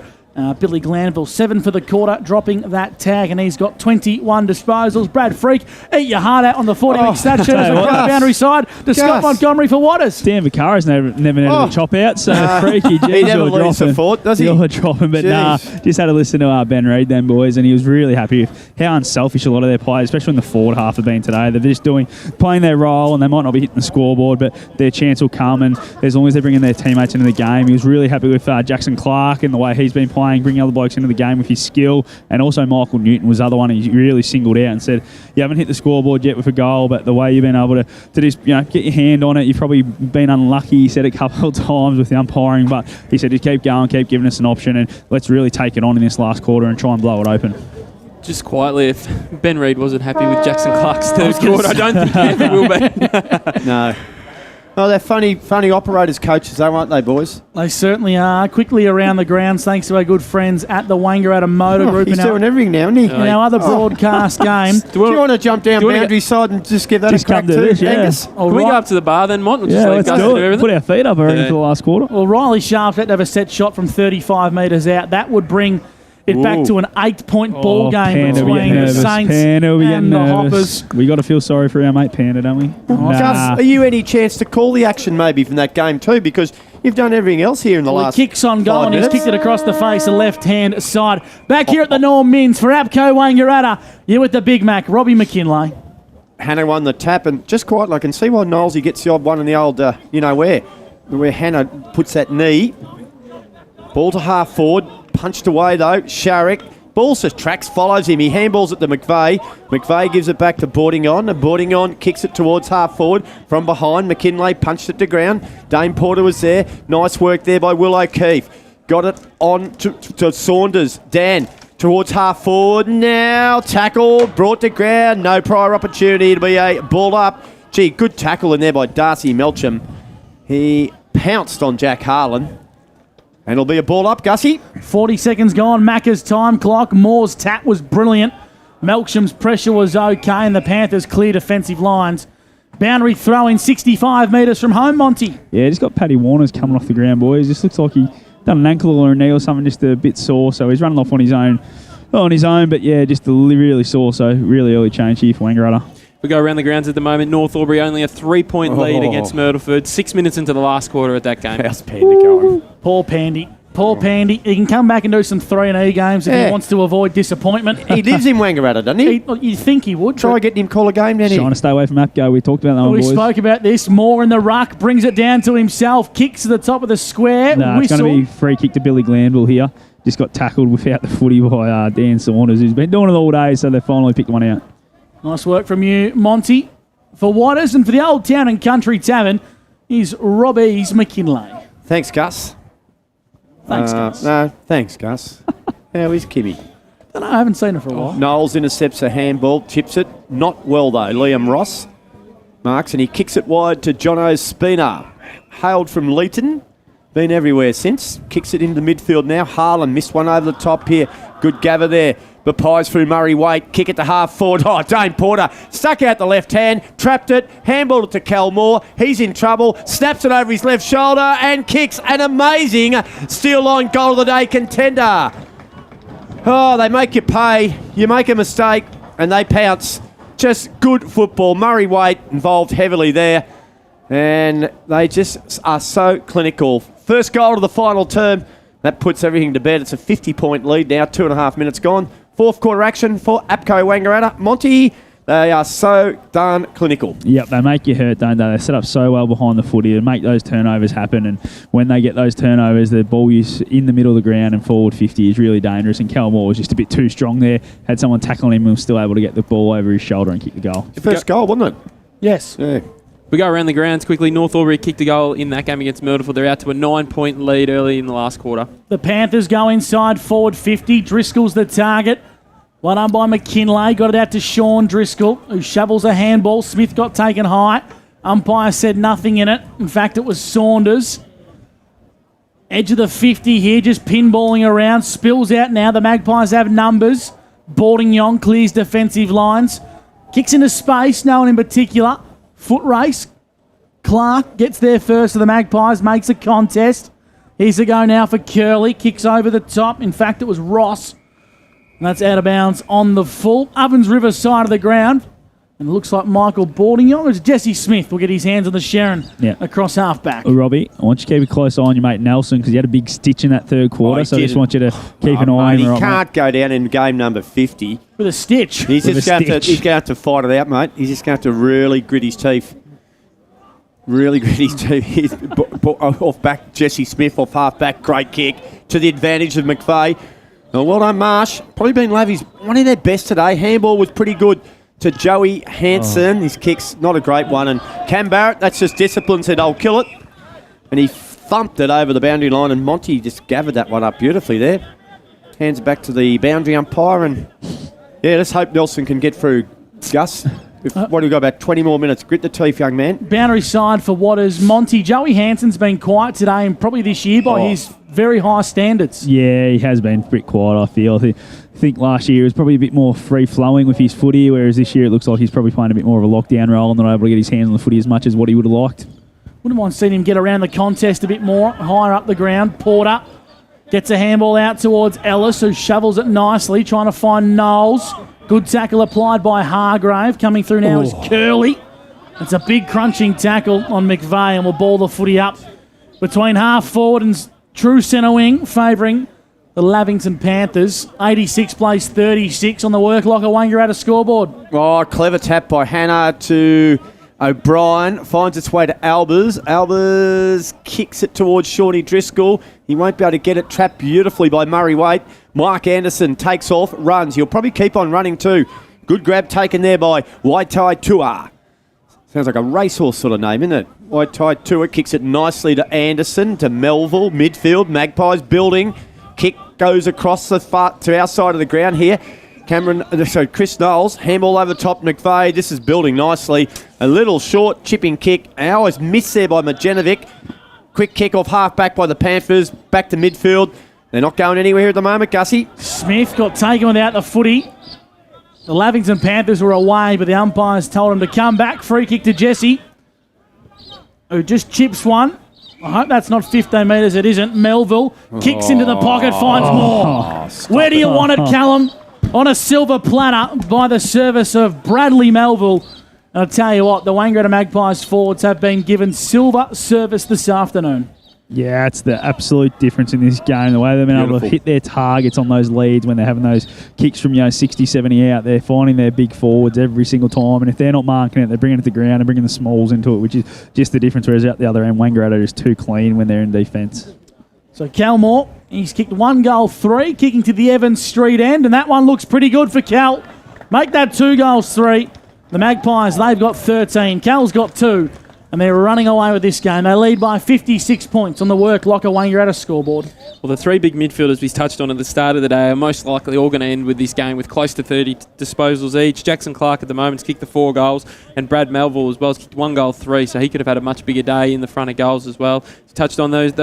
[SPEAKER 1] Billy Glanville, 7 for the quarter, dropping that tag, and he's got 21 disposals. Brad Freak, eat your heart out on the 40-wing stat sheet as we go boundary side to Scott Montgomery for Waters.
[SPEAKER 2] Dan Vicara's never needed a chop out, so Freaky, geez,
[SPEAKER 3] he never leaves the fort, does he?
[SPEAKER 2] You're dropping, but just had to listen to Ben Reid then, boys, and he was really happy with how unselfish a lot of their players, especially in the forward half, have been today. They're just playing their role, and they might not be hitting the scoreboard, but their chance will come, and as long as they're bringing their teammates into the game. He was really happy with Jackson Clark and the way he's been playing, bringing other blokes into the game with his skill, and also Michael Newton was the other one he really singled out and said, you haven't hit the scoreboard yet with a goal, but the way you've been able to just get your hand on it, you've probably been unlucky, he said a couple of times with the umpiring, but he said just keep going, keep giving us an option, and let's really take it on in this last quarter and try and blow it open.
[SPEAKER 4] Just quietly, if Ben Reid wasn't happy with Jackson Clark's third quarter, I don't think he ever will be.
[SPEAKER 3] No. Oh, they're funny operators coaches, though, aren't they, boys?
[SPEAKER 1] They certainly are. Quickly around the grounds, thanks to our good friends at the Wangaratta Motor Group.
[SPEAKER 3] He's doing everything now, isn't he?
[SPEAKER 1] In our other broadcast game.
[SPEAKER 3] Do you want to jump down boundary side and just give that a crack too, Angus?
[SPEAKER 4] Can we go up to the bar then, Mont? We'll just
[SPEAKER 2] Let's do it. Put our feet up, I reckon, for the last quarter.
[SPEAKER 1] Well, Riley Sharp had to have a set shot from 35 metres out. That would bring it back to an 8-point ball game between the Saints and the Hoppers.
[SPEAKER 2] We got to feel sorry for our mate Panda, don't we?
[SPEAKER 3] Gus, are you any chance to call the action maybe from that game too? Because you've done everything else here in the last
[SPEAKER 1] He kicks on goal
[SPEAKER 3] 5
[SPEAKER 1] and he's
[SPEAKER 3] minutes.
[SPEAKER 1] kicked it across the face, the left-hand side. Back here at the Norm Mins for APCO Wangaratta. You with the Big Mac, Robbie McKinlay.
[SPEAKER 3] Hannah won the tap, and just quietly, I can see why Knowlesy gets the odd one in the old, where Hannah puts that knee. Ball to half forward, punched away though, Sharrock. Ball tracks, follows him. He handballs it to McVeigh. McVeigh gives it back to Boarding-on. And Boarding-on kicks it towards half forward. From behind, McKinlay punched it to ground. Dane Porter was there. Nice work there by Will O'Keefe. Got it on to Saunders. Dan towards half forward now. Tackled, brought to ground. No prior opportunity to be a ball up. Gee, good tackle in there by Darcy Melcham. He pounced on Jack Harlan. And it'll be a ball up, Gussie.
[SPEAKER 1] 40 seconds gone. Macca's time clock. Moore's tap was brilliant. Melcham's pressure was okay, and the Panthers clear defensive lines. Boundary throw in 65 metres from home, Monty.
[SPEAKER 2] Yeah, just got Paddy Warner's coming off the ground, boys. Just looks like he done an ankle or a knee or something, just a bit sore. So he's running off on his own. But yeah, just really sore. So really early change here for Wangaratta.
[SPEAKER 4] We go around the grounds at the moment. North Albury only a 3-point lead against Myrtleford. 6 minutes into the last quarter at that game.
[SPEAKER 3] How's Panda going?
[SPEAKER 1] Poor Pandy. Pandy. He can come back and do some 3-and-E games if he wants to avoid disappointment.
[SPEAKER 3] He lives in Wangaratta, doesn't he?
[SPEAKER 1] You'd think he would.
[SPEAKER 3] Try getting him call a game, didn't he?
[SPEAKER 2] Trying to stay away from Apco. We talked about that one,
[SPEAKER 1] We
[SPEAKER 2] boys.
[SPEAKER 1] spoke about this. Moore in the ruck. Brings it down to himself. Kicks to the top of the square.
[SPEAKER 2] It's
[SPEAKER 1] Whistle.
[SPEAKER 2] going to be free kick to Billy Glanville here. Just got tackled without the footy by Dan Saunders, who's been doing it all day, so they finally picked one out.
[SPEAKER 1] Nice work from you, Monty. For Waters and for the Old Town and Country Tavern is Robbie's McKinlay.
[SPEAKER 3] Thanks, Gus.
[SPEAKER 1] Thanks, Gus.
[SPEAKER 3] No, thanks, Gus. How is Kimmy?
[SPEAKER 1] I don't know, I haven't seen her for a while.
[SPEAKER 3] Knowles intercepts a handball, chips it. Not well, though. Liam Ross marks, and he kicks it wide to Jono Spina. Hailed from Leeton. Been everywhere since. Kicks it into the midfield now. Harlan missed one over the top here. Good gather there. Pies through Murray Waite. Kick it to half forward. Oh, Dane Porter stuck out the left hand. Trapped it. Handballed it to Cal Moore. He's in trouble. Snaps it over his left shoulder and kicks an amazing steel line goal of the day contender. Oh, they make you pay. You make a mistake and they pounce. Just good football. Murray Waite involved heavily there. And they just are so clinical. First goal of the final term. That puts everything to bed. It's a 50-point lead now. 2.5 minutes gone. Fourth quarter action for APCO Wangaratta. Monty, they are so darn clinical.
[SPEAKER 2] Yep, they make you hurt, don't they? They set up so well behind the footy and make those turnovers happen. And when they get those turnovers, the ball use in the middle of the ground and forward 50 is really dangerous. And Cal Moore was just a bit too strong there. Had someone tackling him and was still able to get the ball over his shoulder and kick the goal.
[SPEAKER 3] First goal, wasn't it?
[SPEAKER 1] Yes.
[SPEAKER 3] Yeah.
[SPEAKER 4] We go around the grounds quickly. North Albury kicked a goal in that game against Myrtleford. They're out to a 9-point lead early in the last quarter.
[SPEAKER 1] The Panthers go inside forward 50. Driscoll's the target. One done by McKinlay. Got it out to Sean Driscoll, who shovels a handball. Smith got taken high. Umpire said nothing in it. In fact, it was Saunders. Edge of the 50 here, just pinballing around. Spills out now. The Magpies have numbers. Boarding-Yong clears defensive lines. Kicks into space, no one in particular. Foot race. Clark gets there first for the Magpies, makes a contest. Here's a go now for Curley. Kicks over the top. In fact, it was Ross. And that's out of bounds on the full. Ovens River side of the ground. And it looks like Michael Boarding-Yong. It's Jesse Smith will get his hands on the Sharon across half-back.
[SPEAKER 2] Well, Robbie, I want you to keep a close eye on your mate Nelson because he had a big stitch in that third quarter. So I just want you to keep an eye on him.
[SPEAKER 3] He can't go down in game number 50.
[SPEAKER 1] With a stitch.
[SPEAKER 3] He's going to have to fight it out, mate. He's just going to have to really grit his teeth. Really grit his teeth. Off back, Jesse Smith off half-back. Great kick to the advantage of McVeigh. Well done, Marsh. Probably been Lavy's one of their best today. Handball was pretty good to Joey Hansen. His kick's not a great one. And Cam Barrett, that's just discipline, said, I'll kill it. And he thumped it over the boundary line, and Monty just gathered that one up beautifully there. Hands it back to the boundary umpire, and let's hope Nelson can get through, Gus. What do we got, about 20 more minutes? Grit the teeth, young man.
[SPEAKER 1] Boundary side for Waters. Monty, Joey Hansen's been quiet today and probably this year by his very high standards.
[SPEAKER 2] Yeah, he has been a bit quiet, I feel. I think last year he was probably a bit more free-flowing with his footy, whereas this year it looks like he's probably playing a bit more of a lockdown role and not able to get his hands on the footy as much as what he would have liked.
[SPEAKER 1] Wouldn't mind seeing him get around the contest a bit more, higher up the ground. Porter gets a handball out towards Ellis, who shovels it nicely, trying to find Knowles. Good tackle applied by Hargrave. Coming through now is Curley. It's a big crunching tackle on McVeigh, and will ball the footy up between half forward and true centre wing, favouring the Lavington Panthers. 86 plays 36 on the work locker Wangaratta scoreboard.
[SPEAKER 3] Oh, clever tap by Hannah to O'Brien. Finds its way to Albers. Albers kicks it towards Shawnee Driscoll. He won't be able to get it. Trapped beautifully by Murray Waite. Mark Anderson takes off, runs. He'll probably keep on running too. Good grab taken there by Waitai Tua. Sounds like a racehorse sort of name, isn't it? Waitai Tua kicks it nicely to Anderson, to Melville, midfield. Magpies building. Kick goes across to our side of the ground here. Chris Knowles, handball over the top, McVeigh. This is building nicely. A little short chipping kick. Ours missed there by Majanovic. Quick kick off half back by the Panthers. Back to midfield. They're not going anywhere at the moment, Gussie.
[SPEAKER 1] Smith got taken without the footy. The Lavington Panthers were away, but the umpires told him to come back. Free kick to Jesse, who just chips one. I hope that's not 15 metres. It isn't. Melville kicks into the pocket, finds more. Where do you want it, Callum? On a silver platter by the service of Bradley Melville. And I'll tell you what, the Wangaratta Magpies forwards have been given silver service this afternoon.
[SPEAKER 2] Yeah, it's the absolute difference in this game. The way they've been able to hit their targets on those leads when they're having those kicks from 60, 70 out. They're finding their big forwards every single time. And if they're not marking it, they're bringing it to the ground and bringing the smalls into it, which is just the difference. Whereas out the other end, Wangaratta is too clean when they're in defence.
[SPEAKER 1] So Cal Moore, he's kicked 1 goal 3, kicking to the Evans Street end. And that one looks pretty good for Cal. Make that 2 goals 3. The Magpies, they've got 13. Cal's got 2. And they're running away with this game. They lead by 56 points on the Work Locker Wangaratta scoreboard.
[SPEAKER 4] Well, the 3 big midfielders we touched on at the start of the day are most likely all going to end with this game with close to 30 disposals each. Jackson Clark at the moment's kicked the 4 goals, and Brad Melville as well has kicked 1 goal 3, so he could have had a much bigger day in the front of goals as well. Touched on those.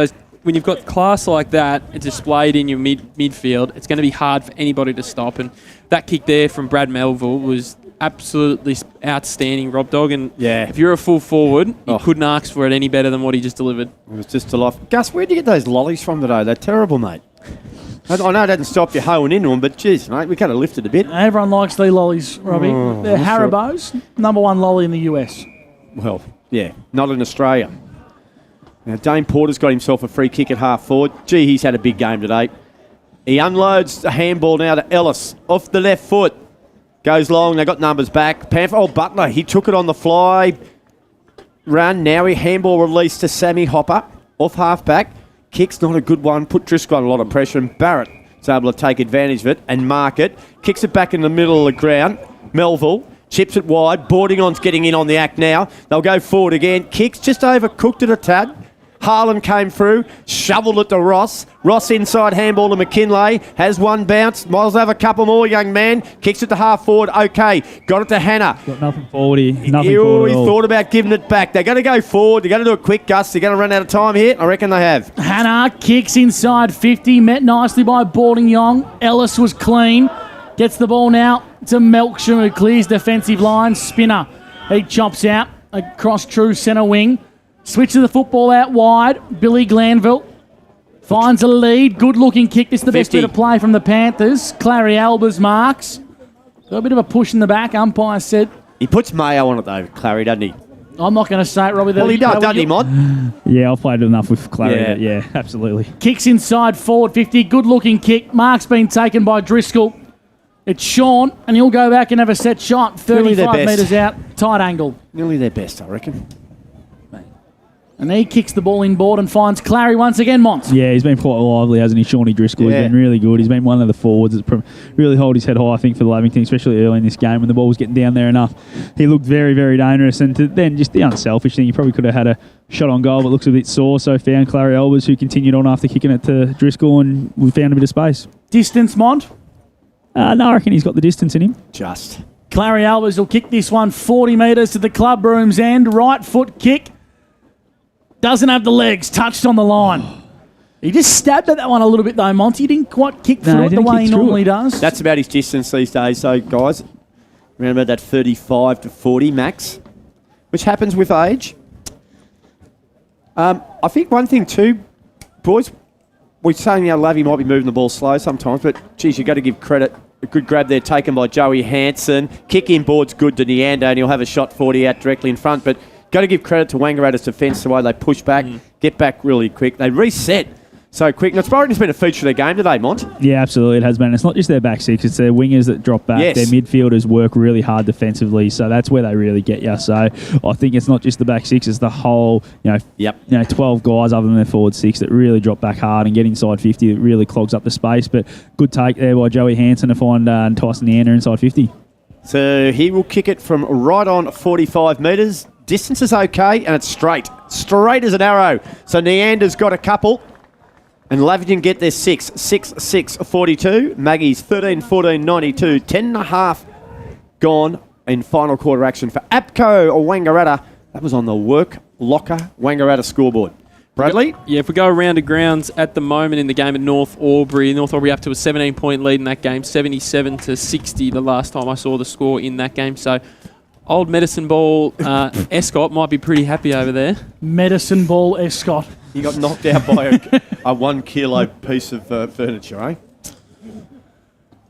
[SPEAKER 4] When you've got class like that, it's displayed in your midfield, it's going to be hard for anybody to stop. And that kick there from Brad Melville was absolutely outstanding, Rob Dog. And if you're a full forward, you couldn't ask for it any better than what he just delivered.
[SPEAKER 3] It was just a life. Gus, where'd you get those lollies from today? They're terrible, mate. I know it didn't stop you hoeing into them, but geez, mate, we kind of lifted a bit.
[SPEAKER 1] Everyone likes these lollies, Robbie. They're Haribo's, number 1 lolly in the US.
[SPEAKER 3] Well, yeah, not in Australia. Now, Dane Porter's got himself a free kick at half forward. Gee, he's had a big game today. He unloads the handball now to Ellis. Off the left foot. Goes long. They got numbers back. Butler, he took it on the fly. Run. Now he handball released to Sammy Hopper. Off half back. Kick's not a good one. Put Driscoll under a lot of pressure. And Barrett is able to take advantage of it and mark it. Kicks it back in the middle of the ground. Melville chips it wide. Boardingon's getting in on the act now. They'll go forward again. Kicks just overcooked it a tad. Harlan came through, shoveled it to Ross. Ross inside handball to McKinlay. Has one bounce. Might as well have a couple more, young man. Kicks it to half forward. Okay. Got it to Hannah.
[SPEAKER 2] Got nothing forward here.
[SPEAKER 3] He thought about giving it back. They're going to go forward. They're going to do it quick, Gus. They're going to run out of time here. I reckon they have.
[SPEAKER 1] Hannah kicks inside 50. Met nicely by Boardingong. Ellis was clean. Gets the ball now to Melksham, who clears defensive line. Spinner. He chops out across true centre wing. Switches the football out wide. Billy Glanville finds a lead. Good-looking kick. This is the 50. Best bit of play from the Panthers. Clary Albers marks. Got a bit of a push in the back, umpire said.
[SPEAKER 3] He puts Mayo on it, though, Clary, doesn't he?
[SPEAKER 1] I'm not going to say it, Robbie.
[SPEAKER 3] Well, he does, doesn't he, Mod?
[SPEAKER 2] Yeah, I've played enough with Clary. Yeah, absolutely.
[SPEAKER 1] Kicks inside forward 50. Good-looking kick. Mark's been taken by Driscoll. It's Sean, and he'll go back and have a set shot. 35 metres out. Tight angle.
[SPEAKER 3] Nearly their best, I reckon.
[SPEAKER 1] And he kicks the ball inboard and finds Clary once again, Mont.
[SPEAKER 2] Yeah, he's been quite lively, hasn't he, Shawnee Driscoll? He's been really good. He's been one of the forwards that's really hold his head high, I think, for the Lavington, especially early in this game when the ball was getting down there enough. He looked very, very dangerous. And then just the unselfish thing, he probably could have had a shot on goal, but looks a bit sore. So found Clary Albers, who continued on after kicking it to Driscoll, and we found a bit of space.
[SPEAKER 1] Distance, Mont?
[SPEAKER 2] No, I reckon he's got the distance in him.
[SPEAKER 3] Just.
[SPEAKER 1] Clary Albers will kick this one 40 metres to the club room's end. Right foot kick. Doesn't have the legs, touched on the line. He just stabbed at that one a little bit though, Monty. He didn't quite kick through it the way he normally does.
[SPEAKER 3] That's about his distance these days, though, guys. Around about that 35 to 40 max, which happens with age. I think one thing too, boys, we're saying Lavy might be moving the ball slow sometimes, but geez, you've got to give credit. A good grab there taken by Joey Hansen. Kick in board's good to Neander, and he'll have a shot 40 out directly in front, but got to give credit to Wangaratta's defence, the way they push back, get back really quick. They reset so quick. And it's probably been a feature of their game today, Mont.
[SPEAKER 2] Yeah, absolutely. It has been. It's not just their back six, it's their wingers that drop back. Yes. Their midfielders work really hard defensively, so that's where they really get you. So I think it's not just the back six, it's the whole, 12 guys other than their forward six that really drop back hard and get inside 50. It really clogs up the space. But good take there by Joey Hansen to find Tyson Neander inside 50.
[SPEAKER 3] So he will kick it from right on 45 metres. Distance is okay, and it's straight. Straight as an arrow. So Neander's got a couple. And Lavington get their 6-6-42. Maggies 13-14-92. 10.5 gone in final quarter action for APCO or Wangaratta. That was on the Work Locker Wangaratta scoreboard. Bradley?
[SPEAKER 4] Yeah, if we go around the grounds at the moment in the game at North Albury up to a 17-point lead in that game, 77-60 the last time I saw the score in that game. So old Medicine Ball Escott might be pretty happy over there.
[SPEAKER 1] Medicine Ball Escott.
[SPEAKER 3] He got knocked out by a 1 kilo piece of furniture, eh?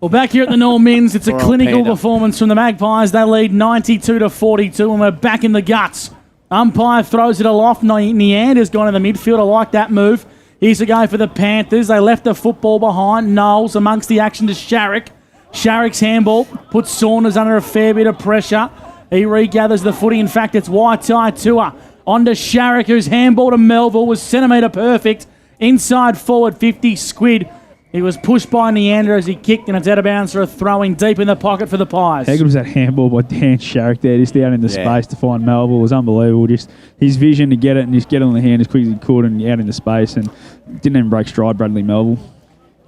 [SPEAKER 1] Well, back here at the Normins, it's a
[SPEAKER 3] Poor old
[SPEAKER 1] clinical
[SPEAKER 3] Panda.
[SPEAKER 1] performance from the Magpies. They lead 92-42, and we're back in the guts. Umpire throws it aloft. Neander's gone in the midfield. I like that move. Here's a go for the Panthers. They left the football behind. Knowles amongst the action to Sharrock. Sharrock's handball puts Saunders under a fair bit of pressure. He regathers the footy. In fact, it's Waitai Tua. On to Sharrock, whose handball to Melville was centimetre perfect. Inside forward 50, Squid. He was pushed by Neander as he kicked, and it's out of bounds for a throw-in deep in the pocket for the Pies.
[SPEAKER 2] How good was that handball by Dan Sharrock there, just out in the space to find Melville? It was unbelievable. Just his vision to get it and just get it on the hand as quick as he could and out in the space, and didn't even break stride, Bradley Melville.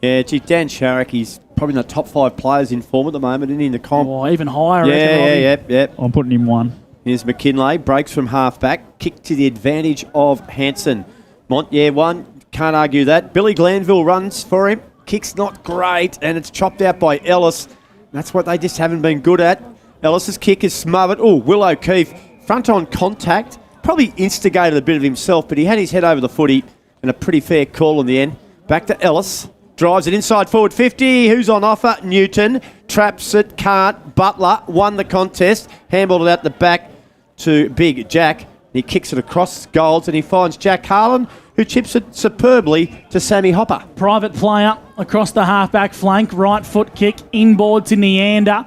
[SPEAKER 3] Yeah, gee, Dan Sharrock, he's probably in the top 5 players in form at the moment, isn't he, in the comp?
[SPEAKER 1] Oh, even higher. I reckon,
[SPEAKER 3] Yeah.
[SPEAKER 2] I'm putting him 1.
[SPEAKER 3] Here's McKinlay, breaks from half-back, kick to the advantage of Hanson. 1, can't argue that. Billy Glanville runs for him. Kick's not great, and it's chopped out by Ellis. That's what they just haven't been good at. Ellis's kick is smothered. Oh, Will O'Keefe, front on contact. Probably instigated a bit of himself, but he had his head over the footy, and a pretty fair call in the end. Back to Ellis. Drives it inside forward 50. Who's on offer? Newton. Traps it. Can't. Butler won the contest. Handballed it out the back to Big Jack. He kicks it across goals, and he finds Jack Harlan, who chips it superbly to Sammy Hopper.
[SPEAKER 1] Private player across the half-back flank. Right foot kick. Inboard to Neander.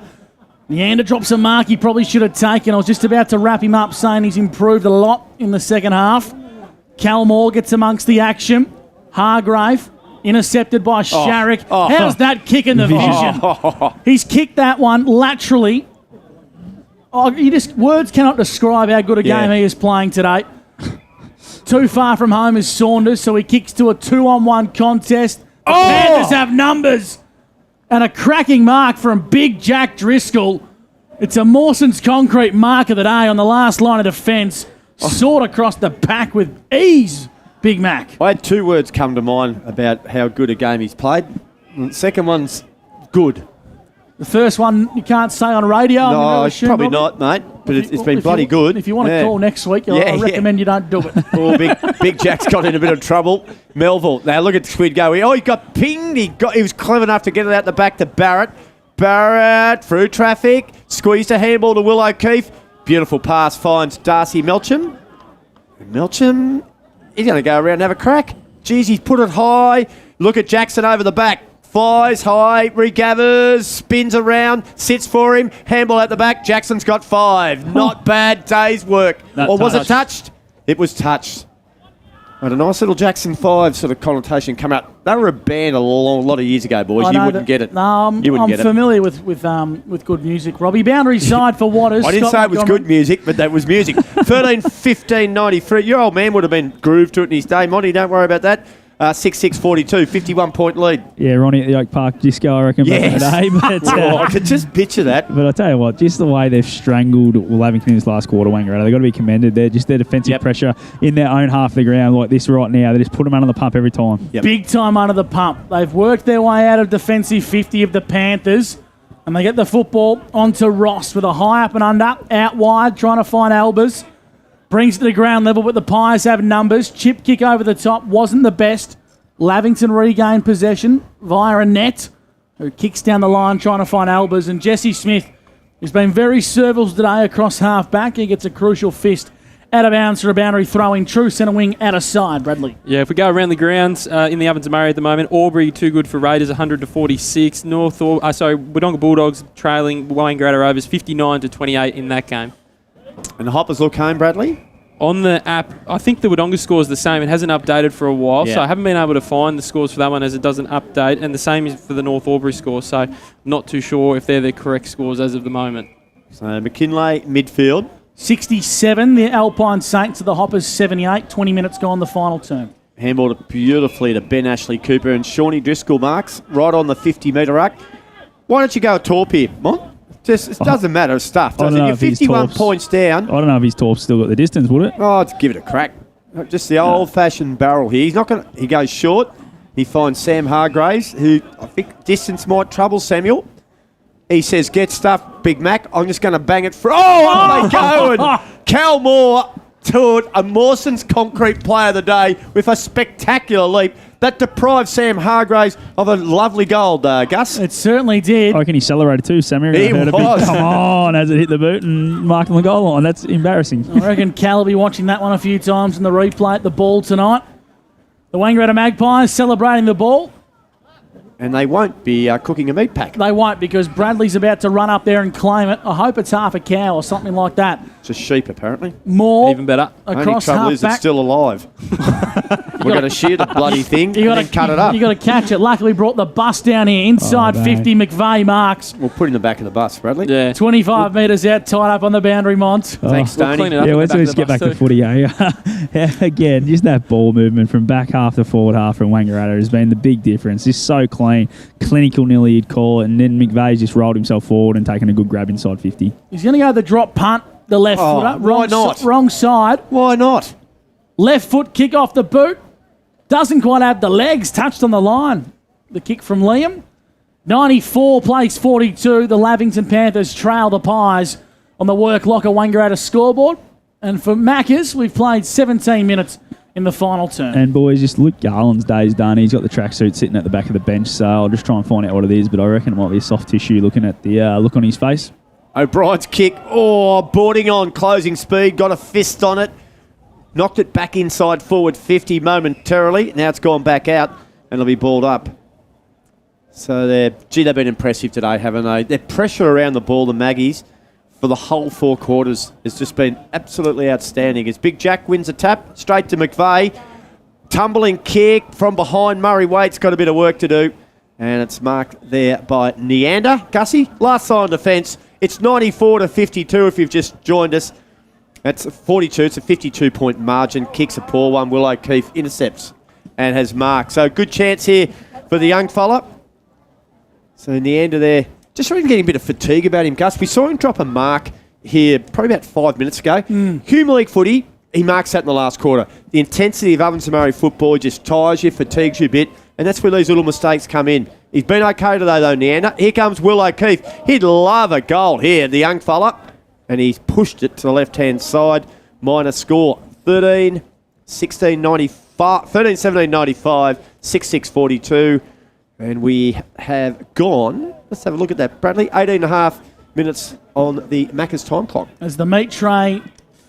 [SPEAKER 1] Neander drops a mark he probably should have taken. I was just about to wrap him up, saying he's improved a lot in the second half. Cal Moore gets amongst the action. Hargrave intercepted by Sharrock. How's that kick in the vision? He's kicked that one laterally. Words cannot describe how good a game he is playing today. Too far from home is Saunders, so he kicks to a 2-on-1 contest. The Panthers have numbers. And a cracking mark from Big Jack Driscoll. It's a Mawson's concrete mark of the day on the last line of defence. Soared across the pack with ease, Big Mac.
[SPEAKER 3] I had 2 words come to mind about how good a game he's played. The second one's good.
[SPEAKER 1] The first one you can't say on radio.
[SPEAKER 3] No, probably not, mate. But it's been bloody good.
[SPEAKER 1] If you want to call next week, I recommend you don't do it.
[SPEAKER 3] Oh, Big Jack's got in a bit of trouble. Melville. Now look at Squid go. He got pinged. He was clever enough to get it out the back to Barrett. Barrett through traffic. Squeezed a handball to Will O'Keefe. Beautiful pass finds Darcy Melcham. Melcham, he's going to go around and have a crack. Geez, he's put it high. Look at Jackson over the back. Flies high, regathers, spins around, sits for him, handball at the back. Jackson's got 5. Not bad day's work. Or was it touched? It was touched. Had a nice little Jackson 5 sort of connotation come out. They were a band a lot of years ago, boys. You wouldn't get it.
[SPEAKER 1] No, I'm familiar with good music, Robbie. Boundary side for Waters.
[SPEAKER 3] I didn't say it was good music, but that was music. 13-15-93. Your old man would have been grooved to it in his day. Monty, don't worry about that. 6-6-42, 51-point lead.
[SPEAKER 2] Yeah, Ronnie at the Oak Park Disco, I reckon, back in the day. But,
[SPEAKER 3] I could just picture that.
[SPEAKER 2] But I tell you what, just the way they've strangled Lavington in this last quarter, Wangaratta, they've got to be commended. They're just their defensive pressure in their own half of the ground like this right now. They just put them under the pump every time.
[SPEAKER 1] Big time under the pump. They've worked their way out of defensive 50 of the Panthers, and they get the football onto Ross with a high up and under, out wide, trying to find Albers. Brings it to the ground level, but the Pies have numbers. Chip kick over the top wasn't the best. Lavington regained possession via a net, who kicks down the line trying to find Albers. And Jesse Smith has been very serviceable today across half-back. He gets a crucial fist out of bounds for a boundary throwing. True centre wing out of side, Bradley.
[SPEAKER 4] Yeah, if we go around the grounds in the Ovens and Murray at the moment, Albury too good for Raiders, 100-46. Wodonga Bulldogs trailing Wangaratta Rovers 59-28 in that game.
[SPEAKER 3] And the Hoppers look home, Bradley?
[SPEAKER 4] On the app, I think the Wodonga score is the same. It hasn't updated for a while, so I haven't been able to find the scores for that one as it doesn't update. And the same is for the North Albury score, so not too sure if they're the correct scores as of the moment.
[SPEAKER 3] So McKinlay, midfield.
[SPEAKER 1] 67, the Alpine Saints to the Hoppers, 78. 20 minutes gone, the final term.
[SPEAKER 3] Handballed it beautifully to Ben Ashley Cooper, and Shawnee Driscoll marks right on the 50-metre arc. Why don't you go a torp here, Mont? Just, it doesn't matter, it's stuff, does it? You're 51 points down.
[SPEAKER 2] I don't know if his torp's still got the distance, would it?
[SPEAKER 3] Oh, let's give it a crack. Just the old-fashioned barrel here. He's not going to... He goes short. He finds Sam Hargraves, who I think distance might trouble Samuel. He says, get stuff, Big Mac. I'm just going to bang it for... Oh, up they go! And Cal Moore to it, a Mawson's concrete player of the day with a spectacular leap. That deprived Sam Hargraves of a lovely goal, Gus.
[SPEAKER 1] It certainly did.
[SPEAKER 2] I reckon he celebrated too, Sammy.
[SPEAKER 3] He
[SPEAKER 2] heard
[SPEAKER 3] was.
[SPEAKER 2] A big come on as it hit the boot and marked on the goal line. That's embarrassing.
[SPEAKER 1] I reckon Cal will be watching that one a few times in the replay at the ball tonight. The Wangaratta Magpies celebrating the ball.
[SPEAKER 3] And they won't be cooking a meat pack.
[SPEAKER 1] They won't, because Bradley's about to run up there and claim it. I hope it's half a cow or something like that.
[SPEAKER 3] It's a sheep, apparently.
[SPEAKER 1] More.
[SPEAKER 4] Even better.
[SPEAKER 3] Only
[SPEAKER 1] Across
[SPEAKER 3] trouble is
[SPEAKER 1] half-back.
[SPEAKER 3] it's still alive. We're going to shear the bloody thing and then cut it up.
[SPEAKER 1] You got to catch it. Luckily brought the bus down here. Inside 50, McVeigh marks.
[SPEAKER 3] We'll put it in the back of the bus, Bradley.
[SPEAKER 4] Yeah.
[SPEAKER 1] 25 metres out, tied up on the boundary, Mont.
[SPEAKER 3] Thanks,
[SPEAKER 4] We'll
[SPEAKER 3] Stoney.
[SPEAKER 4] clean it up
[SPEAKER 2] Yeah,
[SPEAKER 4] in the
[SPEAKER 2] let's
[SPEAKER 4] back of
[SPEAKER 2] just
[SPEAKER 4] the
[SPEAKER 2] get back
[SPEAKER 4] bus
[SPEAKER 2] to
[SPEAKER 4] too.
[SPEAKER 2] footy, Again, just that ball movement from back half to forward half from Wangaratta has been the big difference. Just so clean. Clinical nearly you'd call it, and then McVeigh's just rolled himself forward and taken a good grab inside 50.
[SPEAKER 1] He's going to go the drop punt, the left footer.
[SPEAKER 3] Why not?
[SPEAKER 1] Wrong side.
[SPEAKER 3] Why not?
[SPEAKER 1] Left foot kick off the boot. Doesn't quite have the legs. Touched on the line. The kick from Liam. 94 plays 42. The Lavington Panthers trail the Pies on the work locker Wangaratta scoreboard. And for Maccas, we've played 17 minutes in the final term.
[SPEAKER 2] And boys, just Luke Garland's day's done. He's got the tracksuit sitting at the back of the bench, so I'll just try and find out what it is, but I reckon it might be a soft tissue looking at the look on his face.
[SPEAKER 3] O'Brien's kick. Oh, boarding on, closing speed. Got a fist on it. Knocked it back inside forward 50 momentarily. Now it's gone back out and it'll be balled up. So they've been impressive today, haven't they? Their pressure around the ball, the Maggies, for the whole 4 quarters has just been absolutely outstanding. As Big Jack wins a tap, straight to McVeigh. Tumbling kick from behind. Murray Waite's got a bit of work to do. And it's marked there by Neander. Gussie, last line defence. It's 94 to 52 if you've just joined us. That's 42. It's a 52-point margin. Kicks a poor one. Will O'Keefe intercepts and has marked. So good chance here for the young fella. So Neander there. Just really getting a bit of fatigue about him, Gus. We saw him drop a mark here probably about 5 minutes ago. Hume League footy, he marks that in the last quarter. The intensity of Ovens and Murray football just tires you, fatigues you a bit, and that's where these little mistakes come in. He's been okay today, though, Neander. Here comes Will O'Keefe. He'd love a goal here, the young fella. And he's pushed it to the left-hand side. Minor score, 13-17-95, 6-6-42. And we have gone, let's have a look at that, Bradley, 18.5 minutes on the Macca's time clock.
[SPEAKER 1] As the meat tray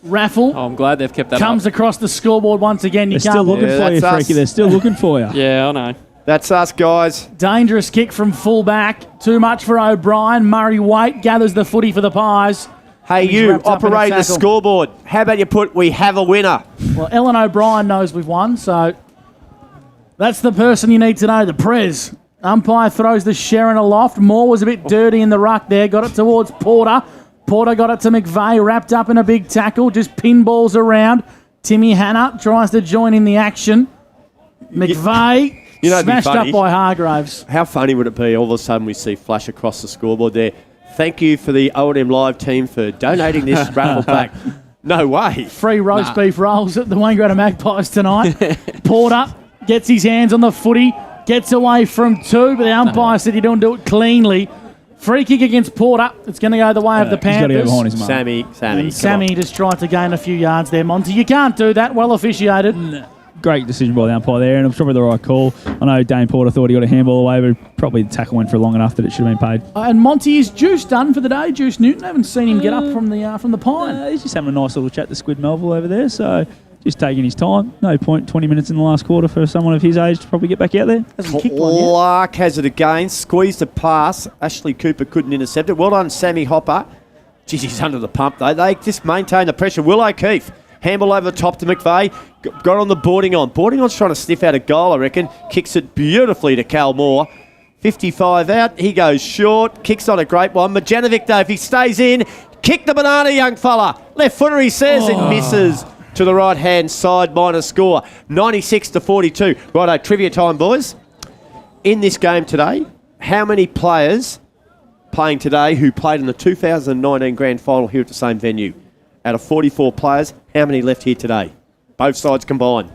[SPEAKER 1] raffle
[SPEAKER 4] Oh, I'm glad they've kept that
[SPEAKER 1] comes
[SPEAKER 4] up.
[SPEAKER 1] across the scoreboard once again.
[SPEAKER 2] They're still looking for you, Freaky. They're still looking for you.
[SPEAKER 4] Yeah, I know.
[SPEAKER 3] That's us, guys.
[SPEAKER 1] Dangerous kick from full-back. Too much for O'Brien. Murray Waite gathers the footy for the Pies.
[SPEAKER 3] Hey,
[SPEAKER 1] He's
[SPEAKER 3] you,
[SPEAKER 1] wrapped up in a
[SPEAKER 3] operating the
[SPEAKER 1] tackle.
[SPEAKER 3] scoreboard. How about you put, we have a winner?
[SPEAKER 1] Well, Ellen O'Brien knows we've won, so that's the person you need to know, the Prez. Umpire throws the Sharon aloft. Moore was a bit dirty in the ruck there. Got it towards Porter. Porter got it to McVeigh, wrapped up in a big tackle. Just pinballs around. Timmy Hanna tries to join in the action. McVeigh
[SPEAKER 3] it'd be
[SPEAKER 1] smashed
[SPEAKER 3] funny.
[SPEAKER 1] up by Hargraves.
[SPEAKER 3] How funny would it be all of a sudden we see flash across the scoreboard there? Thank you for the O&M Live team for donating this raffle pack. No way.
[SPEAKER 1] Free roast beef rolls at the Wangaratta Magpies tonight. Porter gets his hands on the footy, gets away from 2, but the umpire said you don't do it cleanly. Free kick against Porter. It's going to go the way of the Panthers.
[SPEAKER 2] He's got to go behind his mark.
[SPEAKER 3] Sammy.
[SPEAKER 1] And Sammy just tried to gain a few yards there, Monty. You can't do that. Well officiated.
[SPEAKER 2] Great decision by the umpire there, and I'm sure the right call. I know Dane Porter thought he got a handball away, but probably the tackle went for long enough that it should have been paid.
[SPEAKER 1] And Monty, is Juice done for the day? Juice Newton? I haven't seen him get up from the pine.
[SPEAKER 2] He's just having a nice little chat to Squid Melville over there, so just taking his time. No point, 20 minutes in the last quarter for someone of his age to probably get back out there.
[SPEAKER 1] Hasn't kicked one yet.
[SPEAKER 3] Clark has it again. Squeezed a pass. Ashley Cooper couldn't intercept it. Well done, Sammy Hopper. Geez, he's under the pump, though. They just maintain the pressure. Will O'Keefe. Handball over the top to McVeigh. Got on the boarding on. Boarding on's trying to sniff out a goal, I reckon. Kicks it beautifully to Cal Moore. 55 out. He goes short. Kicks on a great one. Majanovic, though, if he stays in, kick the banana, young fella. Left footer, he says, and misses. to the right-hand side minor score, 96-42. Righto, trivia time, boys. In this game today, how many players playing today who played in the 2019 grand final here at the same venue? Out of 44 players, how many left here today? Both sides combined.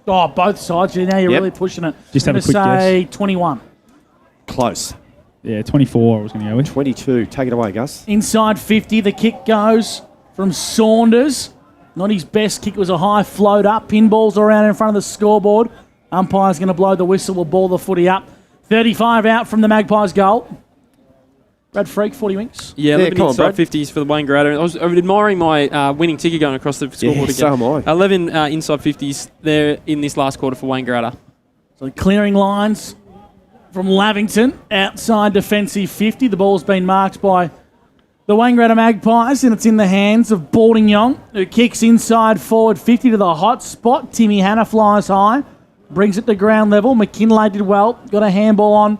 [SPEAKER 1] Oh, both sides. Now you're really pushing it.
[SPEAKER 2] Just have a quick
[SPEAKER 1] say 21.
[SPEAKER 3] Close.
[SPEAKER 2] Yeah, 24 I was going to go with.
[SPEAKER 3] 22. Take it away, Gus.
[SPEAKER 1] Inside 50, the kick goes from Saunders. Not his best kick, was a high float up. Pinballs around in front of the scoreboard. Umpire's going to blow the whistle, will ball the footy up. 35 out from the Magpies goal. Brad Freak, 40 winks.
[SPEAKER 4] Yeah, 11 inside 50s for the Wangaratta. I was admiring my winning ticket going across the scoreboard again.
[SPEAKER 3] So am I.
[SPEAKER 4] 11 inside 50s there in this last quarter for Wangaratta.
[SPEAKER 1] So clearing lines from Lavington, outside defensive 50. The ball's been marked by the Wangaratta Magpies, and it's in the hands of Balding-Yong, who kicks inside forward 50 to the hot spot. Timmy Hanna flies high, brings it to ground level. McKinlay did well, got a handball on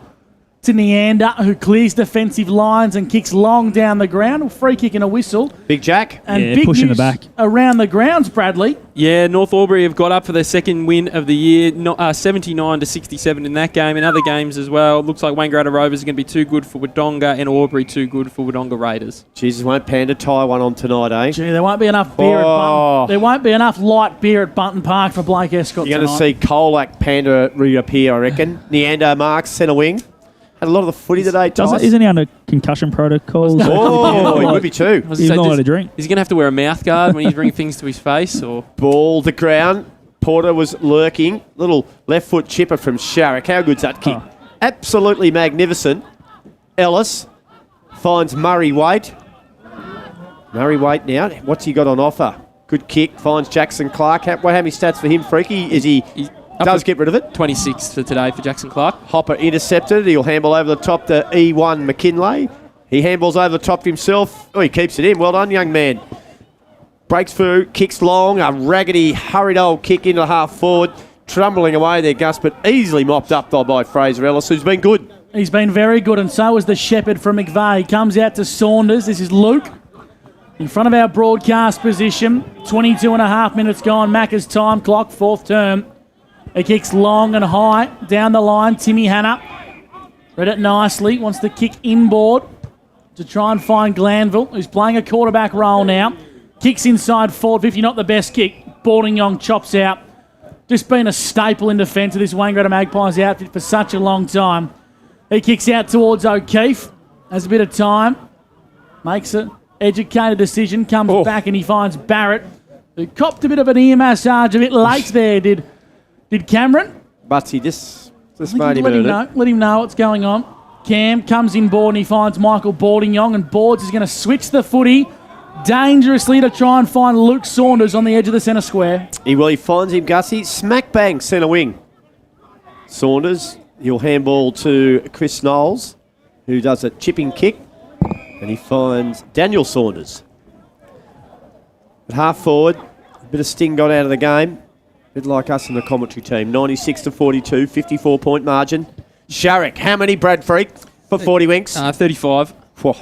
[SPEAKER 1] to Neander, who clears defensive lines and kicks long down the ground. Free kick and a whistle.
[SPEAKER 3] Big Jack.
[SPEAKER 1] And big
[SPEAKER 2] pushing
[SPEAKER 1] news
[SPEAKER 2] the back
[SPEAKER 1] around the grounds, Bradley.
[SPEAKER 4] Yeah, North Albury have got up for their second win of the year, 79-67 in that game. In other games as well, looks like Wangaratta Rovers are going to be too good for Wodonga and Albury too good for Wodonga Raiders.
[SPEAKER 3] Jesus, won't Panda tie one on tonight, eh?
[SPEAKER 1] Gee, there won't be enough beer at Bunton. There won't be enough light beer at Bunton Park for Blake Escott
[SPEAKER 3] You're going to see Colac Panda reappear, I reckon. Neander Marks, centre wing. Had a lot of the footy today, Tyson.
[SPEAKER 2] Isn't he under concussion protocols?
[SPEAKER 3] Oh, he would be too.
[SPEAKER 2] He's not allowed to drink.
[SPEAKER 4] Is he going to have to wear a mouth guard when he's bringing things to his face? Or
[SPEAKER 3] Ball to ground. Porter was lurking. Little left foot chipper from Sharrock. How good's that kick? Absolutely magnificent. Ellis finds Murray Waite. Murray Waite now. What's he got on offer? Good kick. Finds Jackson Clark. How many stats for him, Freaky? He does get rid of it.
[SPEAKER 4] 26 for today for Jackson Clark.
[SPEAKER 3] Hopper intercepted. He'll handball over the top to E1 McKinlay. He handballs over the top himself. Oh, he keeps it in. Well done, young man. Breaks through, kicks long. A raggedy, hurried old kick into the half forward. Trumbling away there, Gus, but easily mopped up by Fraser Ellis, who's been good.
[SPEAKER 1] He's been very good, and so was the shepherd from McVeigh. He comes out to Saunders. This is Luke. In front of our broadcast position. 22 and a half minutes gone. Macca's time clock, fourth term. He kicks long and high down the line. Timmy Hanna read it nicely. Wants to kick inboard to try and find Glanville, who's playing a quarterback role now. Kicks inside forward 50, not the best kick. Balding-Yong chops out. Just been a staple in defence of this Wangaratta Magpies outfit for such a long time. He kicks out towards O'Keefe. Has a bit of time. Makes an educated decision. Comes back and he finds Barrett, who copped a bit of an ear massage a bit late there, did Cameron.
[SPEAKER 3] Butsy just made him
[SPEAKER 1] let him know what's going on. Cam comes in board and he finds Michael Balding-Yong, and Boards is going to switch the footy dangerously to try and find Luke Saunders on the edge of the centre square.
[SPEAKER 3] He finds him, Gussie. Smack bang, centre wing. Saunders, he'll handball to Chris Knowles, who does a chipping kick, and he finds Daniel Saunders. At half forward, a bit of sting got out of the game. A bit like us in the commentary team. 96-42, 54-point margin. Sharrock, how many, Brad Freak, for 40 winks?
[SPEAKER 4] 35.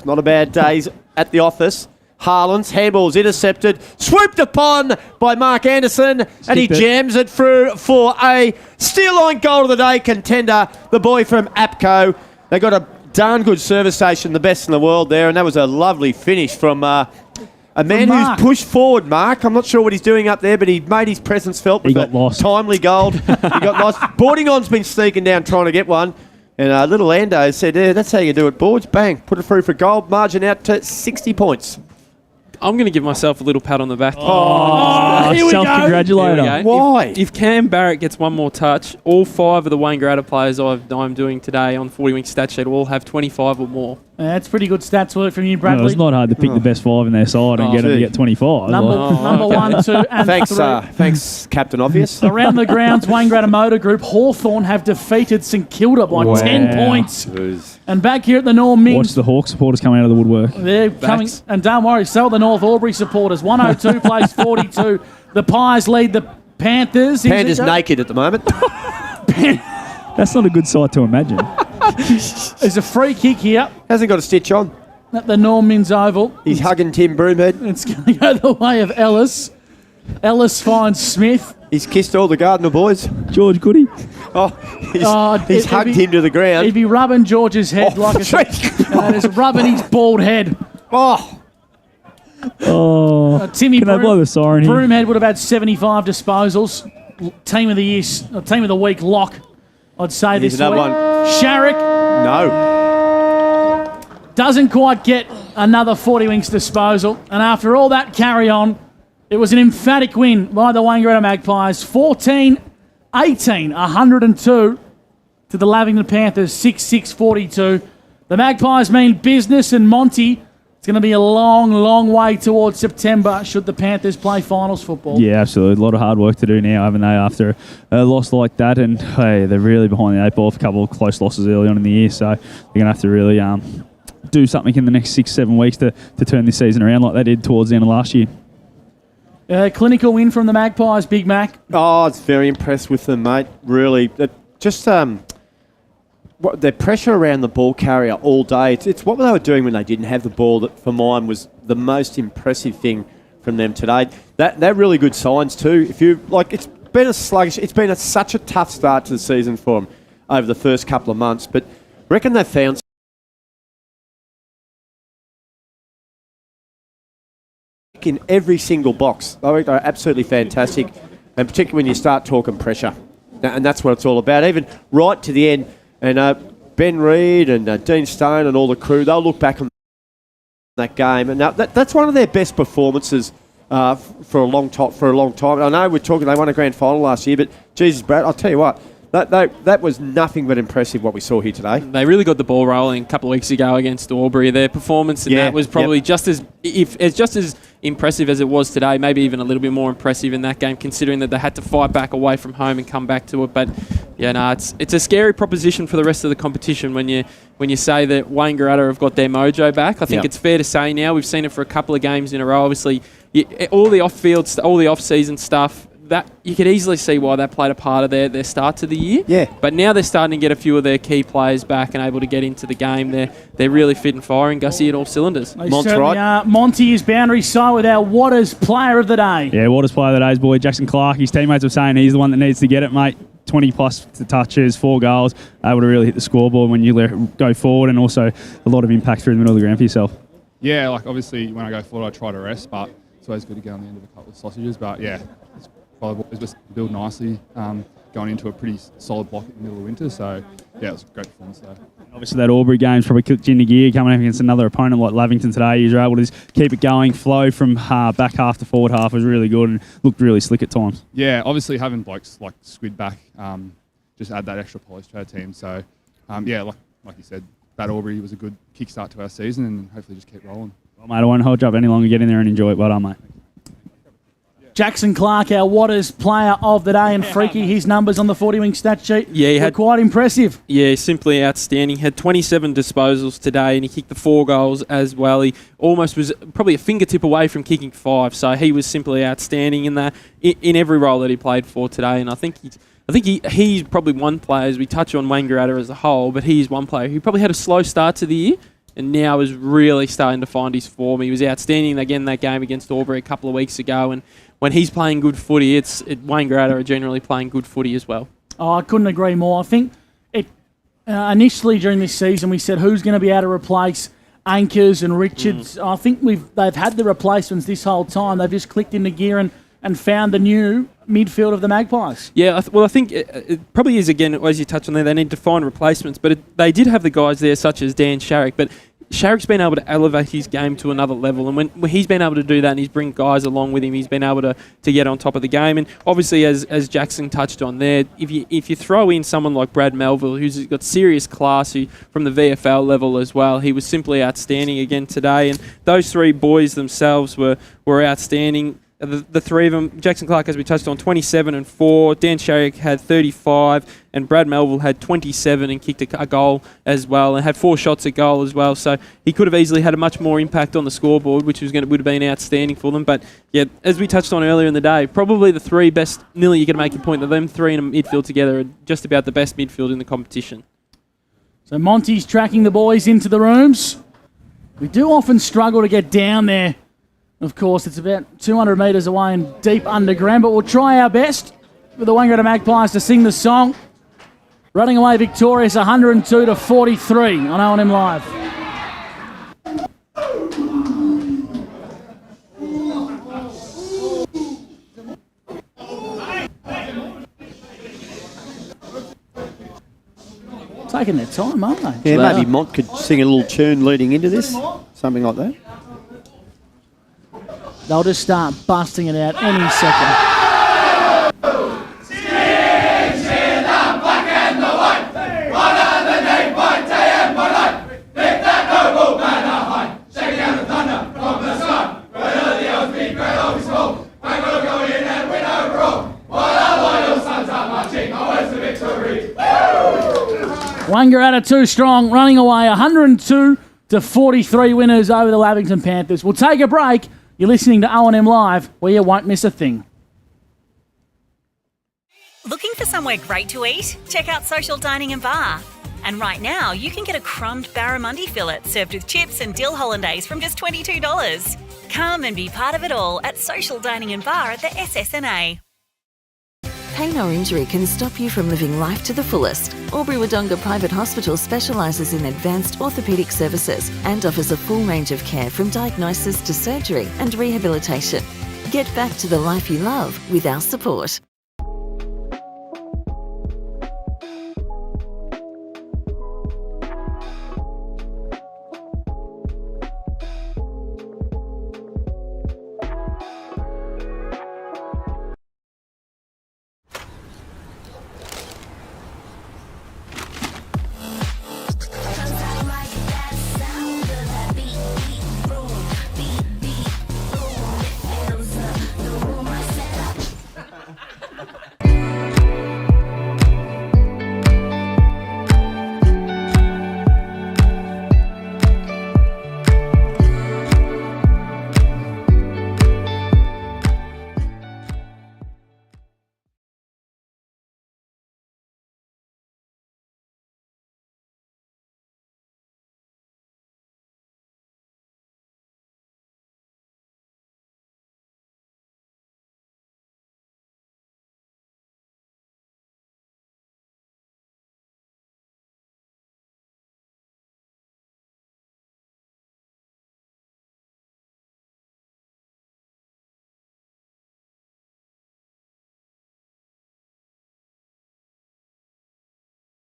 [SPEAKER 3] Not a bad days at the office. Harlan's handball's intercepted, swooped upon by Mark Anderson, and he jams it through for a steal line goal of the day contender, the boy from APCO. They got a darn good service station, the best in the world there, and that was a lovely finish from a man who's pushed forward, Mark. I'm not sure what he's doing up there, but he made his presence felt with a timely goal. He got lost. Balding-Yong's been sneaking down trying to get one. And little Ando said, that's how you do it, Boards. Bang, put it through for goal. Margin out to 60 points.
[SPEAKER 4] I'm going to give myself a little pat on the back.
[SPEAKER 1] Here we go.
[SPEAKER 2] Self-congratulator.
[SPEAKER 3] Why?
[SPEAKER 4] If Cam Barrett gets one more touch, all 5 of the Wangaratta players I'm doing today on 40 Wing stat sheet will all have 25 or more.
[SPEAKER 1] That's pretty good stats work from you, Bradley.
[SPEAKER 2] It's not hard to pick the best 5 in their side and get them to get 25.
[SPEAKER 1] Number 1, 2, and
[SPEAKER 3] thanks,
[SPEAKER 1] 3.
[SPEAKER 3] Thanks, Captain Obvious.
[SPEAKER 1] Around the grounds, Wangaratta Motor Group, Hawthorn have defeated St Kilda by 10 points. And back here at the Norm Mings.
[SPEAKER 2] Watch the Hawks supporters coming out of the woodwork.
[SPEAKER 1] They're coming, and don't worry, so are the North Albury supporters. 102 plays 42. The Pies lead the Panthers.
[SPEAKER 3] Panthers naked at the moment.
[SPEAKER 2] That's not a good sight to imagine.
[SPEAKER 1] There's a free kick here.
[SPEAKER 3] Hasn't got a stitch on.
[SPEAKER 1] At the Norm Mins Oval.
[SPEAKER 3] He's hugging Tim Broomhead.
[SPEAKER 1] It's going to go the way of Ellis. Ellis finds Smith.
[SPEAKER 3] He's kissed all the Gardner boys.
[SPEAKER 2] George Goody.
[SPEAKER 3] He's hugged him to the ground.
[SPEAKER 1] He'd be rubbing George's head like he's rubbing his bald head. Timmy
[SPEAKER 2] can I blow the siren here?
[SPEAKER 1] Broomhead would have had 75 disposals. Team of the year, team of the week lock, I'd say
[SPEAKER 3] Here's
[SPEAKER 1] this
[SPEAKER 3] another
[SPEAKER 1] week.
[SPEAKER 3] one.
[SPEAKER 1] Sharrock
[SPEAKER 3] No.
[SPEAKER 1] doesn't quite get another 40 wings disposal. And after all that carry on, it was an emphatic win by the Wangaratta Magpies. 14-18, 102 to the Lavington Panthers, 6-6-42. The Magpies mean business, and Monty, it's going to be a long, long way towards September should the Panthers play finals football.
[SPEAKER 2] Yeah, absolutely. A lot of hard work to do now, haven't they, after a loss like that? And, hey, they're really behind the eight ball for a couple of close losses early on in the year, so they're going to have to really do something in the next 6-7 weeks to turn this season around like they did towards the end of last year.
[SPEAKER 1] Clinical win from the Magpies, Big Mac.
[SPEAKER 3] Oh, it's very impressed with them, mate. Really. Just their pressure around the ball carrier all day. It's what they were doing when they didn't have the ball that, for mine, was the most impressive thing from them today. They're really good signs too. If you it's been a sluggish. It's been such a tough start to the season for them over the first couple of months, but I reckon they've found in every single box. They're absolutely fantastic, and particularly when you start talking pressure, and that's what it's all about. Even right to the end. And Ben Reid and Dean Stone and all the crew, they'll look back on that game. And that's one of their best performances for a long time. I know we're talking, they won a grand final last year, but Jesus, Brad, I'll tell you what, that was nothing but impressive what we saw here today.
[SPEAKER 4] They really got the ball rolling a couple of weeks ago against Albury. Their performance in that was probably just as impressive as it was today, maybe even a little bit more impressive in that game, considering that they had to fight back away from home and come back to it. But it's a scary proposition for the rest of the competition when you say that Wangaratta have got their mojo back. I think it's fair to say now we've seen it for a couple of games in a row. Obviously, all the off-field, all the off-season stuff. That you could easily see why that played a part of their start to the year.
[SPEAKER 3] Yeah.
[SPEAKER 4] But now they're starting to get a few of their key players back and able to get into the game. They're really fit and firing. Gussie at all cylinders.
[SPEAKER 1] Monty is boundary side with our Waters player of the day.
[SPEAKER 2] Yeah, Waters player of the day is boy Jackson Clark. His teammates were saying he's the one that needs to get it, mate. 20-plus touches, 4 goals, able to really hit the scoreboard when you go forward, and also a lot of impact through the middle of the ground for yourself.
[SPEAKER 16] Yeah, obviously when I go forward I try to rest, but it's always good to get on the end of a couple of sausages. But it's just built nicely going into a pretty solid block in the middle of winter. So, it was a great performance there.
[SPEAKER 2] Obviously, that Albury game's probably kicked into gear coming up against another opponent like Lavington today. You were able to just keep it going. Flow from back half to forward half was really good and looked really slick at times.
[SPEAKER 16] Yeah, obviously having blokes like Squid back just add that extra polish to our team. So, like you said, that Albury was a good kickstart to our season, and hopefully just keep rolling.
[SPEAKER 2] Well, mate, I won't hold you up any longer. Get in there and enjoy it. Well done, mate.
[SPEAKER 1] Jackson Clark, our Waters player of the day, and Freaky, his numbers on the 40-wing stat sheet were quite impressive.
[SPEAKER 4] Yeah, simply outstanding. Had 27 disposals today, and he kicked the 4 goals as well. He almost was probably a fingertip away from kicking 5, so he was simply outstanding in that in every role that he played for today. And I think he's probably one player, as we touch on Wangaratta as a whole, but he's one player who probably had a slow start to the year, and now is really starting to find his form. He was outstanding again in that game against Albury a couple of weeks ago, and when he's playing good footy, Wangaratta are generally playing good footy as well.
[SPEAKER 1] Oh, I couldn't agree more. I think initially during this season we said who's going to be able to replace Anchors and Richards. I think they've had the replacements this whole time. They've just clicked into gear and found the new midfield of the Magpies.
[SPEAKER 4] Yeah, I think it probably is, again, as you touched on there, they need to find replacements, but they did have the guys there such as Dan Sharrock, but Sharrock's been able to elevate his game to another level, and when he's been able to do that and he's bring guys along with him, he's been able to get on top of the game. And obviously, as Jackson touched on there, if you throw in someone like Brad Melville, who's got serious class from the VFL level as well, he was simply outstanding again today. And those 3 boys themselves were outstanding. The 3 of them, Jackson Clark, as we touched on, 27 and 4. Dan Sharrock had 35, and Brad Melville had 27 and kicked a goal as well, and had 4 shots at goal as well. So he could have easily had a much more impact on the scoreboard, which would have been outstanding for them. But yeah, as we touched on earlier in the day, probably the 3 best. Nearly, you can make a point that them 3 in a midfield together are just about the best midfield in the competition.
[SPEAKER 1] So Monty's tracking the boys into the rooms. We do often struggle to get down there Of course, it's about 200 metres away and deep underground, but we'll try our best for the Wangaratta Magpies to sing the song. Running away victorious 102-43 on O&M Live. Taking their time, aren't they?
[SPEAKER 3] Yeah, maybe Mont could sing a little tune leading into this. Something like that.
[SPEAKER 1] They'll just start busting it out any second. Wangaratta too strong, running away 102-43 winners over the Lavington Panthers. We'll take a break. You're listening to O&M Live, where you won't miss a thing.
[SPEAKER 5] Looking for somewhere great to eat? Check out Social Dining and Bar. And right now, you can get a crumbed barramundi fillet served with chips and dill hollandaise from just $22. Come and be part of it all at Social Dining and Bar at the SSNA.
[SPEAKER 6] Pain or injury can stop you from living life to the fullest. Wangaratta Private Hospital specialises in advanced orthopaedic services and offers a full range of care from diagnosis to surgery and rehabilitation. Get back to the life you love with our support.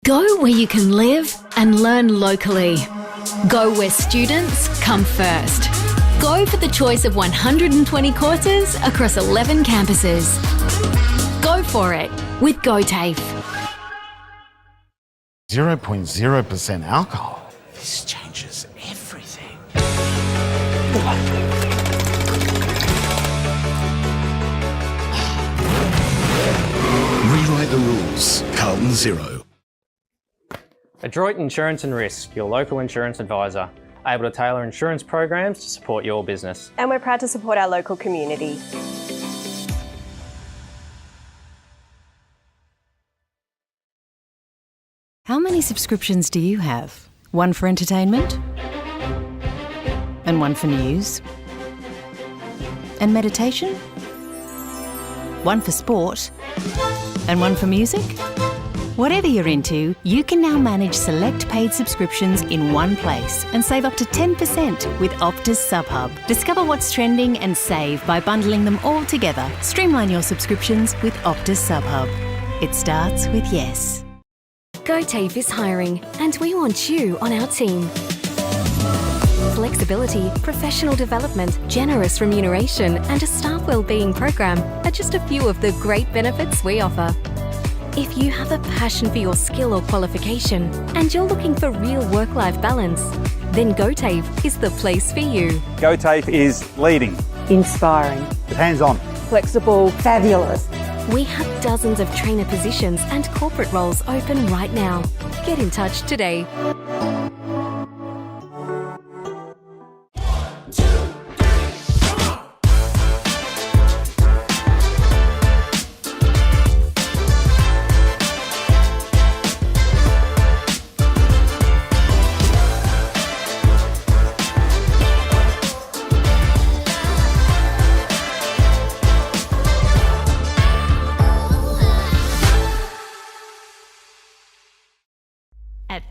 [SPEAKER 7] Go where you can live and learn locally. Go where students come first. Go for the choice of 120 courses across 11 campuses. Go for it with GoTAFE.
[SPEAKER 8] 0.0% alcohol. This changes everything.
[SPEAKER 15] Rewrite the rules. Carlton Zero.
[SPEAKER 9] Adroit Insurance and Risk, your local insurance advisor, able to tailor insurance programs to support your business.
[SPEAKER 10] And we're proud to support our local community.
[SPEAKER 11] How many subscriptions do you have? One for entertainment? And one for news? And meditation? One for sport? And one for music? Whatever you're into, you can now manage select paid subscriptions in one place and save up to 10% with Optus SubHub. Discover what's trending and save by bundling them all together. Streamline your subscriptions with Optus SubHub. It starts with yes.
[SPEAKER 7] GoTAFE is hiring, and we want you on our team. Flexibility, professional development, generous remuneration, and a staff wellbeing program are just a few of the great benefits we offer. If you have a passion for your skill or qualification and you're looking for real work-life balance, then GoTAFE is the place for you.
[SPEAKER 12] GoTAFE is leading,
[SPEAKER 13] Inspiring.
[SPEAKER 12] hands-on,
[SPEAKER 13] Flexible. Fabulous.
[SPEAKER 7] We have dozens of trainer positions and corporate roles open right now. Get in touch today.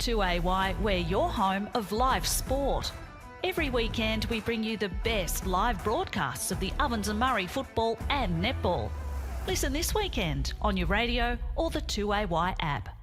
[SPEAKER 14] 2AY, we're your home of live sport. Every weekend we bring you the best live broadcasts of the Ovens and Murray football and netball. Listen this weekend on your radio or the 2AY app.